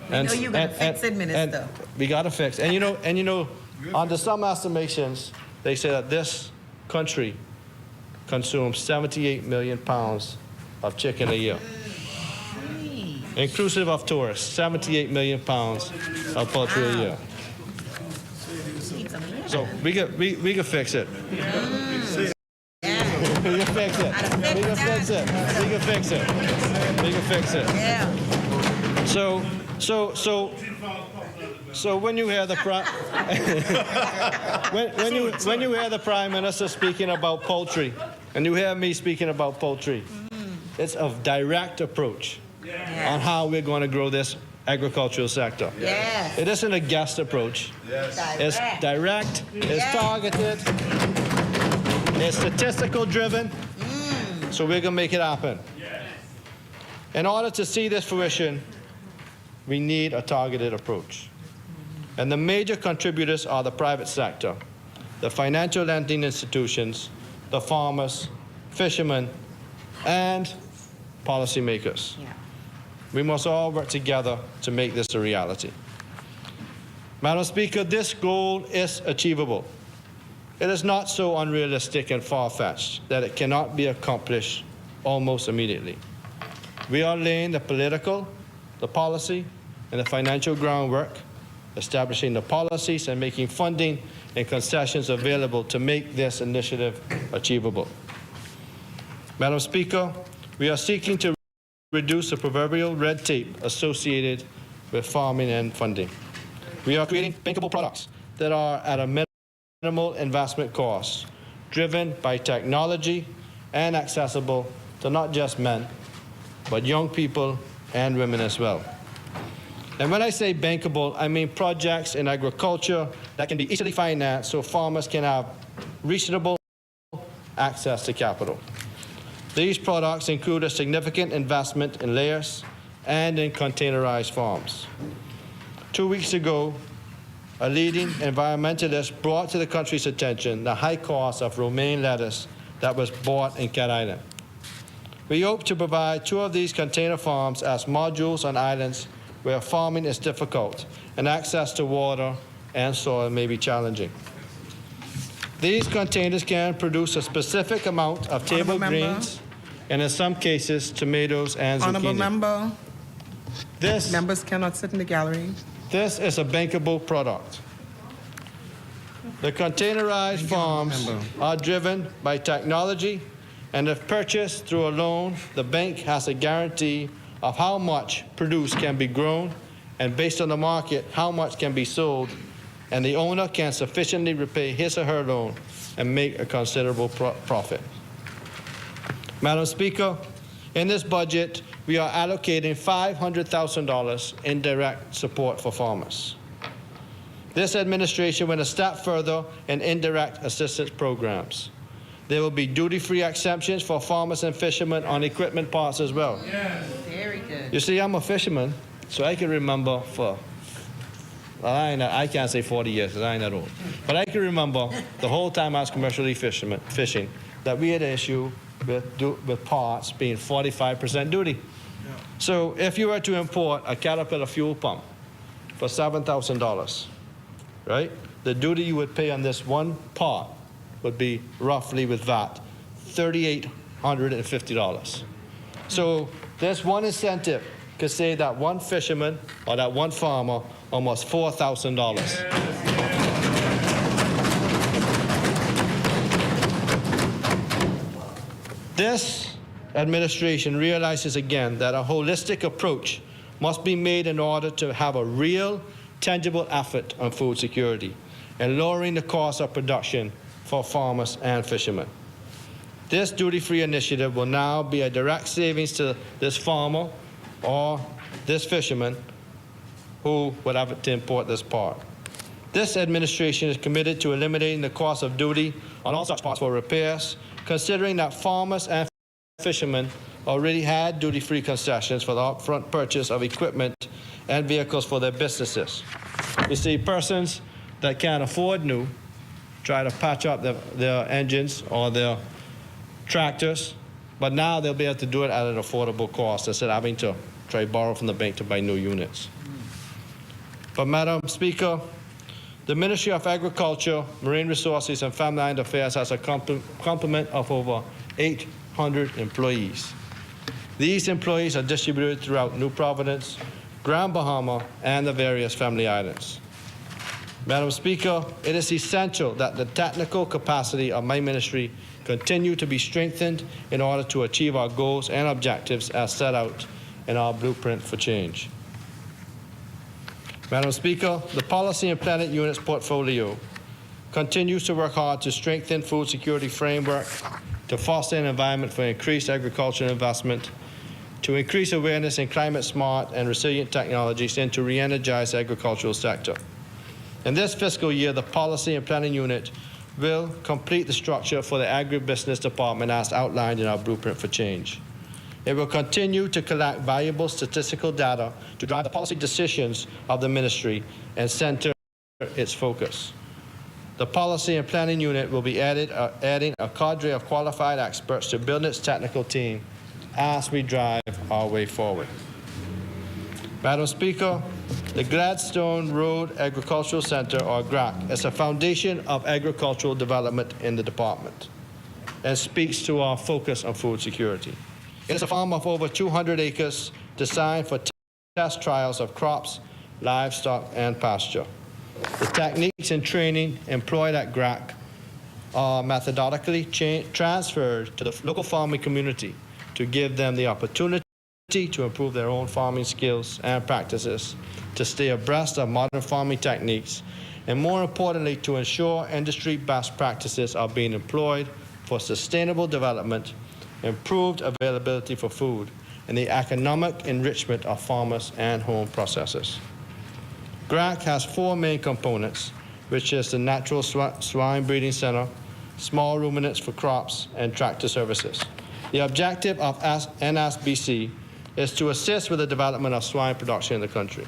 know you gotta fix it, Minister. We got to fix. And you know, under some estimations, they say that this country consumes 78 million pounds of chicken a year. Inclusive of tourists, 78 million pounds of poultry a year. So we can fix it. We can fix it. We can fix it. We can fix it. We can fix it. Yeah. So when you hear the when you hear the Prime Minister speaking about poultry, and you hear me speaking about poultry, it's a direct approach on how we're going to grow this agricultural sector. Yes. It isn't a guessed approach. It's direct. It's targeted. It's statistical driven. So we're going to make it happen. In order to see this fruition, we need a targeted approach. And the major contributors are the private sector, the financial lending institutions, the farmers, fishermen, and policymakers. Yeah. We must all work together to make this a reality. Madam Speaker, this goal is achievable. It is not so unrealistic and far-fetched that it cannot be accomplished almost immediately. We are laying the political, the policy, and the financial groundwork, establishing the policies and making funding and concessions available to make this initiative achievable. Madam Speaker, we are seeking to reduce the proverbial red tape associated with farming and funding. We are creating bankable products that are at a minimal investment cost, driven by technology and accessible to not just men, but young people and women as well. And when I say bankable, I mean projects in agriculture that can be easily financed so farmers can have reasonable access to capital. These products include a significant investment in layers and in containerized farms. 2 weeks ago, a leading environmentalist brought to the country's attention the high cost of romaine lettuce that was bought in Cat Island. We hope to provide 2 of these container farms as modules on islands where farming is difficult and access to water and soil may be challenging. These containers can produce a specific amount of table Honourable greens and in some cases tomatoes and Honourable zucchini. member, This members cannot sit in the gallery. This is a bankable product. The containerized farms are driven by technology, and if purchased through a loan, the bank has a guarantee of how much produce can be grown, and based on the market, how much can be sold, and the owner can sufficiently repay his or her loan and make a considerable profit. Madam Speaker, in this budget, we are allocating $500,000 in direct support for farmers. This administration went a step further in indirect assistance programs. There will be duty-free exemptions for farmers and fishermen on equipment parts as well. Very good. You see, I'm a fisherman, so I can remember for, I can't say 40 years because I ain't that old, but I can remember the whole time I was commercially fishing that we had an issue with parts being 45% duty. So if you were to import a Caterpillar fuel pump for $7,000, right, the duty you would pay on this one part would be roughly with VAT, $3,850. So there's one incentive could save that one fisherman or that one farmer almost $4,000. This administration realizes again that a holistic approach must be made in order to have a real, tangible effort on food security and lowering the cost of production for farmers and fishermen. This duty-free initiative will now be a direct savings to this farmer or this fisherman who would have to import this part. This administration is committed to eliminating the cost of duty on all such parts for repairs, considering that farmers and fishermen already had duty-free concessions for the upfront purchase of equipment and vehicles for their businesses. You see, persons that can't afford new try to patch up their engines or their tractors, but now they'll be able to do it at an affordable cost instead of having to try to borrow from the bank to buy new units. But, Madam Speaker, the Ministry of Agriculture, Marine Resources, and Family Affairs has a complement of over 800 employees. These employees are distributed throughout New Providence, Grand Bahama, and the various family islands. Madam Speaker, it is essential that the technical capacity of my ministry continue to be strengthened in order to achieve our goals and objectives as set out in our blueprint for change. Madam Speaker, the Policy and Planning Unit's portfolio continues to work hard to strengthen food security framework, to foster an environment for increased agricultural investment, to increase awareness in climate-smart and resilient technologies, and to re-energize the agricultural sector. In this fiscal year, the Policy and Planning Unit will complete the structure for the Agribusiness Department as outlined in our Blueprint for Change. It will continue to collect valuable statistical data to drive the policy decisions of the ministry and center its focus. The Policy and Planning Unit will be adding a cadre of qualified experts to build its technical team as we drive our way forward. Madam Speaker, the Gladstone Road Agricultural Center, or GRAC, is a foundation of agricultural development in the department and speaks to our focus on food security. It is a farm of over 200 acres designed for test trials of crops, livestock, and pasture. The techniques and training employed at GRAC are methodically transferred to the local farming community to give them the opportunity to improve their own farming skills and practices, to stay abreast of modern farming techniques, and more importantly, to ensure industry best practices are being employed for sustainable development, improved availability for food, and the economic enrichment of farmers and home processors. GRAC has 4 main components, which is the Natural Swine Breeding Center, small ruminants for crops, and tractor services. The objective of NSBC is to assist with the development of swine production in the country.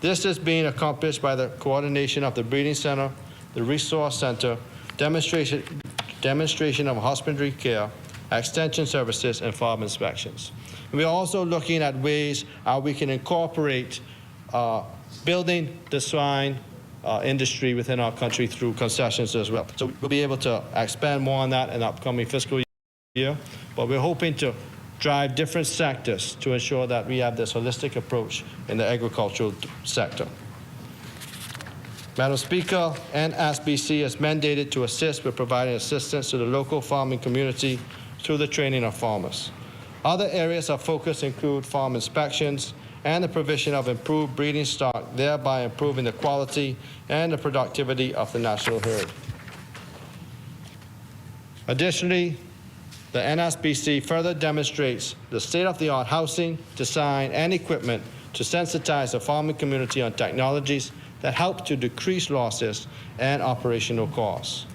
This is being accomplished by the coordination of the Breeding Center, the Resource Center, demonstration of husbandry care, extension services, and farm inspections. And we're also looking at ways how we can incorporate building the swine industry within our country through concessions as well. So we'll be able to expand more on that in the upcoming fiscal year, but we're hoping to drive different sectors to ensure that we have this holistic approach in the agricultural sector. Madam Speaker, NSBC is mandated to assist with providing assistance to the local farming community through the training of farmers. Other areas of focus include farm inspections and the provision of improved breeding stock, thereby improving the quality and the productivity of the national herd. Additionally, the NSBC further demonstrates the state-of-the-art housing, design, and equipment to sensitize the farming community on technologies that help to decrease losses and operational costs.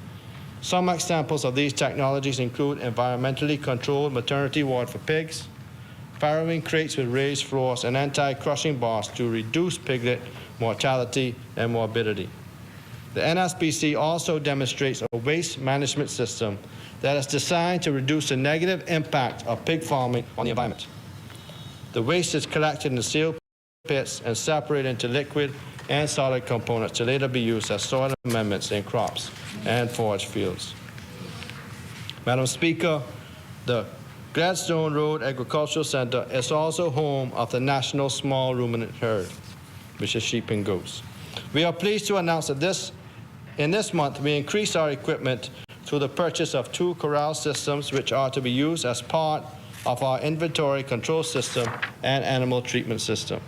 Some examples of these technologies include environmentally controlled maternity ward for pigs, farrowing crates with raised floors, and anti-crushing bars to reduce piglet mortality and morbidity. The NSBC also demonstrates a waste management system that is designed to reduce the negative impact of pig farming on the environment. The waste is collected in the sealed pits and separated into liquid and solid components to later be used as soil amendments in crops and forage fields. Madam Speaker, the Gladstone Road Agricultural Center is also home of the National Small Ruminant Herd, which is sheep and goats. We are pleased to announce that in this month we increased our equipment through the purchase of 2 corral systems, which are to be used as part of our inventory control system and animal treatment system.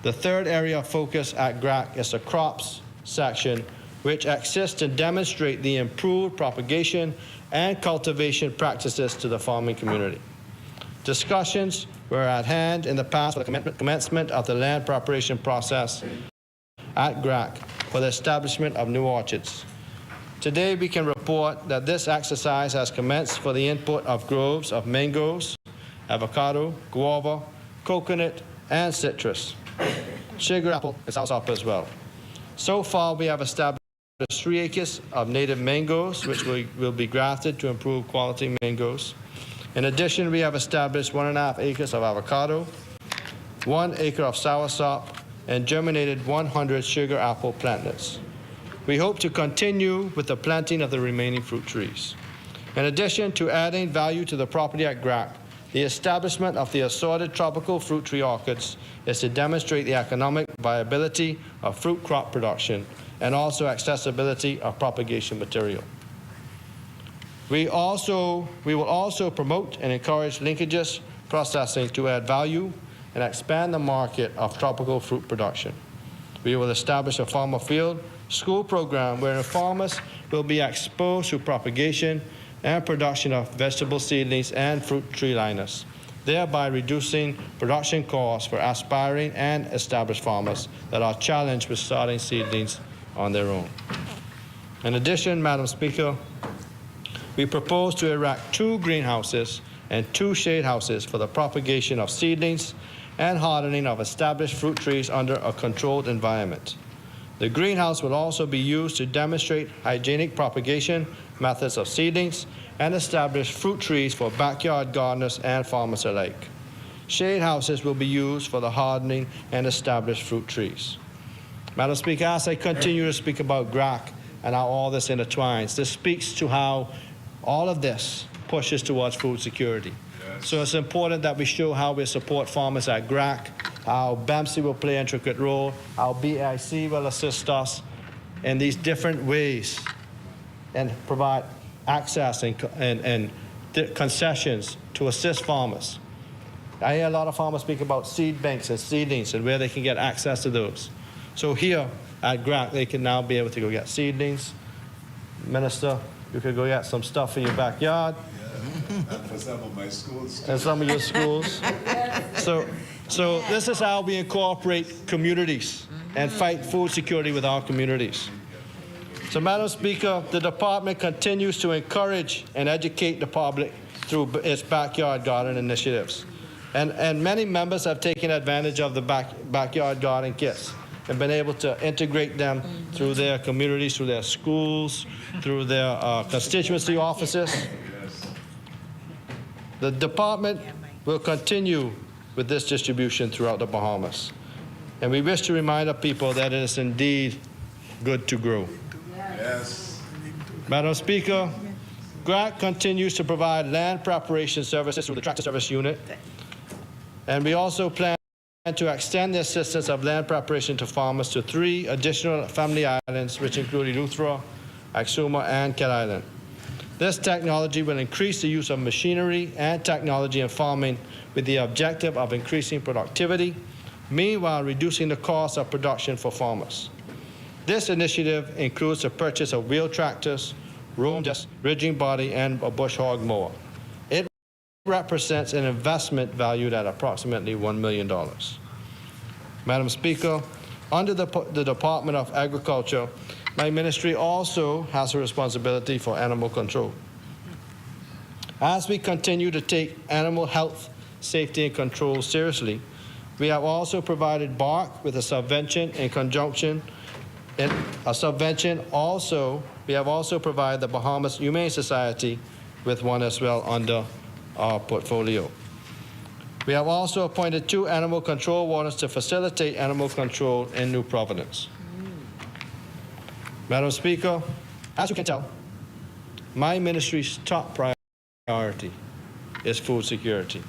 The third area of focus at GRAC is the crops section, which exists to demonstrate the improved propagation and cultivation practices to the farming community. Discussions were at hand in the past for the commencement of the land preparation process at GRAC for the establishment of new orchards. Today, we can report that this exercise has commenced for the input of groves of mangoes, avocado, guava, coconut, and citrus. Sugar apple is also up as well. So far, we have established 3 acres of native mangoes, which will be grafted to improve quality mangoes. In addition, we have established 1.5 acres of avocado, 1 acre of soursop, and germinated 100 sugar apple plantlets. We hope to continue with the planting of the remaining fruit trees. In addition to adding value to the property at GRAC, the establishment of the assorted tropical fruit tree orchards is to demonstrate the economic viability of fruit crop production and also accessibility of propagation material. We will also promote and encourage linkages processing to add value and expand the market of tropical fruit production. We will establish a farmer field school program where farmers will be exposed to propagation and production of vegetable seedlings and fruit tree liners, thereby reducing production costs for aspiring and established farmers that are challenged with starting seedlings on their own. In addition, Madam Speaker, we propose to erect 2 greenhouses and 2 shade houses for the propagation of seedlings and hardening of established fruit trees under a controlled environment. The greenhouse will also be used to demonstrate hygienic propagation methods of seedlings and establish fruit trees for backyard gardeners and farmers alike. Shade houses will be used for the hardening and established fruit trees. Madam Speaker, as I continue to speak about GRAC and how all this intertwines, this speaks to how all of this pushes towards food security. Yes. So it's important that we show how we support farmers at GRAC, how BAMC will play an intricate role, how BIC will assist us in these different ways and provide access and concessions to assist farmers. I hear a lot of farmers speak about seed banks and seedlings and where they can get access to those. So here at GRAC, they can now be able to go get seedlings. Minister, you could go get some stuff for your backyard. Yeah, and for some of my schools too. And some of your schools. So this is how we incorporate communities and fight food security with our communities. So, Madam Speaker, the department continues to encourage and educate the public through its backyard garden initiatives. And many members have taken advantage of the backyard garden kits and been able to integrate them through their communities, through their schools, through their constituency offices. The department will continue with this distribution throughout the Bahamas. And we wish to remind our people that it is indeed good to grow. Yes. Madam Speaker, GRAC continues to provide land preparation services through the Tractor Service Unit. And we also plan to extend the assistance of land preparation to farmers to 3 additional family islands, which include Eleuthera, Exuma, and Cat Island. This technology will increase the use of machinery and technology in farming with the objective of increasing productivity, meanwhile reducing the cost of production for farmers. This initiative includes the purchase of wheel tractors, room disc, ridging body, and a bush hog mower. It represents an investment valued at approximately $1 million. Madam Speaker, under the Department of Agriculture, my ministry also has a responsibility for animal control. As we continue to take animal health, safety, and control seriously, we have also provided BARC with a subvention in conjunction. We have also provided the Bahamas Humane Society with one as well under our portfolio. We have also appointed 2 animal control wardens to facilitate animal control in New Providence. Madam Speaker, as you can tell, my ministry's top priority is food security.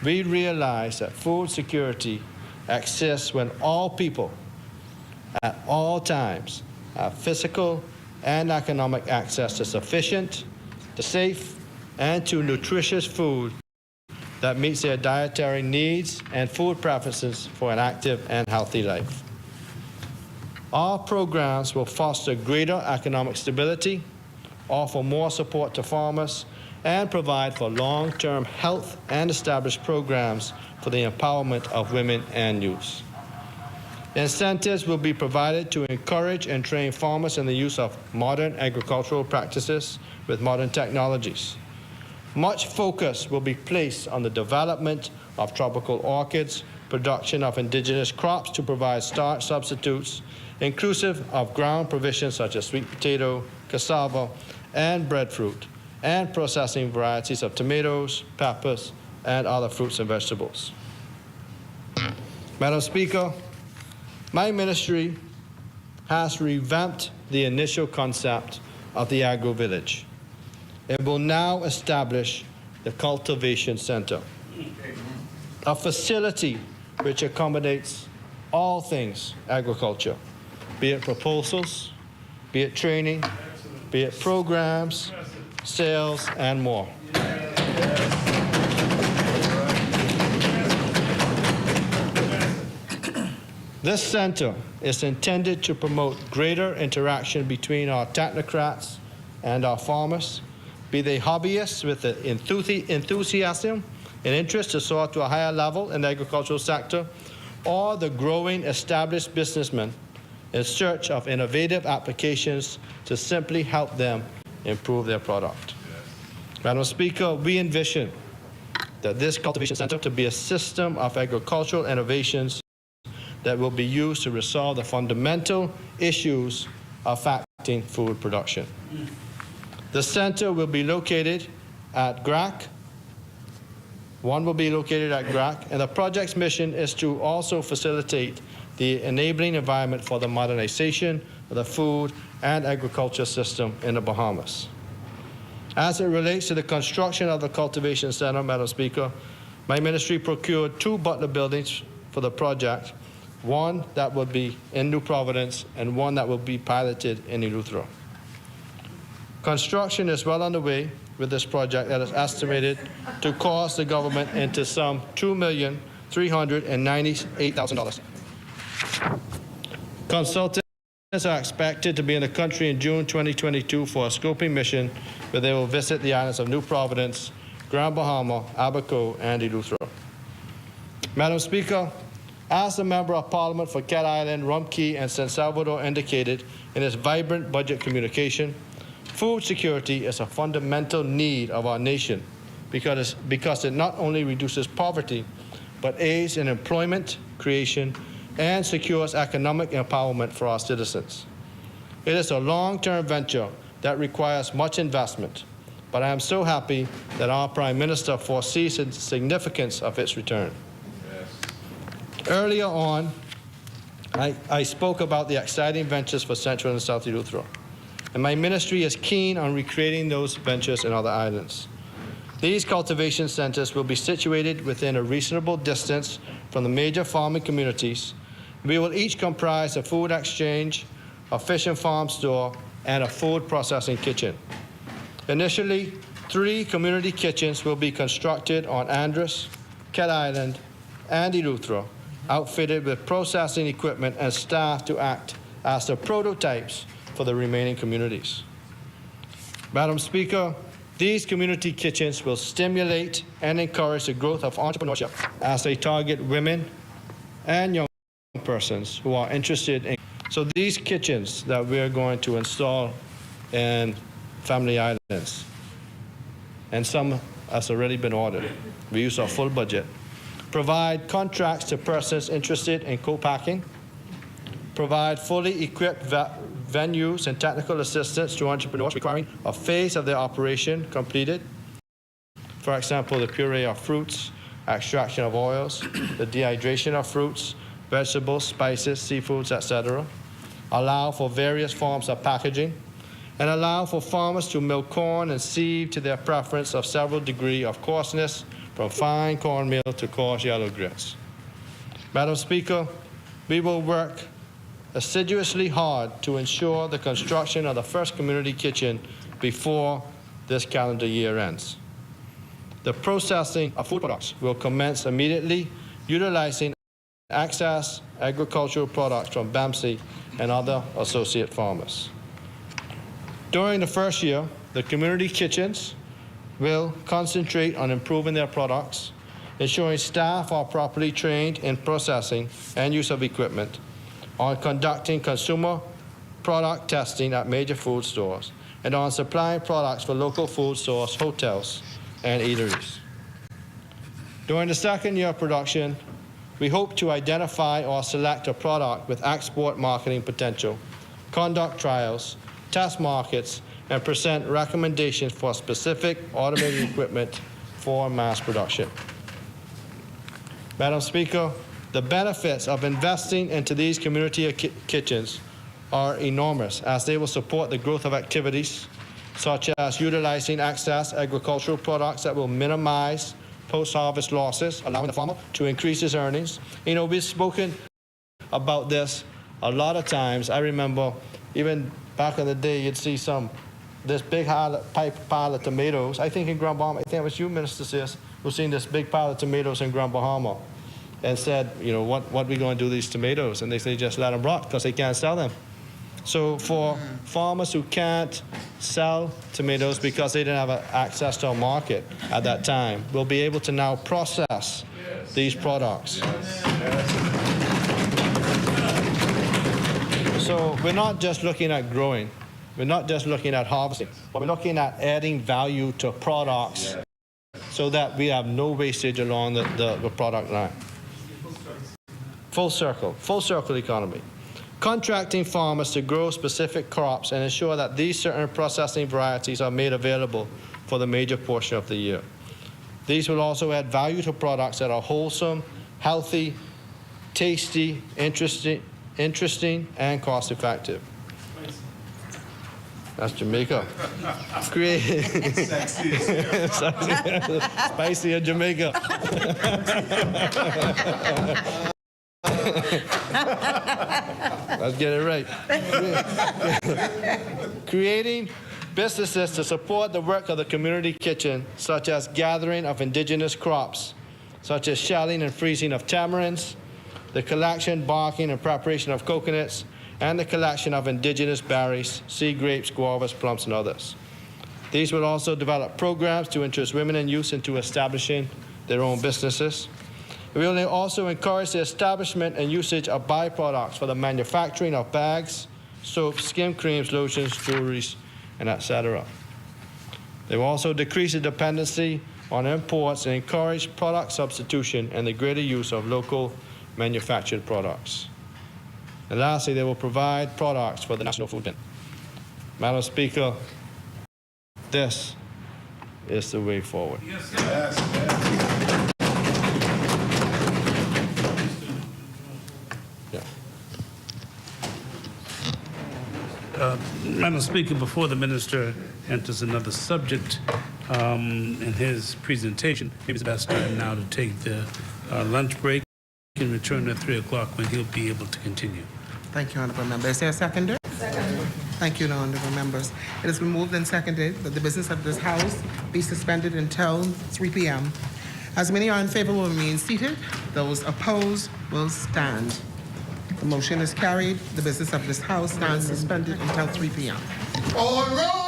We realize that food security exists when all people at all times have physical and economic access to sufficient, to safe, and to nutritious food that meets their dietary needs and food preferences for an active and healthy life. Our programs will foster greater economic stability, offer more support to farmers, and provide for long-term health and establish programs for the empowerment of women and youth. Incentives will be provided to encourage and train farmers in the use of modern agricultural practices with modern technologies. Much focus will be placed on the development of tropical orchids, production of indigenous crops to provide starch substitutes, inclusive of ground provisions such as sweet potato, cassava, and breadfruit, and processing varieties of tomatoes, peppers, and other fruits and vegetables. Madam Speaker, my ministry has revamped the initial concept of the agro-village. It will now establish the Cultivation Center, a facility which accommodates all things agriculture, be it proposals, be it training, be it programs, sales, and more. This center is intended to promote greater interaction between our technocrats and our farmers, be they hobbyists with the enthusiasm and interest to soar to a higher level in the agricultural sector, or the growing established businessmen in search of innovative applications to simply help them improve their product. Madam Speaker, we envision that this cultivation center to be a system of agricultural innovations that will be used to resolve the fundamental issues affecting food production. The center will be located at GRAC. One will be located at GRAC, and the project's mission is to also facilitate the enabling environment for the modernization of the food and agriculture system in the Bahamas. As it relates to the construction of the cultivation center, Madam Speaker, my ministry procured 2 Butler buildings for the project, one that would be in New Providence and one that will be piloted in Eleuthero. Construction is well underway with this project that is estimated to cost the government into some $2,398,000. Consultants are expected to be in the country in June 2022 for a scoping mission where they will visit the islands of New Providence, Grand Bahama, Abaco, and Eleuthero. Madam Speaker, as the Member of Parliament for Cat Island, Rum Cay, and San Salvador indicated in his vibrant budget communication, food security is a fundamental need of our nation because it not only reduces poverty, but aids in employment creation and secures economic empowerment for our citizens. It is a long-term venture that requires much investment, but I am so happy that our Prime Minister foresees the significance of its return. Earlier on, I spoke about the exciting ventures for Central and South Eleuthero, and my ministry is keen on recreating those ventures in other islands. These cultivation centers will be situated within a reasonable distance from the major farming communities. We will each comprise a food exchange, a fish and farm store, and a food processing kitchen. Initially, 3 community kitchens will be constructed on Andros, Cat Island, and Eleuthero, outfitted with processing equipment and staff to act as the prototypes for the remaining communities. Madam Speaker, these community kitchens will stimulate and encourage the growth of entrepreneurship as they target women and young persons who are interested in. So these kitchens that we're going to install in Family Islands, and some has already been ordered, we use our full budget, provide contracts to persons interested in co-packing, provide fully equipped venues and technical assistance to entrepreneurs requiring a phase of their operation completed. For example, the puree of fruits, extraction of oils, the dehydration of fruits, vegetables, spices, seafoods, etc. Allow for various forms of packaging, and allow for farmers to mill corn and sieve to their preference of several degrees of coarseness, from fine cornmeal to coarse yellow grits. Madam Speaker, we will work assiduously hard to ensure the construction of the first community kitchen before this calendar year ends. The processing of food products will commence immediately, utilizing access agricultural products from BAMC and other associate farmers. During the first year, the community kitchens will concentrate on improving their products, ensuring staff are properly trained in processing and use of equipment, on conducting consumer product testing at major food stores, and on supplying products for local food stores, hotels, and eateries. During the second year of production, we hope to identify or select a product with export marketing potential, conduct trials, test markets, and present recommendations for specific automated equipment for mass production. Madam Speaker, the benefits of investing into these community kitchens are enormous, as they will support the growth of activities such as utilizing excess agricultural products that will minimize post-harvest losses, allowing the farmer to increase his earnings. You know, we've spoken about this a lot of times. I remember even back in the day, you'd see this big pile of tomatoes. I think in Grand Bahama, I think it was you, Minister Sears, who seen this big pile of tomatoes in Grand Bahama and said, you know, what are we going to do with these tomatoes? And they say, just let them rot because they can't sell them. So for farmers who can't sell tomatoes because they didn't have access to a market at that time, will be able to now process these products. So we're not just looking at growing, we're not just looking at harvesting, but we're looking at adding value to products so that we have no wastage along the product line. Full circle economy. Contracting farmers to grow specific crops and ensure that these certain processing varieties are made available for the major portion of the year. These will also add value to products that are wholesome, healthy, tasty, interesting, and cost-effective. That's Jamaica. Spicy in Jamaica. Let's get it right. Creating businesses to support the work of the community kitchen, such as gathering of indigenous crops, such as shelling and freezing of tamarinds, the collection, barking, and preparation of coconuts, and the collection of indigenous berries, sea grapes, guavas, plums, and others. These will also develop programs to interest women and youth into establishing their own businesses. We will also encourage the establishment and usage of byproducts for the manufacturing of bags, soaps, skin creams, lotions, jewelries, and etc. They will also decrease the dependency on imports and encourage product substitution and the greater use of local manufactured products. And lastly, they will provide products for the national food bank. Madam Speaker, this is the way forward. Yes, sir. Madam Speaker, before the minister enters another subject in his presentation, maybe it's the best time now to take the lunch break and return at 3 o'clock when he'll be able to continue. Thank you, Honorable Member. Is there a seconder? Second. Thank you, Honorable Members. It has been moved and seconded that the business of this House be suspended until 3 p.m. As many are in favor will remain seated. Those opposed will stand. The motion is carried. The business of this House stands suspended until 3 p.m. All right.